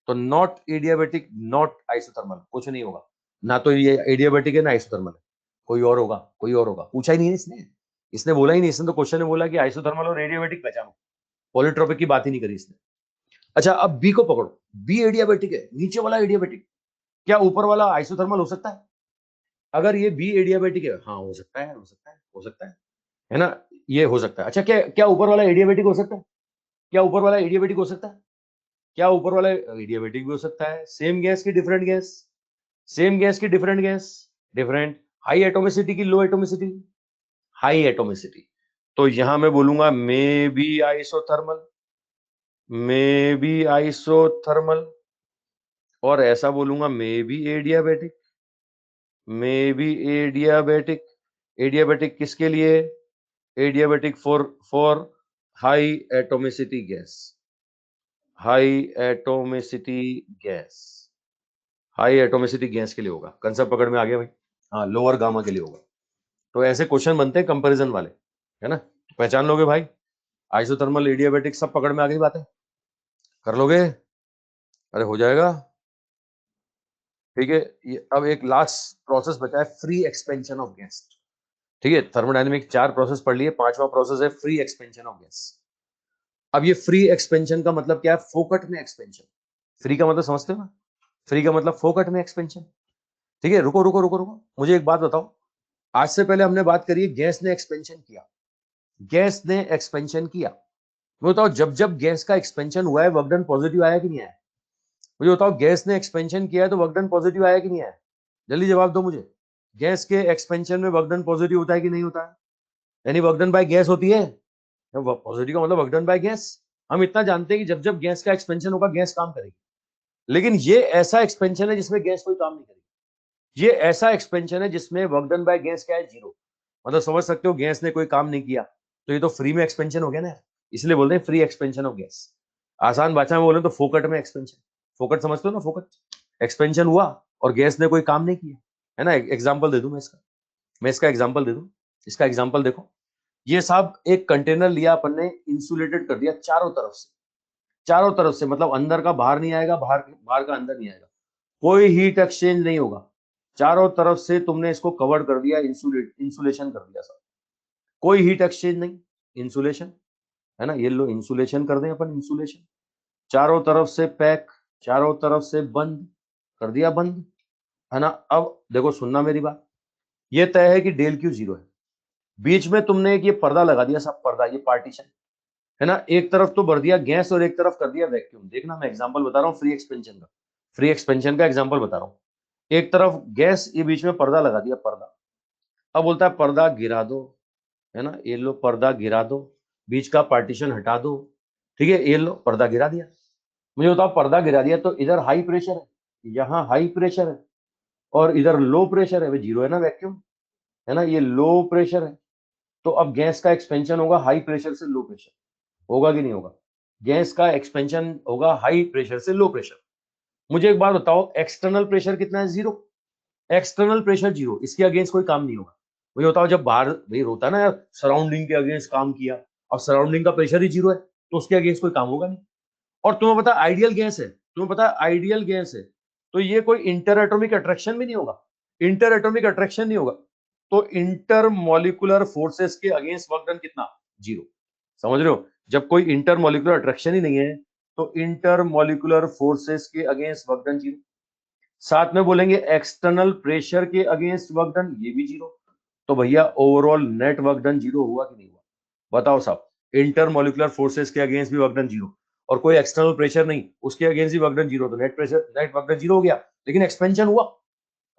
तो नॉट एडियाबैटिक, नॉट आइसोथर्मल, कुछ नहीं होगा। ना तो ये एडियाबैटिक है ना आइसोथर्मल है, कोई और होगा, कोई और होगा। पूछा ही नहीं है इसने, इसने बोला ही नहीं, इसने तो क्वेश्चन में बोला कि आइसोथर्मल और एडियाबैटिक पहचानो, पॉलीट्रोपिक की बात ही नहीं करी इसने। अच्छा, अब बी को पकड़ो, बी एडियाबैटिक है, नीचे वाला एडियाबैटिक, क्या ऊपर वाला आइसोथर्मल हो सकता है? अगर ये बी एडियाबैटिक है, हाँ हो सकता है, हो सकता है, हो सकता है ना, ये हो सकता है। अच्छा, क्या क्या ऊपर वाला एडियाबैटिक हो सकता है? क्या ऊपर वाला एडियाबैटिक हो सकता है? क्या ऊपर वाला एडियाबैटिक भी हो सकता है? सेम गैस की डिफरेंट गैस, सेम गैस की different gas, different high atomicity की लो एटोमिसिटी, हाई एटोमिसिटी। तो यहां मैं बोलूंगा may be isothermal, may be isothermal, और ऐसा बोलूंगा may be adiabatic, may be adiabatic. Adiabatic किसके लिए? Adiabatic for for high atomicity gas, high atomicity gas, high atomicity gas के लिए होगा। कंसेप्ट पकड़ में आ गया भाई? हाँ, लोअर गामा के लिए होगा। तो ऐसे क्वेश्चन बनते हैं कंपैरिजन वाले, है ना। तो पहचान लोगे भाई, आइसोथर्मल, एडियाबैटिक सब पकड़ में आ गई बातें, कर लोगे? अरे हो जाएगा। ठीक है, ये अब एक लास्ट प्रोसेस बचा है, फ्री एक्सपेंशन ऑफ गैस। ठीक है, थर्मोडायनेमिक 4 प्रोसेस पढ़ लिए, 5वां प्रोसेस है फ्री एक्सपेंशन ऑफ गैस। अब ये फ्री एक्सपेंशन का मतलब क्या है? फोकट में एक्सपेंशन। फ्री का मतलब समझते हो ना? फ्री का मतलब फोकट में एक्सपेंशन। ठीक है, रुको रुको रुको रुको, मुझे एक बात बताओ। आज से पहले हमने बात करी गैस ने एक्सपेंशन किया, गैस ने एक्सपेंशन किया। मुझे बताओ, जब जब गैस का एक्सपेंशन हुआ है वर्क डन पॉजिटिव आया कि नहीं आया? मुझे बताओ, गैस ने एक्सपेंशन किया है तो वर्क डन पॉजिटिव आया कि नहीं आया? जल्दी जवाब दो मुझे। गैस के एक्सपेंशन में वर्क डन पॉजिटिव होता है कि नहीं होता है? यानी वर्क डन बाय गैस होती है। पॉजिटिव का मतलब वर्क डन बाय गैस। हम इतना जानते हैं कि जब जब गैस का एक्सपेंशन होगा गैस काम करेगी। लेकिन ये ऐसा एक्सपेंशन है जिसमें गैस कोई काम नहीं करेगी। ये ऐसा एक्सपेंशन है जिसमें वर्क डन बाय गैस क्या है? जीरो। मतलब समझ सकते हो, गैस ने कोई काम नहीं किया, तो ये तो फ्री में एक्सपेंशन हो गया ना, इसलिए बोलते हैं फ्री एक्सपेंशन ऑफ गैस। आसान भाषा में बोले तो फोकट में एक्सपेंशन। फोकट समझते हो ना? फोकट एक्सपेंशन हुआ और गैस ने कोई काम नहीं किया, है ना। एग्जाम्पल दे दूं मैं इसका एग्जाम्पल दे दूं। इसका एग्जाम्पल देखो, ये साहब एक कंटेनर लिया अपन ने, इंसुलेटेड कर दिया चारों तरफ से। चारों तरफ से मतलब अंदर का बाहर नहीं आएगा, बाहर बाहर का अंदर नहीं आएगा, कोई हीट एक्सचेंज नहीं होगा। चारों तरफ से तुमने इसको कवर कर दिया, इंसुलेशन कर दिया सब, कोई हीट एक्सचेंज नहीं, इंसुलेशन, है ना। ये लो इंसुलेशन कर दें अपन, इंसुलेशन चारों तरफ से पैक, चारों तरफ से बंद कर दिया, बंद, है ना। अब देखो, सुनना मेरी बात, ये तय है कि डेल क्यू जीरो है। बीच में तुमने एक ये पर्दा लगा दिया, सब पर्दा, ये पार्टीशन, है ना। एक तरफ तो भर दिया गैस और एक तरफ कर दिया वैक्यूम। देखना, मैं एग्जांपल बता रहा हूँ फ्री एक्सपेंशन का, फ्री एक्सपेंशन का एग्जांपल बता रहा हूँ। एक तरफ गैस, ये बीच में पर्दा लगा दिया, पर्दा। अब बोलता है पर्दा गिरा दो, है ना। ये लो पर्दा गिरा दो, बीच का पार्टीशन हटा दो। ठीक है, ये लो पर्दा गिरा दिया। मुझे बताओ, पर्दा गिरा दिया तो इधर हाई प्रेशर है, यहाँ हाई प्रेशर है, और इधर लो प्रेशर है, वे जीरो है ना, वैक्यूम, है ना। ये लो प्रेशर है, तो अब गैस का एक्सपेंशन होगा हाई प्रेशर से लो प्रेशर, होगा कि नहीं होगा? गैस का एक्सपेंशन होगा हाई प्रेशर से लो प्रेशर। मुझे एक बात बताओ, एक्सटर्नल प्रेशर कितना है? जीरो। एक्सटर्नल प्रेशर जीरो, इसके अगेंस्ट कोई काम नहीं होगा। मुझे बताओ, जब बाहर भाई होता है ना यार, सराउंडिंग के अगेंस्ट काम किया, अब सराउंडिंग का प्रेशर ही जीरो है, तो उसके अगेंस्ट कोई काम होगा नहीं। और तुम्हें पता आइडियल गैस है, तुम्हें पता आइडियल गैस है, तो ये कोई इंटर एटॉमिक अट्रैक्शन भी नहीं होगा, इंटर एटॉमिक अट्रैक्शन नहीं होगा। तो इंटर मॉलिक्यूलर फोर्सेस के अगेंस्ट वर्क डन कितना? जीरो। समझ रहे हो? जब कोई इंटर मॉलिक्यूलर अट्रैक्शन ही नहीं है, तो इंटर मॉलिक्यूलर फोर्सेस के अगेंस्ट वर्क डन जीरो। साथ में बोलेंगे एक्सटर्नल प्रेशर के अगेंस्ट वर्क डन, ये भी जीरो। तो भैया overall net work done zero हुआ कि नहीं हुआ? बताओ साहब। इंटर मॉलिक्यूलर फोर्सेस के अगेंस्ट भी वर्क डन जीरो, और कोई एक्सटर्नल प्रेशर नहीं, उसके अगेंस्ट भी वर्क डन जीरो, तो net pressure, net work done zero हो गया। लेकिन एक्सपेंशन हुआ,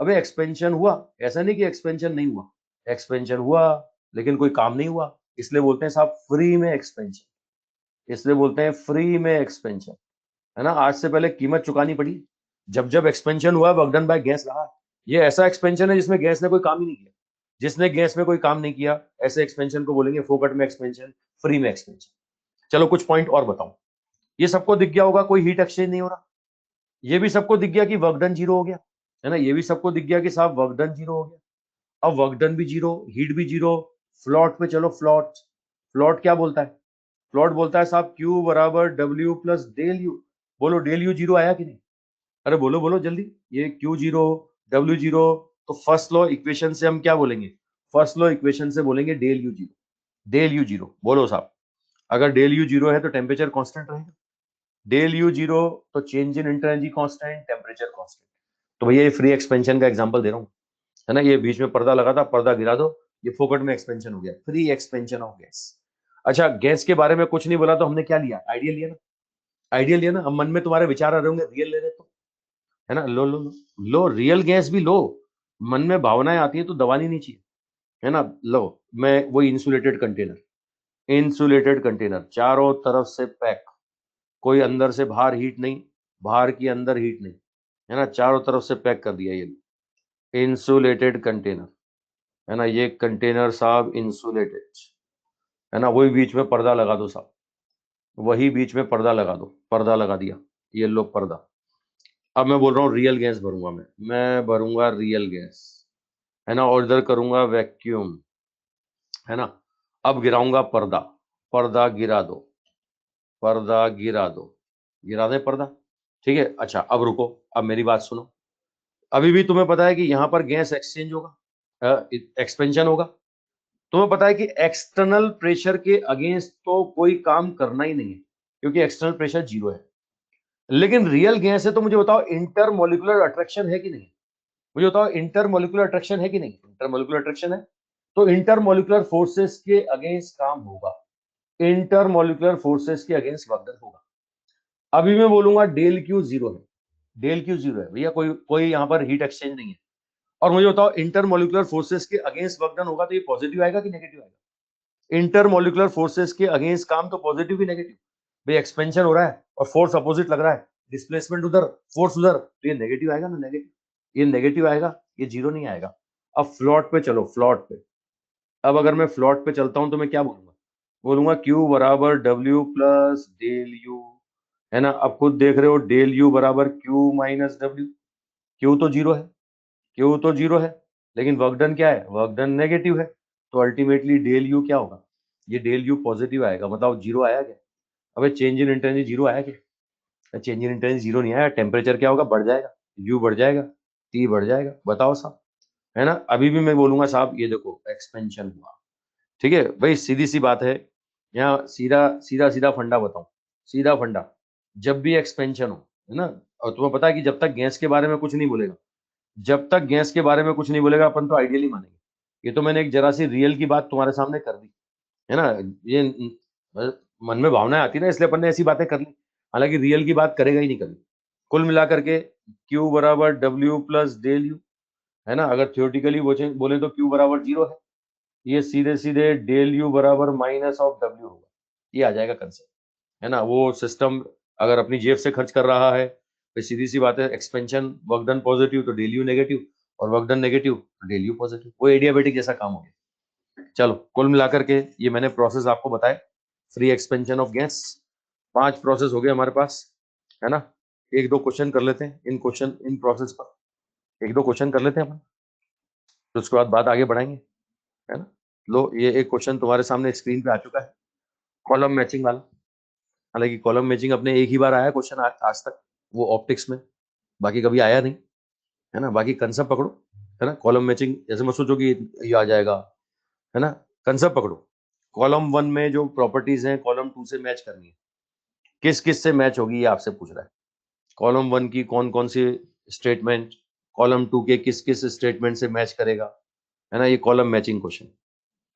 अबे एक्सपेंशन हुआ, ऐसा नहीं कि एक्सपेंशन नहीं हुआ, एक्सपेंशन हुआ, लेकिन कोई काम नहीं हुआ, इसलिए बोलते हैं साहब फ्री में एक्सपेंशन, इसलिए बोलते हैं फ्री में एक्सपेंशन, है ना। आज से पहले कीमत चुकानी पड़ी, जब जब एक्सपेंशन हुआ वर्क डन बाय गैस रहा। ये ऐसा एक्सपेंशन है जिसमें गैस ने कोई काम ही नहीं किया, जिसने गैस में कोई काम नहीं किया, ऐसे एक्सपेंशन को बोलेंगे फोकट में एक्सपेंशन, फ्री में एक्सपेंशन। चलो कुछ पॉइंट और बताऊं। ये सबको दिख गया होगा कोई हीट एक्सचेंज नहीं हो रहा, ये भी सबको दिख गया कि वर्क डन जीरो हो गया, है ना। ये भी सबको दिख गया कि साहब वर्क डन जीरो हो गया। अब वर्क डन भी जीरो, हीट भी जीरो, फ्लॉट पे चलो, फ्लॉट, फ्लॉट क्या बोलता है? फ्लॉट बोलता है साहब Q बराबर W प्लस डेल यू। बोलो डेल यू जीरो आया कि नहीं? अरे बोलो बोलो जल्दी। ये Q जीरो, W जीरो, तो फर्स्ट लॉ इक्वेशन से हम क्या बोलेंगे? फर्स्ट लॉ इक्वेशन से बोलेंगे del U zero, del U zero. बोलो साहब, अगर डेल यू जीरो है तो टेम्परेचर कांस्टेंट रहेगा, डेल यू जीरो तो change in inter energy constant, temperature constant. तो भैया ये फ्री एक्सपेंशन का एग्जांपल दे रहा हूँ, है ना। ये बीच में पर्दा लगा था, पर्दा गिरा दो, ये फोकट में एक्सपेंशन हो गया, फ्री एक्सपेंशन ऑफ गैस। अच्छा, गैस के बारे में कुछ नहीं बोला तो हमने क्या लिया? आइडियल लिया ना, आइडियल लिया ना। अब मन में तुम्हारे विचार आ रहे होंगे रियल ले रहे तो, है ना। लो लो लो, लो रियल गैस भी लो। मन में भावनाएं आती है तो दबानी नहीं चाहिए, है ना। लो, मैं वही इंसुलेटेड कंटेनर, इंसुलेटेड कंटेनर चारों तरफ से पैक, कोई अंदर से बाहर हीट नहीं, बाहर की अंदर हीट नहीं, है ना। चारों तरफ से पैक कर दिया ये इंसुलेटेड कंटेनर, है ना। ये कंटेनर साहब इंसुलेटेड, है ना। वही बीच में पर्दा लगा दो साहब, वही बीच में पर्दा लगा दो, पर्दा लगा दिया, ये लो पर्दा। अब मैं बोल रहा हूँ रियल गैस भरूंगा, मैं भरूंगा रियल गैस, है ना। और इधर करूंगा वैक्यूम, है ना। अब गिराऊंगा पर्दा, पर्दा गिरा दो, पर्दा गिरा दो, गिरा दे पर्दा। ठीक है, अच्छा अब रुको, अब मेरी बात सुनो। अभी भी तुम्हें पता है कि यहाँ पर गैस एक्सचेंज होगा, एक्सपेंशन होगा, तुम्हें पता है कि एक्सटर्नल प्रेशर के अगेंस्ट तो कोई काम करना ही नहीं है, क्योंकि एक्सटर्नल प्रेशर 0 है। लेकिन रियल गैस है, तो मुझे बताओ इंटरमोलिकुलर अट्रैक्शन है कि नहीं? मुझे बताओ इंटरमोलिकुलर अट्रैक्शन है कि नहीं? इंटरमोलिकुलर अट्रैक्शन है, तो इंटरमोलिकुलर फोर्सेस के अगेंस्ट काम होगा, इंटरमोलिकुलर फोर्सेस के अगेंस्ट वर्क होगा। अभी मैं बोलूंगा डेल क्यू 0 है, डेल क्यू 0 है भैया, कोई कोई यहाँ पर हीट एक्सचेंज नहीं है। और मुझे बताओ इंटरमोलिकुलर फोर्सेस के अगेंस्ट वर्क डन होगा, तो ये पॉजिटिव आएगा कि नेगेटिव आएगा? इंटरमोलिकुलर फोर्सेस के अगेंस्ट काम तो पॉजिटिव ही नेगेटिव। भाई एक्सपेंशन हो रहा है और फोर्स अपोजिट लग रहा है, डिस्प्लेसमेंट उधर, फोर्स उधर, तो ये नेगेटिव आएगा ना, नेगेटिव। ये नेगेटिव आएगा, ये 0 नहीं आएगा। अब फ्लॉट पे चलो, फ्लॉट पे। अब अगर मैं फ्लॉट पे चलता हूं तो मैं क्या बोलूंगा? बोलूंगा Q बराबर W प्लस डेल यू, है ना? अब खुद देख रहे हो, डेल यू बराबर Q माइनस W। Q तो 0 है, Q तो 0 है, लेकिन वर्क डन क्या है? वर्क डन नेगेटिव है, तो अल्टीमेटली डेल यू क्या होगा? ये डेल यू पॉजिटिव आएगा। बताओ 0 आया क्या? अबे चेंज इन इंटेंसिटी 0 आया क्या? चेंज इन इंटेंसिटी 0 नहीं आया। टेम्परेचर क्या होगा? बढ़ जाएगा, यू बढ़ जाएगा, टी बढ़ जाएगा। बताओ साहब, है ना? अभी भी मैं बोलूंगा साहब, ये देखो एक्सपेंशन हुआ, ठीक है भाई, सीधी सी बात है। यहाँ सीधा सीधा सीधा फंडा बताऊं, सीधा फंडा, जब भी एक्सपेंशन हो, है ना, और तुम्हें पता है कि जब तक गैस के बारे में कुछ नहीं बोलेगा, जब तक गैस के बारे में कुछ नहीं बोलेगा, अपन तो आइडियली मानेंगे। ये तो मैंने एक जरा सी रियल की बात तुम्हारे सामने कर दी, है ना? ये मन में भावनाएं आती ना, इसलिए अपन ने ऐसी बातें कर ली। हालांकि रियल की बात करेगा ही नहीं कभी। कुल मिलाकर के Q बराबर W प्लस डेल यू, है ना? अगर थियोरटिकली बोले तो Q बराबर 0 है, ये सीधे सीधे डेल यू बराबर माइनस ऑफ W होगा। ये आ जाएगा कंसेप्ट, है ना? वो सिस्टम अगर अपनी जेब से खर्च कर रहा है, तो सीधी सी बात है, एक्सपेंशन वर्क डन पॉजिटिव तो डेल यू नेगेटिव, और वर्क डन नेगेटिव तो डेल यू पॉजिटिव। वो एडियाबेटिक जैसा काम हो गया। चलो कुल मिलाकर के ये मैंने प्रोसेस आपको बताए, free expansion of gas. 5 process हो गए हमारे पास, है ना? एक दो क्वेश्चन कर लेते हैं इन प्रोसेस पर, एक दो क्वेश्चन कर लेते हैं अपन, तो उसके बाद बात आगे बढ़ाएंगे, है ना? लो, ये एक क्वेश्चन तुम्हारे सामने स्क्रीन पे आ चुका है, कॉलम मैचिंग वाला। हालांकि कॉलम मैचिंग अपने एक ही बार आया क्वेश्चन आज तक, वो ऑप्टिक्स में, बाकी कभी आया नहीं, है ना? बाकी कंसेप्ट पकड़ो, है ना? कॉलम मैचिंग जैसे मत सोचो कि ये आ जाएगा, है ना? कंसेप्ट पकड़ो। कॉलम 1 में जो प्रॉपर्टीज हैं, कॉलम 2 से मैच करनी है। किस किस से मैच होगी, ये आपसे पूछ रहा है। कॉलम 1 की कौन कौन सी स्टेटमेंट कॉलम 2 के किस किस स्टेटमेंट से मैच करेगा, है ना? ये कॉलम मैचिंग क्वेश्चन।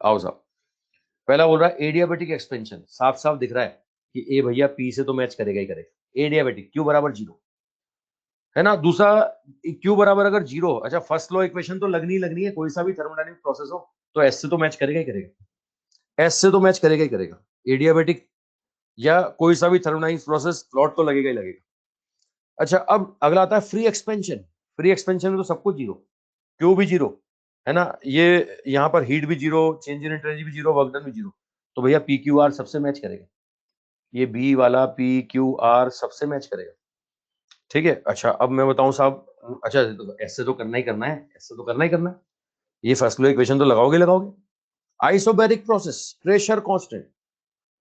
आओ साहब, पहला बोल रहा है एडियाबेटिक एक्सपेंशन, साफ साफ दिख रहा है कि ए भैया पी से तो मैच करेगा ही करेगा। एडियाबेटिक Q बराबर 0, है ना? दूसरा, Q बराबर अगर 0, अच्छा फर्स्ट लॉ इक्वेशन तो लगनी है, कोई सा भी थर्मोडायनेमिक प्रोसेस हो तो S से तो मैच करेगा ही करेगा, S से तो मैच करेगा ही करेगा। एडियाबेटिक या कोई सा भी थर्मोडायनेमिक प्रोसेस, प्लॉट तो लगेगा ही लगेगा। अच्छा, अब अगला आता है फ्री एक्सपेंशन। फ्री एक्सपेंशन में तो सब कुछ 0, Q भी 0, है ना? ये यहाँ पर हीट भी 0, चेंज इन एनर्जी भी 0, वर्क डन भी 0, तो भैया PQR सबसे मैच करेगा। ये बी वाला PQR सबसे मैच करेगा, ठीक है? अच्छा, अब मैं बताऊं साहब, अच्छा तो ऐसे तो करना ही करना है, ऐसे तो करना ही करना है, ये फर्स्ट लॉ इक्वेशन तो लगाओगे लगाओगे। Isobaric process, pressure constant,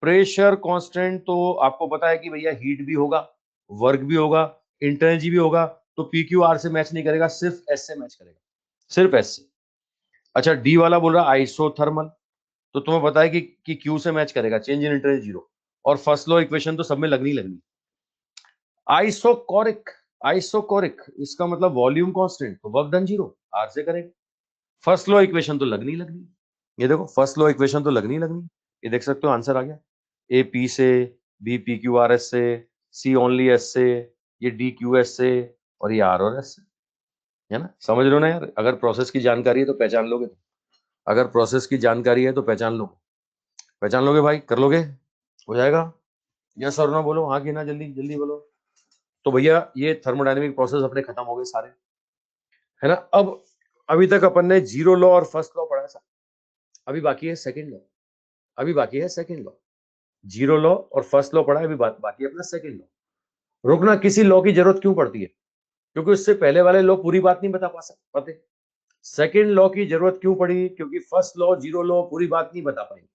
pressure constant तो आपको पता है कि भैया हीट भी होगा, वर्क भी होगा, इंटरनल भी होगा, तो PQR से मैच नहीं करेगा, सिर्फ S से मैच करेगा, सिर्फ S से। अच्छा, डी वाला बोल रहा है आइसोथर्मल, तो तुम्हें पता है कि Q से मैच करेगा, चेंज इन इंटरनल 0, और फर्स्ट लॉ इक्वेशन तो सब में लगनी लगनी। आइसोकोरिक, आइसोकोरिक इसका मतलब वॉल्यूम कांस्टेंट, तो वर्क डन 0, R से करेगा। फर्स्ट लॉ इक्वेशन तो लगनी लगनी, ये देखो फर्स्ट लॉ इक्वेशन तो लगनी लगनी, ये देख सकते हो आंसर आ गया। ए पी से, बी PQRS से, सी ओनली S से, ये D QS से, और ये R और S से, है ना? समझ लो ना यार, अगर प्रोसेस की जानकारी है तो पहचान लोगे, अगर प्रोसेस की जानकारी है तो पहचान लोगे भाई, कर लोगे, हो जाएगा। यस और नो बोलो, हाँ कि ना, जल्दी जल्दी बोलो। तो भैया ये थर्मोडायनेमिक प्रोसेस अपने खत्म हो गए सारे, है ना? अब अभी तक अपन ने 0 लॉ और फर्स्ट लॉ पढ़ा था, अभी बाकी है सेकंड लॉ, अभी बाकी है सेकंड लॉ। 0 लॉ और फर्स्ट लॉ पढ़ा है, अभी बाकी है अपना सेकंड लॉ। रुकना, किसी लॉ की जरूरत क्यों पड़ती है? क्योंकि उससे पहले वाले लॉ पूरी बात नहीं बता पाते। सेकंड लॉ की जरूरत क्यों पड़ी? क्योंकि फर्स्ट लॉ 0 लॉ पूरी बात नहीं बता पाएंगे।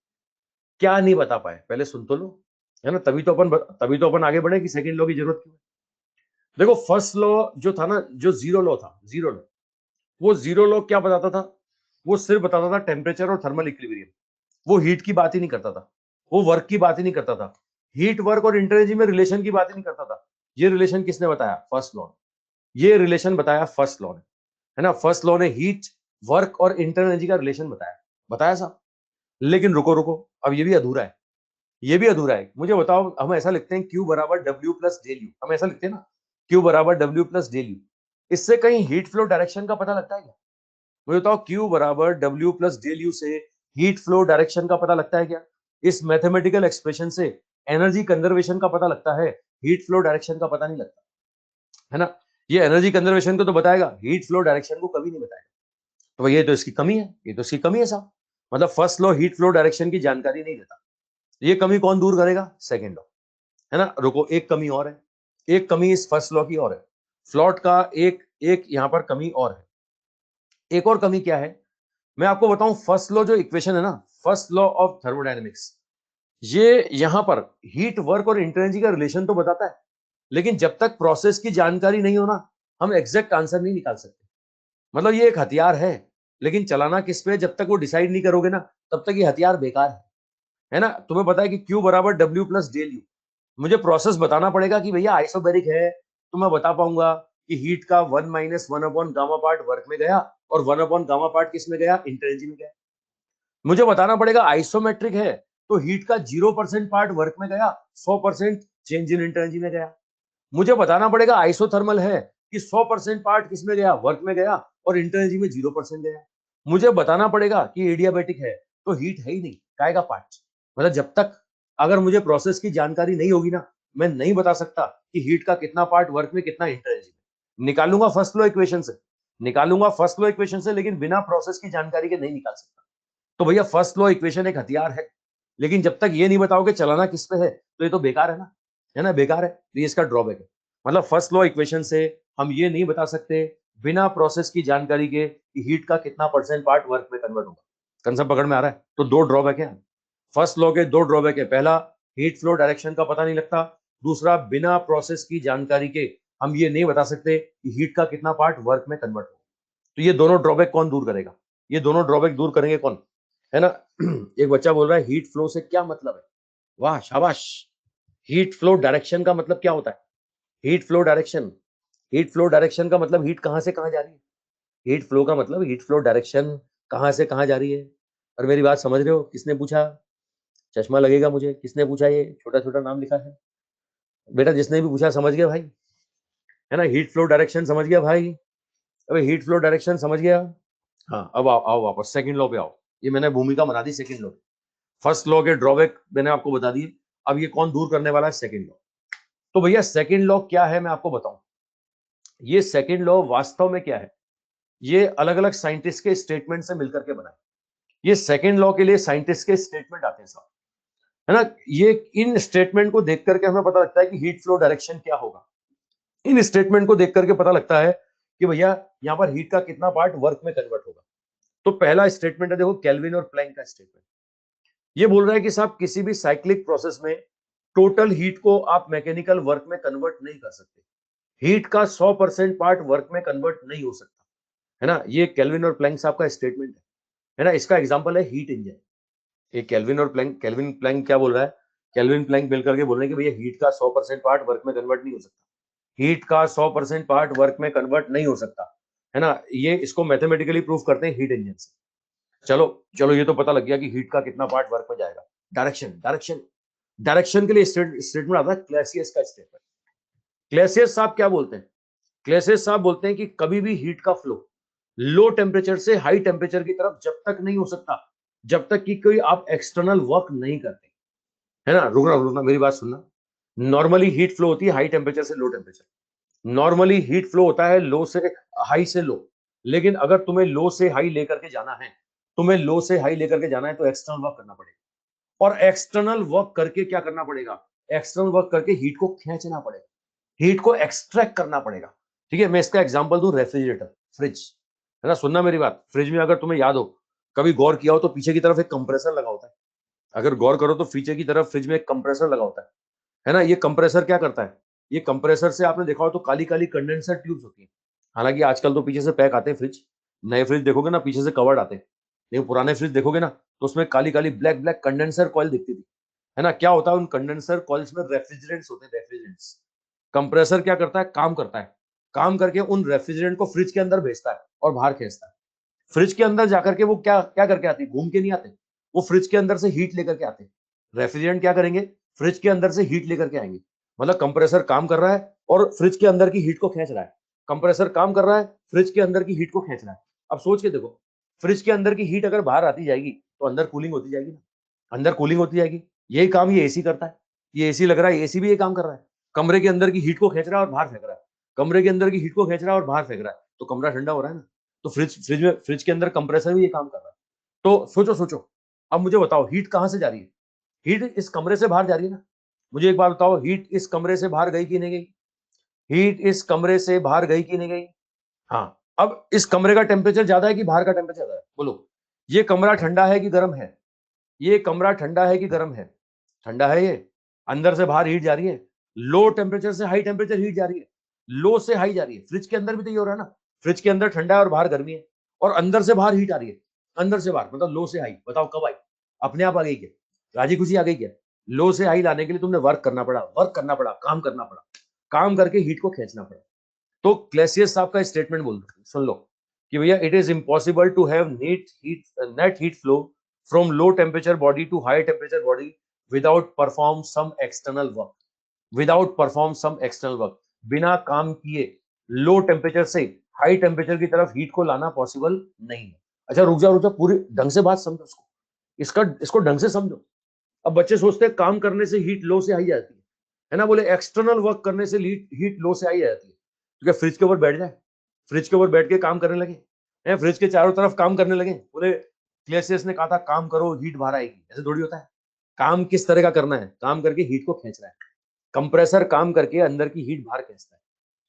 क्या नहीं बता पाए, पहले सुन तो लो, है ना? तभी तो अपन आगे बढ़े कि सेकंड लॉ की जरूरत क्यों है। देखो फर्स्ट लॉ जो था ना, जो 0 लॉ था, 0 लॉ, वो 0 लॉ क्या बताता था? वो सिर्फ बताता था टेम्परेचर और थर्मल इक्विलिब्रियम, वो हीट की बात ही नहीं करता था, वो वर्क की बात ही नहीं करता था, हीट वर्क और इंटर में रिलेशन की बात ही नहीं करता था। ये रिलेशन किसने बताया? First law. ये रिलेशन बताया फर्स्ट लॉ ने, है ना। फर्स्ट लॉ ने हीट वर्क और इंटर एनर्जी का रिलेशन बताया, बताया साहब। लेकिन रुको रुको, अब ये भी अधूरा है, ये भी अधूरा है। मुझे बताओ, हम ऐसा लिखते हैं Q बराबर W प्लस डेल यू, हम ऐसा लिखते हैं ना, Q बराबर W प्लस डेल यू। इससे कहीं हीट फ्लो डायरेक्शन का पता लगता है क्या? मुझे बताओ, Q बराबर W प्लस डेल यू से हीट फ्लो डायरेक्शन का पता लगता है क्या? इस मैथमेटिकल एक्सप्रेशन से एनर्जी कंजर्वेशन का पता लगता है, हीट फ्लो डायरेक्शन का पता नहीं लगता, है ना। ये एनर्जी कंजर्वेशन को तो बताएगा, हीट फ्लो डायरेक्शन को कभी नहीं बताएगा। तो ये तो इसकी कमी है, ये तो इसकी कमी है साहब। मतलब first law heat flow direction की जानकारी नहीं देता। ये कमी कौन दूर करेगा? सेकंड लॉ, है ना। रुको, एक कमी और है, एक कमी इस फर्स्ट लॉ की और है, फ्लॉट का एक एक यहां पर कमी और है। एक और कमी क्या है, मैं आपको बताऊं। फर्स्ट लॉ जो इक्वेशन है ना, फर्स्ट लॉ ऑफ थर्मोडायनेमिक्स, ये यहां पर हीट वर्क और इंटरएनर्जी का रिलेशन तो बताता है, लेकिन जब तक प्रोसेस की जानकारी नहीं हो ना, हम एग्जैक्ट आंसर नहीं निकाल सकते। मतलब ये एक हथियार है, लेकिन चलाना किस पे, जब तक वो डिसाइड नहीं करोगे ना, तब तक ये हथियार बेकार है ना। तुम्हें पता है कि Q बराबर W प्लस डेल यू, मुझे प्रोसेस बताना पड़ेगा कि भैया आइसोबैरिक है, तो मैं बता पाऊंगा कि हीट का 1 minus 1 upon gamma part work में गया और 1 अपॉन गामा पार्ट किस में गया? इंटरएनर्जी में गया। मुझे बताना पड़ेगा आइसोमेट्रिक है, तो हीट का 0% पार्ट वर्क में गया, 100% चेंज इन इंटरएनर्जी में गया। मुझे बताना पड़ेगा आइसोथर्मल है, कि 100% पार्ट किस में गया? वर्क में गया, और इंटरएनर्जी में 0% गया। मुझे बताना पड़ेगा कि एडियाबैटिक है, तो हीट है ही नहीं, काय का पार्ट। मतलब जब तक अगर मुझे प्रोसेस की जानकारी नहीं होगी ना, मैं नहीं बता सकता कि हीट का कितना पार्ट वर्क में, कितना इंटरएनर्जी में। निकालूंगा फर्स्ट लॉ इक्वेशन से, निकालूंगा फर्स्ट लॉ इक्वेशन से, लेकिन बिना प्रोसेस की जानकारी के नहीं निकाल सकता। तो भैया फर्स्ट लॉ इक्वेशन एक हथियार है, लेकिन जब तक ये नहीं बताओगे चलाना किस पे है, तो ये तो बेकार है ना, बेकार है। तो ये इसका ड्रॉबैक है। मतलब फर्स्ट लॉ इक्वेशन से हम ये नहीं बता सकते बिना प्रोसेस की जानकारी के कि हीट का कितना परसेंट पार्ट वर्क में कन्वर्ट होगा। कंसेप्ट पकड़ में आ रहा है? तो दो ड्रॉबैक है फर्स्ट लॉ के, दो ड्रॉबैक है। पहला, हीट फ्लो डायरेक्शन का पता नहीं लगता। दूसरा, बिना प्रोसेस की जानकारी के हम ये नहीं बता सकते कि हीट का कितना पार्ट वर्क में कन्वर्ट होगा। तो ये दोनों ड्रॉबैक कौन दूर करेगा? ये दोनों ड्रॉबैक दूर करेंगे कौन, है ना। एक बच्चा बोल रहा है हीट फ्लो से क्या मतलब है? वाह शाबाश। हीट फ्लो डायरेक्शन का मतलब क्या होता है? Heat flow direction, heat flow direction का मतलब हीट कहां से कहां जा रही है। हीट फ्लो का मतलब हीट फ्लो डायरेक्शन कहां से कहां जा रही है। और मेरी बात समझ रहे हो? किसने पूछा? चश्मा लगेगा मुझे, किसने पूछा? ये छोटा छोटा नाम लिखा है बेटा, जिसने भी पूछा समझ गया भाई, है ना। हीट फ्लो डायरेक्शन समझ गया भाई? अबे हीट फ्लो डायरेक्शन समझ गया? हाँ, अब आओ आओ वापस सेकंड लॉ पे आओ। ये मैंने भूमिका बना the second law. First law के ड्रॉबैक मैंने आपको बता दिए, अब ये कौन दूर करने वाला है? Second law. तो भैया सेकंड लॉ क्या है मैं आपको बताऊं। ये सेकंड लॉ वास्तव में क्या है, ये अलग अलग साइंटिस्ट के स्टेटमेंट से मिलकर के बना है। ये सेकंड लॉ के लिए साइंटिस्ट के स्टेटमेंट आते हैं साहब, है ना। ये इन स्टेटमेंट को देख करके हमें पता लगता है कि हीट फ्लो डायरेक्शन क्या होगा। इन स्टेटमेंट को देख करके पता लगता है कि भैया यहाँ पर हीट का कितना पार्ट वर्क में कन्वर्ट होगा। तो पहला स्टेटमेंट है, देखो, केल्विन और प्लैंक का स्टेटमेंट। ये बोल रहा है कि साहब किसी भी साइक्लिक प्रोसेस में टोटल हीट को आप मैकेनिकल वर्क में कन्वर्ट नहीं कर सकते। हीट का 100% पार्ट वर्क में कन्वर्ट नहीं हो सकता, है ना। ये केल्विन और प्लैंक साहब का स्टेटमेंट है ना। इसका एग्जांपल है हीट इंजन। ये केल्विन और प्लैंक, केल्विन प्लैंक क्या बोल रहा है? केल्विन प्लैंक मिलकर के बोल रहे हैं कि भैया हीट का 100% पार्ट वर्क में कन्वर्ट नहीं हो सकता। हीट का 100% पार्ट वर्क में कन्वर्ट नहीं हो सकता, है ना। ये इसको मैथमेटिकली प्रूव करते हैं हीट इंजन से। चलो चलो, ये तो पता लग गया कि हीट का कितना पार्ट वर्क में जाएगा। डायरेक्शन, डायरेक्शन, डायरेक्शन के लिए स्टेटमेंट आता है क्लैसियस का स्टेटमेंट। क्लैसियस साहब क्या बोलते हैं? क्लैसियस साहब बोलते हैं कि कभी भी हीट का फ्लो लो टेम्परेचर से हाई टेम्परेचर की तरफ जब तक नहीं हो सकता, जब तक कि कोई आप एक्सटर्नल वर्क नहीं करते, है ना। रुकना रुकना, मेरी बात सुनना। नॉर्मली हीट फ्लो होती है हाई टेम्परेचर से low temperature. Normally heat flow होता है लो से हाई से लो। लेकिन अगर तुम्हें लो से हाई लेकर के जाना है, तुम्हें लो से हाई लेकर के जाना है, तो एक्सटर्नल वर्क करना पड़ेगा। और एक्सटर्नल वर्क करके क्या करना पड़ेगा? एक्सटर्नल वर्क करके हीट को खींचना पड़ेगा, हीट को एक्सट्रैक्ट करना पड़ेगा। ठीक है, मैं इसका एग्जांपल दूं, रेफ्रिजरेटर, फ्रिज, है ना। सुनना मेरी बात, फ्रिज में अगर तुम्हें याद हो, कभी गौर किया हो, तो पीछे की तरफ एक कंप्रेसर लगा होता है। अगर गौर करो तो पीछे की तरफ फ्रिज में एक कंप्रेसर लगा होता है ना। ये कंप्रेसर क्या करता है? ये कंप्रेसर से आपने देखा हो तो काली काली कंडेंसर ट्यूब्स होती है। हालांकि आजकल तो पीछे से पैक आते हैं फ्रिज, नए फ्रिज देखोगे ना पीछे से कवर्ड आते हैं। लेकिन पुराने फ्रिज देखोगे ना तो उसमें Kali Kali black black condenser coil दिखती थी, है ना। क्या होता है उन कंडेंसर कॉइल्स में? रेफ्रिजरेंट्स होते हैं, रेफ्रिजरेंट्स। कंप्रेसर क्या करता है? काम करता है, काम करके उन रेफ्रिजरेंट को फ्रिज के अंदर भेजता है और बाहर खींचता है। फ्रिज के अंदर जाकर के वो क्या क्या करके आते हैं? घूम के नहीं आते, वो फ्रिज के अंदर से हीट लेकर के आते हैं। रेफ्रिजरेंट क्या करेंगे? फ्रिज के अंदर से हीट लेकर के आएंगे। मतलब कंप्रेसर काम कर रहा है और फ्रिज के अंदर की हीट को खींच रहा है, कंप्रेसर काम कर रहा है, फ्रिज के अंदर की हीट को खींच रहा है। अब सोच के देखो, फ्रिज के अंदर की हीट अगर बाहर आती जाएगी तो अंदर कूलिंग होती जाएगी ना, अंदर कूलिंग होती जाएगी। यही काम ये एसी करता है। ये एसी लग रहा है, एसी भी ये काम कर रहा है, कमरे के अंदर की हीट को खींच रहा है और बाहर फेंक रहा है, कमरे के अंदर की हीट को खींच रहा है और बाहर फेंक रहा है, तो कमरा ठंडा हो रहा है ना। तो फ्रिज के अंदर कंप्रेसर भी ये काम कर रहा है। तो सोचो सोचो, अब मुझे बताओ हीट कहां से जा रही है? हीट इस कमरे से बाहर जा रही है ना। मुझे एक बात बताओ, हीट इस कमरे से बाहर गई कि नहीं गई? हीट इस कमरे से बाहर गई कि नहीं गई? हाँ। अब इस कमरे का टेम्परेचर ज्यादा है कि बाहर का टेम्परेचर ज्यादा है? बोलो। ये कमरा ठंडा है कि गर्म है? ये कमरा ठंडा है कि गर्म है? ठंडा है ये। अंदर से बाहर हीट जा रही है, लो टेम्परेचर से हाई टेम्परेचर हीट जा रही है, लो से हाई जा रही है। फ्रिज के अंदर भी तो ये हो रहा है ना, फ्रिज के अंदर ठंडा है और बाहर गर्मी है, और अंदर से बाहर हीट आ रही है। अंदर से बाहर मतलब लो से हाई। बताओ कब आई? अपने आप आ गई क्या? राजी खुशी आ गई क्या? लो से हाई लाने के लिए तुमने वर्क करना पड़ा, वर्क करना पड़ा, काम करना पड़ा, काम करके हीट को खींचना पड़ा। तो क्लेसियस साहब का स्टेटमेंट बोल सुन लो कि भैया it is impossible to have net heat flow from low temperature body to high temperature body without perform some external work, without perform some external work. बिना काम किए लो टेम्परेचर से हाई टेम्परेचर की तरफ हीट को लाना possible नहीं है। अच्छा रुक जाओ, पूरी ढंग से बात समझो इसको, इसको ढंग से समझो। अब बच्चे सोचते हैं काम करने से हीट लो से हाई जाती है ना। बोले एक्सटर्नल वर्क करने से हीट लो से हाई जाती है। तो क्या फ्रिज के ऊपर बैठ जाए, फ्रिज के ऊपर बैठ के काम करने लगे, फ्रिज के चारों तरफ काम करने लगे? बोले क्लेसियस ने कहा था काम करो हीट बाहर आएगी, ऐसे थोड़ी होता है। काम किस तरह का करना है? काम करके हीट को खींच रहा है, कंप्रेसर काम करके अंदर की हीट बाहर खींचता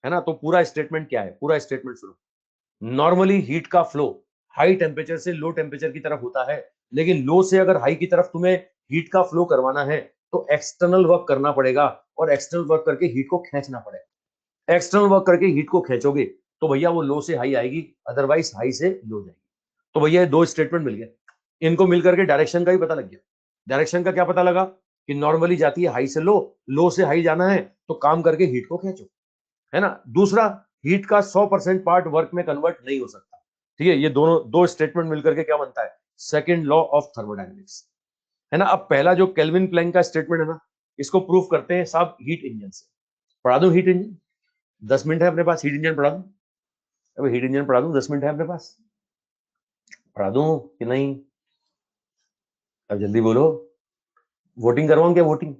है ना। तो पूरा स्टेटमेंट क्या है? पूरा स्टेटमेंट सुनो। नॉर्मली हीट का फ्लो हाई टेम्परेचर से लो टेम्परेचर की तरफ होता है, लेकिन लो से अगर हाई की तरफ तुम्हें हीट का फ्लो करवाना है तो एक्सटर्नल वर्क करना पड़ेगा, और एक्सटर्नल वर्क करके हीट को खींचना पड़ेगा। एक्सटर्नल वर्क करके हीट को खींचोगे तो भैया वो लो से हाई आएगी, अदरवाइज हाई से लो जाएगी। तो भैया ये दो स्टेटमेंट मिल गए, इनको मिलकर के डायरेक्शन का भी पता लग गया। डायरेक्शन का क्या पता लगा? कि नॉर्मली जाती है हाई से लो, लो से हाई जाना है तो काम करके हीट को खींचो, है ना। दूसरा, हीट का 100% पार्ट वर्क में कन्वर्ट नहीं हो सकता। ठीक है, ये दोनों दो स्टेटमेंट मिलकर के क्या बनता है? सेकंड लॉ ऑफ थर्मोडायनेमिक्स, है ना। अब पहला जो केल्विन प्लैंक का स्टेटमेंट है ना, इसको प्रूव करते हैं साहब हीट इंजन से। पढ़ा दूं हीट इंजन? 10 मिनट है अपने पास, हीट इंजन पढ़ा दूं? अभी हीट इंजन पढ़ा दूं? 10 मिनट है अपने पास, पढ़ा दूं कि नहीं? अब जल्दी बोलो। वोटिंग करवाऊं क्या? वोटिंग?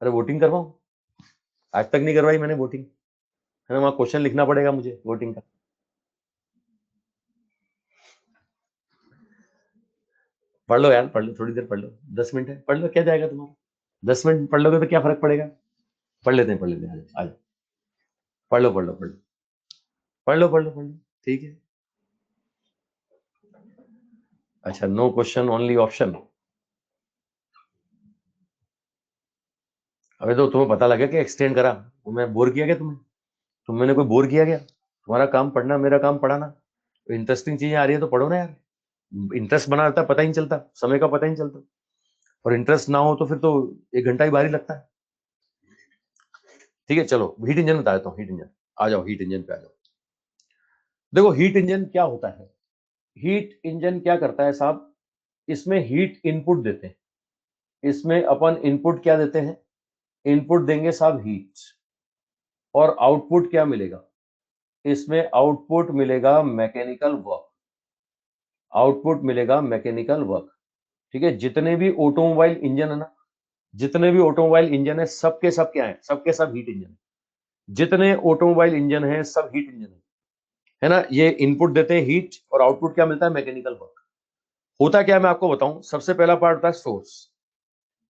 अरे वोटिंग करवाऊं? आज तक नहीं करवाई मैंने वोटिंग, है ना। वहां क्वेश्चन लिखना पड़ेगा मुझे वोटिंग का। पढ़ लो यार, पढ़ लो, थोड़ी देर पढ़ लो, 10 मिनट है, पढ़ लो, क्या जाएगा तुम्हारा? 10 मिनट पढ़ लोगे तो क्या फर्क पड़ेगा? पढ़ लेते हैं, पढ़ लेते हैं, आज पढ़ लो, पढ़ लो, पढ़ लो, पढ़ लो, पढ़ लो, पढ़ लो, ठीक है। अच्छा, नो क्वेश्चन ओनली ऑप्शन। अबे तो तुम्हें पता लगा कि एक्सटेंड करा? मैं बोर किया क्या तुम्हें? तुम मैंने कोई बोर किया क्या? तुम्हारा काम पढ़ना, मेरा काम पढ़ाना। तो इंटरेस्टिंग चीजें आ रही है तो पढ़ो ना यार। इंटरेस्ट बना रहता, पता ही नहीं चलता, समय का पता ही नहीं चलता। और इंटरेस्ट ना हो तो फिर तो 1 घंटा ही भारी लगता है। ठीक है, चलो हीट इंजन बता देता हूँ। हीट इंजन, आ जाओ, हीट इंजन पे आ जाओ। देखो हीट इंजन क्या होता है। हीट इंजन क्या करता है साहब? इसमें हीट इनपुट देते हैं। इसमें अपन इनपुट क्या देते हैं? इनपुट देंगे साहब हीट, और आउटपुट क्या मिलेगा? इसमें आउटपुट मिलेगा मैकेनिकल वर्क, आउटपुट मिलेगा मैकेनिकल वर्क। ठीक है, जितने भी ऑटोमोबाइल इंजन है ना, जितने भी ऑटोमोबाइल इंजन है, सबके सब क्या है? सबके सब हीट इंजन है। जितने ऑटोमोबाइल इंजन है सब हीट इंजन है ना। ये इनपुट देते हैं हीट, और आउटपुट क्या मिलता है? Mechanical work. होता क्या है मैं आपको बताऊं। सबसे पहला पार्ट होता है सोर्स।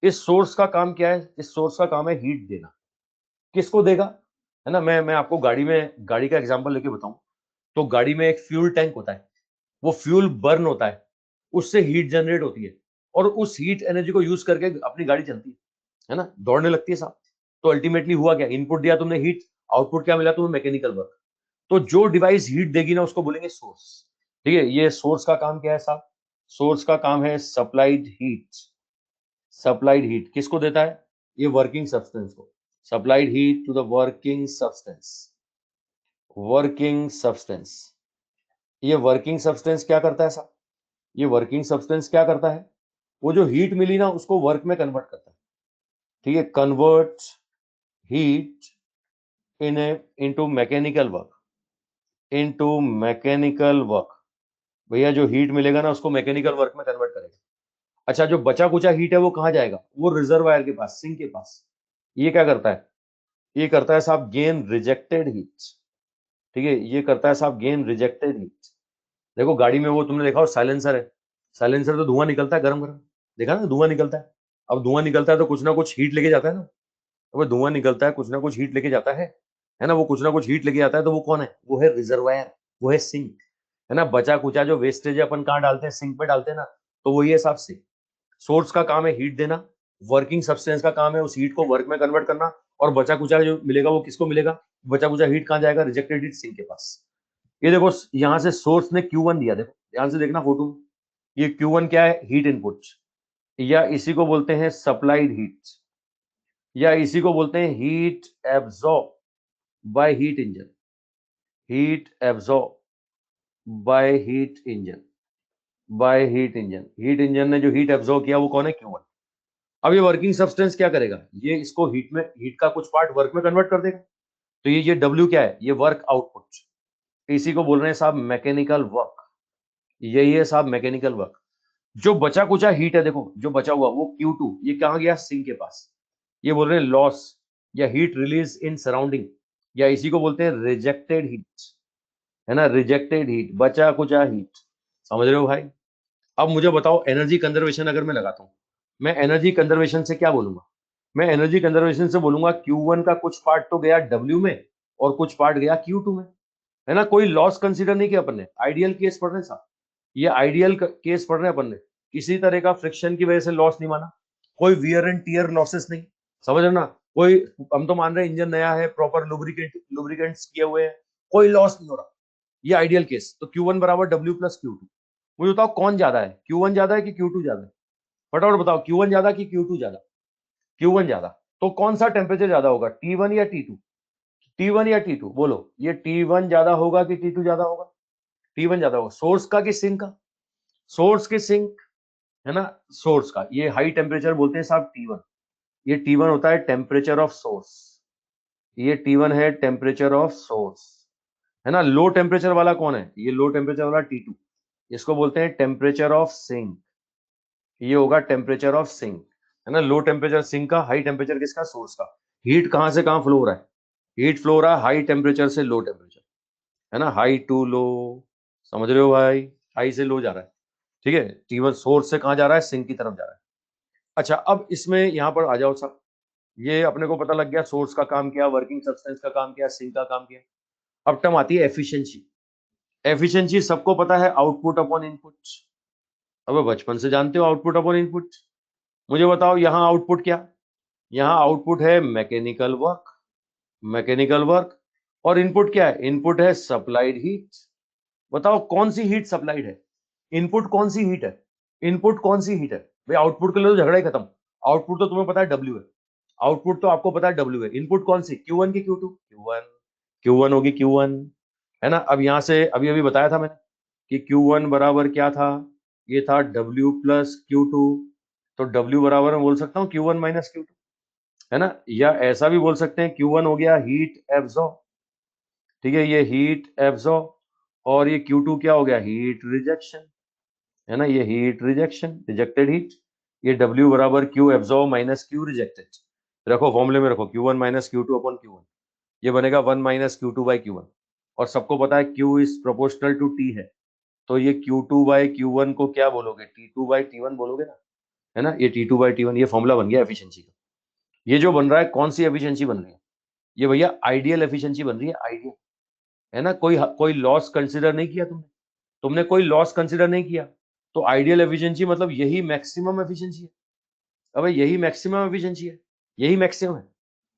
इस सोर्स का काम क्या है? इस सोर्स का काम है हीट देना। किसको देगा? है ना। मैं आपको गाड़ी का एग्जांपल लेके बताऊं, तो गाड़ी में एक फ्यूल टैंक होता है, वो फ्यूल बर्न होता है, उससे हीट जनरेट होती है, और उस हीट एनर्जी को यूज करके अपनी गाड़ी चलती है ना, दौड़ने लगती है साहब। तो अल्टीमेटली हुआ क्या? इनपुट दिया तुमने हीट, आउटपुट क्या मिला तुम्हें? Mechanical work. तो जो डिवाइस हीट देगी ना उसको बोलेंगे सोर्स। ठीक है, ये सोर्स का काम क्या है साहब? सोर्स का काम है सप्लाइड हीट। सप्लाइड हीट किसको देता है? ये वर्किंग सब्सटेंस को। Supplied heat to the working substance. Working substance. ये वर्किंग सब्सटेंस क्या करता है साहब? ये वर्किंग सब्सटेंस क्या करता है? वो जो हीट मिली ना उसको वर्क में कन्वर्ट करता है। ठीक है, convert heat in into mechanical work. Into mechanical work. भैया जो हीट मिलेगा ना उसको मैकेनिकल वर्क में कन्वर्ट करेगा। अच्छा, जो बचा कुचा हीट है वो कहाँ जाएगा? वो रिजर्वायर के पास, सिंक के पास। ये क्या करता है? ये करता है साहब गेन रिजेक्टेड हीट। ठीक है, ये करता है साहब गेन रिजेक्टेड हीट। देखो गाड़ी में वो तुमने देखा हो साइलेंसर है। साइलेंसर तो धुआं निकलता है गरम गरम। देखा ना, धुआं निकलता है। अब धुआं निकलता है तो कुछ ना कुछ हीट लेके जाता है ना। अब धुआं निकलता है, कुछ ना कुछ हीट लेके जाता है ना। वो कुछ ना कुछ हीट लेके आता है तो वो कौन है? वो है रिजर्वायर, वो है सिंक। है ना, बचा कुचा जो वेस्टेज है अपन कहाँ डालते हैं? सिंक में डालते हैं ना। तो वही है साहब सिंक। सोर्स का काम है हीट देना, वर्किंग सब्सटेंस का काम है उस हीट को वर्क में कन्वर्ट करना, और बचा कुचा जो मिलेगा वो किसको मिलेगा? बचा कुचा हीट कहाँ जाएगा? रिजेक्टेड हीट सिंक के पास। ये देखो यहां से सोर्स ने Q1 दिया, देखो ध्यान से देखना फोटो। ये Q1 क्या है? Heat input. या इसी को बोलते हैं सप्लाइड हीट, या इसी को बोलते हैं heat absorb by heat engine. Heat absorb by heat engine. By heat engine. Heat engine ने जो हीट एब्जॉर्ब किया वो कौन है? Q1। अब ये वर्किंग सब्सटेंस क्या करेगा? ये इसको हीट में, हीट का कुछ पार्ट वर्क में कन्वर्ट कर देगा। तो ये W क्या है? ये वर्क आउटपुट। इसी को बोल रहे हैं साहब मैकेनिकल वर्क। यही है साहब मैकेनिकल वर्क। जो बचा कुचा हीट है, देखो जो बचा हुआ वो Q2, ये कहां गया? सिंक के पास। ये बोल रहे हैं लॉस या हीट रिलीज इन सराउंडिंग, या इसी को बोलते हैं रिजेक्टेड हीट। है ना, रिजेक्टेड हीट, बचा कुचा हीट। समझ रहे हो भाई? अब मुझे बताओ एनर्जी कंजर्वेशन अगर मैं लगाता हूं, मैं एनर्जी कंजर्वेशन से क्या बोलूंगा? मैं एनर्जी कंजर्वेशन से बोलूंगा Q1 का कुछ पार्ट तो गया W में और कुछ पार्ट गया Q2 में। है ना, कोई लॉस कंसीडर नहीं किया अपन ने। आइडियल केस पढ़ रहे हैं साहब, ये आइडियल केस पढ़ रहे हैं अपन ने। किसी तरह का फ्रिक्शन की वजह से लॉस नहीं माना, कोई वियर एंड टियर लॉसेस नहीं। समझ रहे ना? कोई, हम तो मान रहे हैं इंजन नया है, प्रॉपर लुब्रिकेंट्स किए हुए हैं, कोई लॉस नहीं हो रहा। ये आइडियल केस। तो Q1 बराबर W प्लस Q2। मुझे बताओ कौन ज्यादा है? Q1 ज्यादा है कि Q2 ज्यादा है? फटाफट बताओ, Q1 ज्यादा कि Q2 ज्यादा? Q1 ज्यादा। तो कौन सा टेम्परेचर ज्यादा होगा? T1 या T2? T1 या T2 बोलो, ये T1 ज्यादा होगा कि T2 ज्यादा होगा? T1 ज्यादा होगा। सोर्स का कि सिंक का? सोर्स के सिंक। है ना, सोर्स का। ये हाई टेम्परेचर बोलते हैं साहब T1। ये T1 होता है टेम्परेचर ऑफ सोर्स। ये T1 है टेम्परेचर ऑफ सोर्स। है ना, लो टेम्परेचर वाला कौन है? ये लो टेम्परेचर वाला T2। इसको बोलते हैं टेम्परेचर ऑफ सिंक। ये होगा टेम्परेचर ऑफ सिंक। है ना, लो टेम्परेचर सिंक का, हाई टेम्परेचर किसका? सोर्स का। हीट कहां से कहां फ्लो हो रहा है? हीट फ्लो हो रहा है हाई टेम्परेचर से लो टेम्परेचर। है ना, हाई टू लो। समझ रहे हो भाई? हाई से लो जा रहा है। ठीक है, T1 सोर्स से कहां जा रहा है? सिंक की तरफ जा रहा है। अच्छा, अब इसमें यहां पर आ जाओ साहब। ये अपने को पता लग गया सोर्स का काम क्या, वर्किंग सब्सटेंस का काम क्या, सिंक का काम क्या। अब टर्म आती है एफिशिएंसी। एफिशिएंसी सबको पता है, आउटपुट अपॉन इनपुट। अब बचपन से जानते हो आउटपुट अपॉन इनपुट। मुझे बताओ यहाँ आउटपुट क्या? यहाँ आउटपुट है मैकेनिकल वर्क। Mechanical work. और इनपुट क्या है? इनपुट है सप्लाइड हीट। बताओ कौन सी हीट सप्लाइड है? इनपुट कौन सी हीट है? इनपुट कौन सी हीट है? भाई आउटपुट के लिए तो झगड़ा ही खत्म। आउटपुट तो तुम्हें पता है W है। आउटपुट तो आपको पता है W है। इनपुट कौन सी? Q1 की Q2? Q1। Q1 होगी Q1। है ना, अब यहां से अभी अभी बताया था मैंने कि Q1 बराबर क्या था? ये था W प्लस Q2। तो W बराबर मैं बोल सकता हूँ Q1 माइनस Q2। है ना, या ऐसा भी बोल सकते हैं Q1 हो गया हीट एब्जॉर्ब। ठीक है, ये हीट एब्जॉर्ब। और ये Q2 क्या हो गया? Heat rejection. है ना, ये हीट रिजेक्शन, रिजेक्टेड हीट। ये W बराबर Q absorb minus Q rejected. रखो फॉर्मूले में रखो, Q1 minus Q2 upon Q1। ये बनेगा 1 माइनस Q2 बाई Q1। और सबको पता है Q is proportional to T है। तो ये Q2 बाई Q1 को क्या बोलोगे? T2 बाई T1 बोलोगे ना। है ना, ये T2 बाई T1, ये फॉर्मूला बन गया एफिशिएंसी का। ये जो बन रहा है कौन सी एफिशिएंसी बन रही है? ये भैया आइडियल एफिशिएंसी बन रही है, आइडियल। है ना, कोई कोई लॉस कंसीडर नहीं किया तुमने। तुमने कोई लॉस कंसीडर नहीं किया। तो आइडियल एफिशिएंसी मतलब यही मैक्सिमम एफिशिएंसी है। अब यही मैक्सिमम एफिशिएंसी है, यही मैक्सिमम है।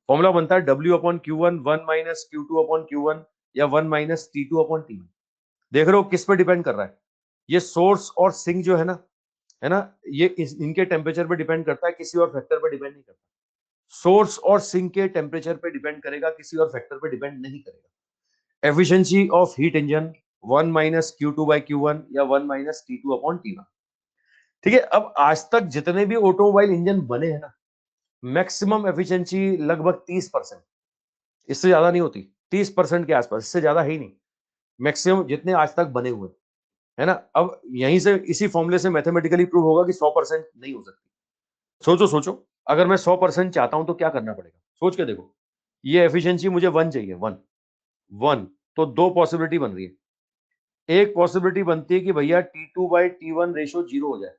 फॉर्मूला बनता है W upon Q1 1 minus Q2 upon Q1, या 1 माइनस T2 अपॉन T1। देख रहे हो किस पे डिपेंड कर रहा है? ये सोर्स और सिंक जो है ना, ये इनके टेम्परेचर पे डिपेंड करता है, किसी और फैक्टर पे डिपेंड नहीं करता। सोर्स और सिंक के टेम्परेचर पे डिपेंड करेगा, किसी और फैक्टर पे डिपेंड नहीं करेगा। Efficiency of heat engine 1 minus Q2/Q1 या 1 माइनस T2/T1। ठीक है, अब आज तक जितने भी ऑटोमोबाइल इंजन बने हैं ना, मैक्सिमम एफिशिएंसी लगभग 30%, इससे ज्यादा नहीं होती, 30% के आसपास, इससे ज्यादा है ही नहीं। मैक्सिमम जितने आज तक बने हुए, है ना। अब यहीं से इसी फॉर्मूले से मैथमेटिकली प्रूव होगा कि 100% नहीं हो सकती। सोचो सोचो, अगर मैं 100% चाहता हूं तो क्या करना पड़ेगा, सोच के देखो। ये एफिशिएंसी मुझे 1 चाहिए, 1 1, तो दो पॉसिबिलिटी बन रही है। एक पॉसिबिलिटी बनती है कि भैया T2/T1 रेशो 0 हो जाए,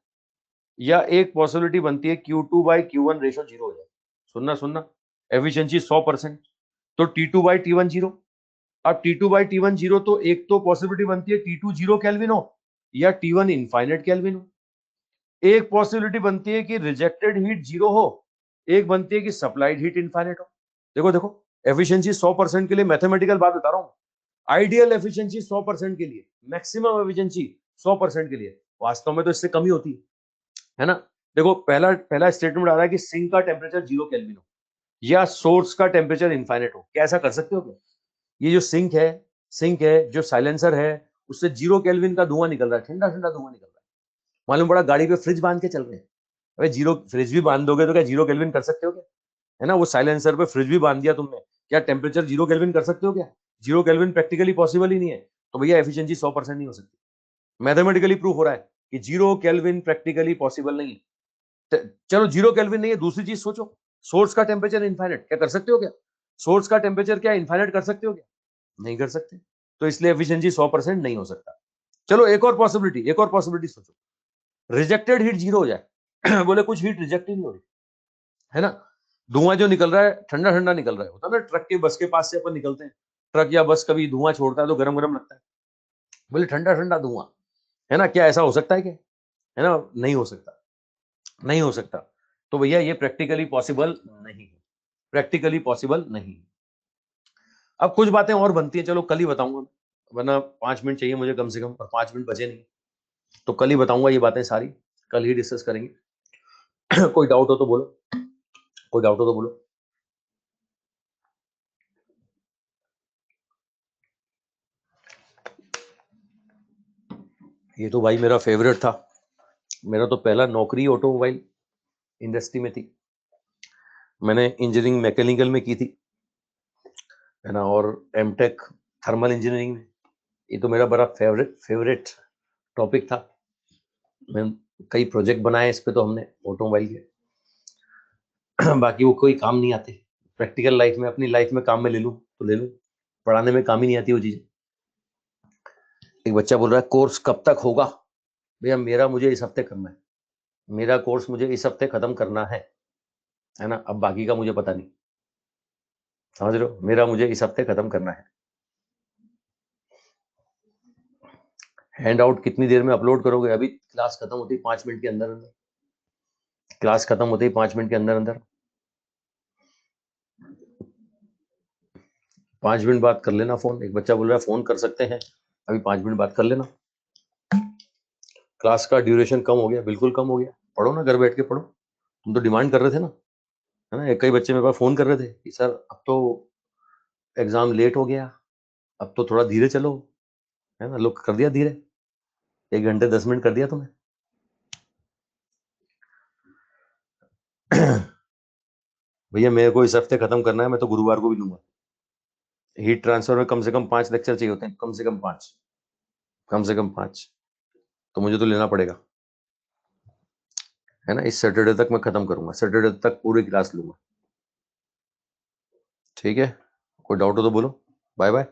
या एक पॉसिबिलिटी बनती है Q2/Q1 रेशो 0 हो जाए। सुनना सुनना, एफिशिएंसी 100%, तो T2/T1 0। अब T2/T1 0, तो एक तो पॉसिबिलिटी बनती है T2 0 केल्विन हो या T1 इनफाइनाइट केल्विन हो। एक पॉसिबिलिटी बनती है कि रिजेक्टेड हीट 0 हो, एक बनती है कि सप्लाइड हीट इनफाइनाइट हो। देखो देखो, एफिशिएंसी 100% के लिए मैथमेटिकल बात बता रहा हूं। आइडियल एफिशिएंसी 100% के लिए, मैक्सिमम एफिशिएंसी 100% के लिए, वास्तव में तो इससे कम ही होती है ना। देखो, पहला पहला स्टेटमेंट आ रहा है कि सिंक का टेम्परेचर 0 केल्विन हो या सोर्स का टेम्परेचर इनफाइनाइट हो। क्या ऐसा कर सकते हो क्या? ये जो सिंक है, जो साइलेंसर है, उससे 0 केल्विन का धुआं निकल रहा है, ठंडा ठंडा धुआं निकल रहा है। मालूम पड़ा गाड़ी पे फ्रिज बांध के चल रहे हैं। अबे, जीरो फ्रिज भी बांध दोगे तो क्या 0 केल्विन कर सकते हो क्या? है ना, वो साइलेंसर पे फ्रिज भी बांध दिया तुमने, क्या टेम्परेचर 0 केल्विन कर सकते हो क्या? 0 केल्विन प्रैक्टिकली पॉसिबल ही नहीं है। तो भैया एफिशिएंसी 100% नहीं हो सकती। मैथमेटिकली प्रूफ हो रहा है कि 0 केल्विन प्रैक्टिकली पॉसिबल नहीं है। चलो 0 केल्विन नहीं है, दूसरी चीज सोचो, सोर्स का टेम्परेचर इनफाइनाइट, क्या कर सकते हो क्या? सोर्स का टेम्परेचर क्या इनफाइनाइट कर सकते हो क्या? नहीं कर सकते। तो इसलिए एफिशिएंसी 100% नहीं हो सकता। चलो एक और पॉसिबिलिटी सोचो, रिजेक्टेड हीट 0 हो जाए बोले कुछ हीट रिजेक्ट ही नहीं हो रही, है ना। धुआं जो निकल रहा है ठंडा ठंडा निकल रहा है, होता है ना, ट्रक के बस के पास से अपन निकलते हैं, ट्रक या बस कभी धुआं छोड़ता है तो गरम गरम लगता है, बोले ठंडा ठंडा धुआं, है ना। क्या ऐसा हो सकता है क्या? है ना, नहीं हो सकता, नहीं हो सकता। तो भैया ये प्रैक्टिकली पॉसिबल नहीं है, प्रैक्टिकली पॉसिबल नहीं। अब कुछ बातें और बनती हैं, चलो कल ही बताऊंगा, वरना 5 मिनट चाहिए मुझे कम से कम, और 5 मिनट बचे नहीं, तो कल ही बताऊंगा ये बातें सारी, कल ही डिस्कस करेंगे। कोई डाउट हो तो बोलो, कोई डाउट हो तो बोलो। ये तो भाई मेरा फेवरेट था, मेरा तो पहला नौकरी ऑटोमोबाइल इंडस्ट्री में थी, मैंने इंजीनियरिंग मैकेनिकल में की थी, है ना, और एमटेक थर्मल इंजीनियरिंग में। ये तो मेरा बड़ा फेवरेट फेवरेट टॉपिक था। मैं कई प्रोजेक्ट बनाए इस पे तो हमने ऑटोमोबाइल के। बाकी वो कोई काम नहीं आते, प्रैक्टिकल लाइफ में, अपनी लाइफ में काम में ले लूँ तो ले लूँ, पढ़ाने में काम ही नहीं आती वो चीज़। एक बच्चा बोल रहा है कोर्स कब तक होगा? भैया मेरा मुझे इस हफ्ते करना है, मेरा कोर्स मुझे इस हफ्ते खत्म करना है ना। अब बाकी का मुझे पता नहीं, समझ रहे हो, मेरा मुझे इस हफ्ते खत्म करना है। हैंड आउट कितनी देर में अपलोड करोगे? अभी क्लास खत्म होती 5 मिनट के अंदर अंदर, क्लास खत्म होती 5 मिनट के अंदर अंदर। 5 मिनट बात कर लेना फोन, एक बच्चा बोल रहा है फोन कर सकते हैं, अभी 5 मिनट बात कर लेना। क्लास का ड्यूरेशन कम हो गया, बिल्कुल कम हो गया, पढ़ो ना, घर बैठ के पढ़ो, तुम तो डिमांड कर रहे थे ना, है ना। कई बच्चे मेरे पास फोन कर रहे थे कि सर अब तो एग्जाम लेट हो गया, अब तो थोड़ा धीरे चलो, है ना। लोग कर दिया धीरे, 1 घंटे 10 मिनट कर दिया तुम्हें। भैया मेरे को इस हफ्ते खत्म करना है, मैं तो गुरुवार को भी लूंगा। हीट ट्रांसफर में कम से कम 5 लेक्चर चाहिए होते हैं, कम से कम 5, कम से कम 5, तो मुझे तो लेना पड़ेगा, है ना। इस सैटरडे तक मैं खत्म करूंगा, सैटरडे तक पूरी क्लास लूंगा। ठीक है, कोई डाउट हो तो बोलो। Bye bye.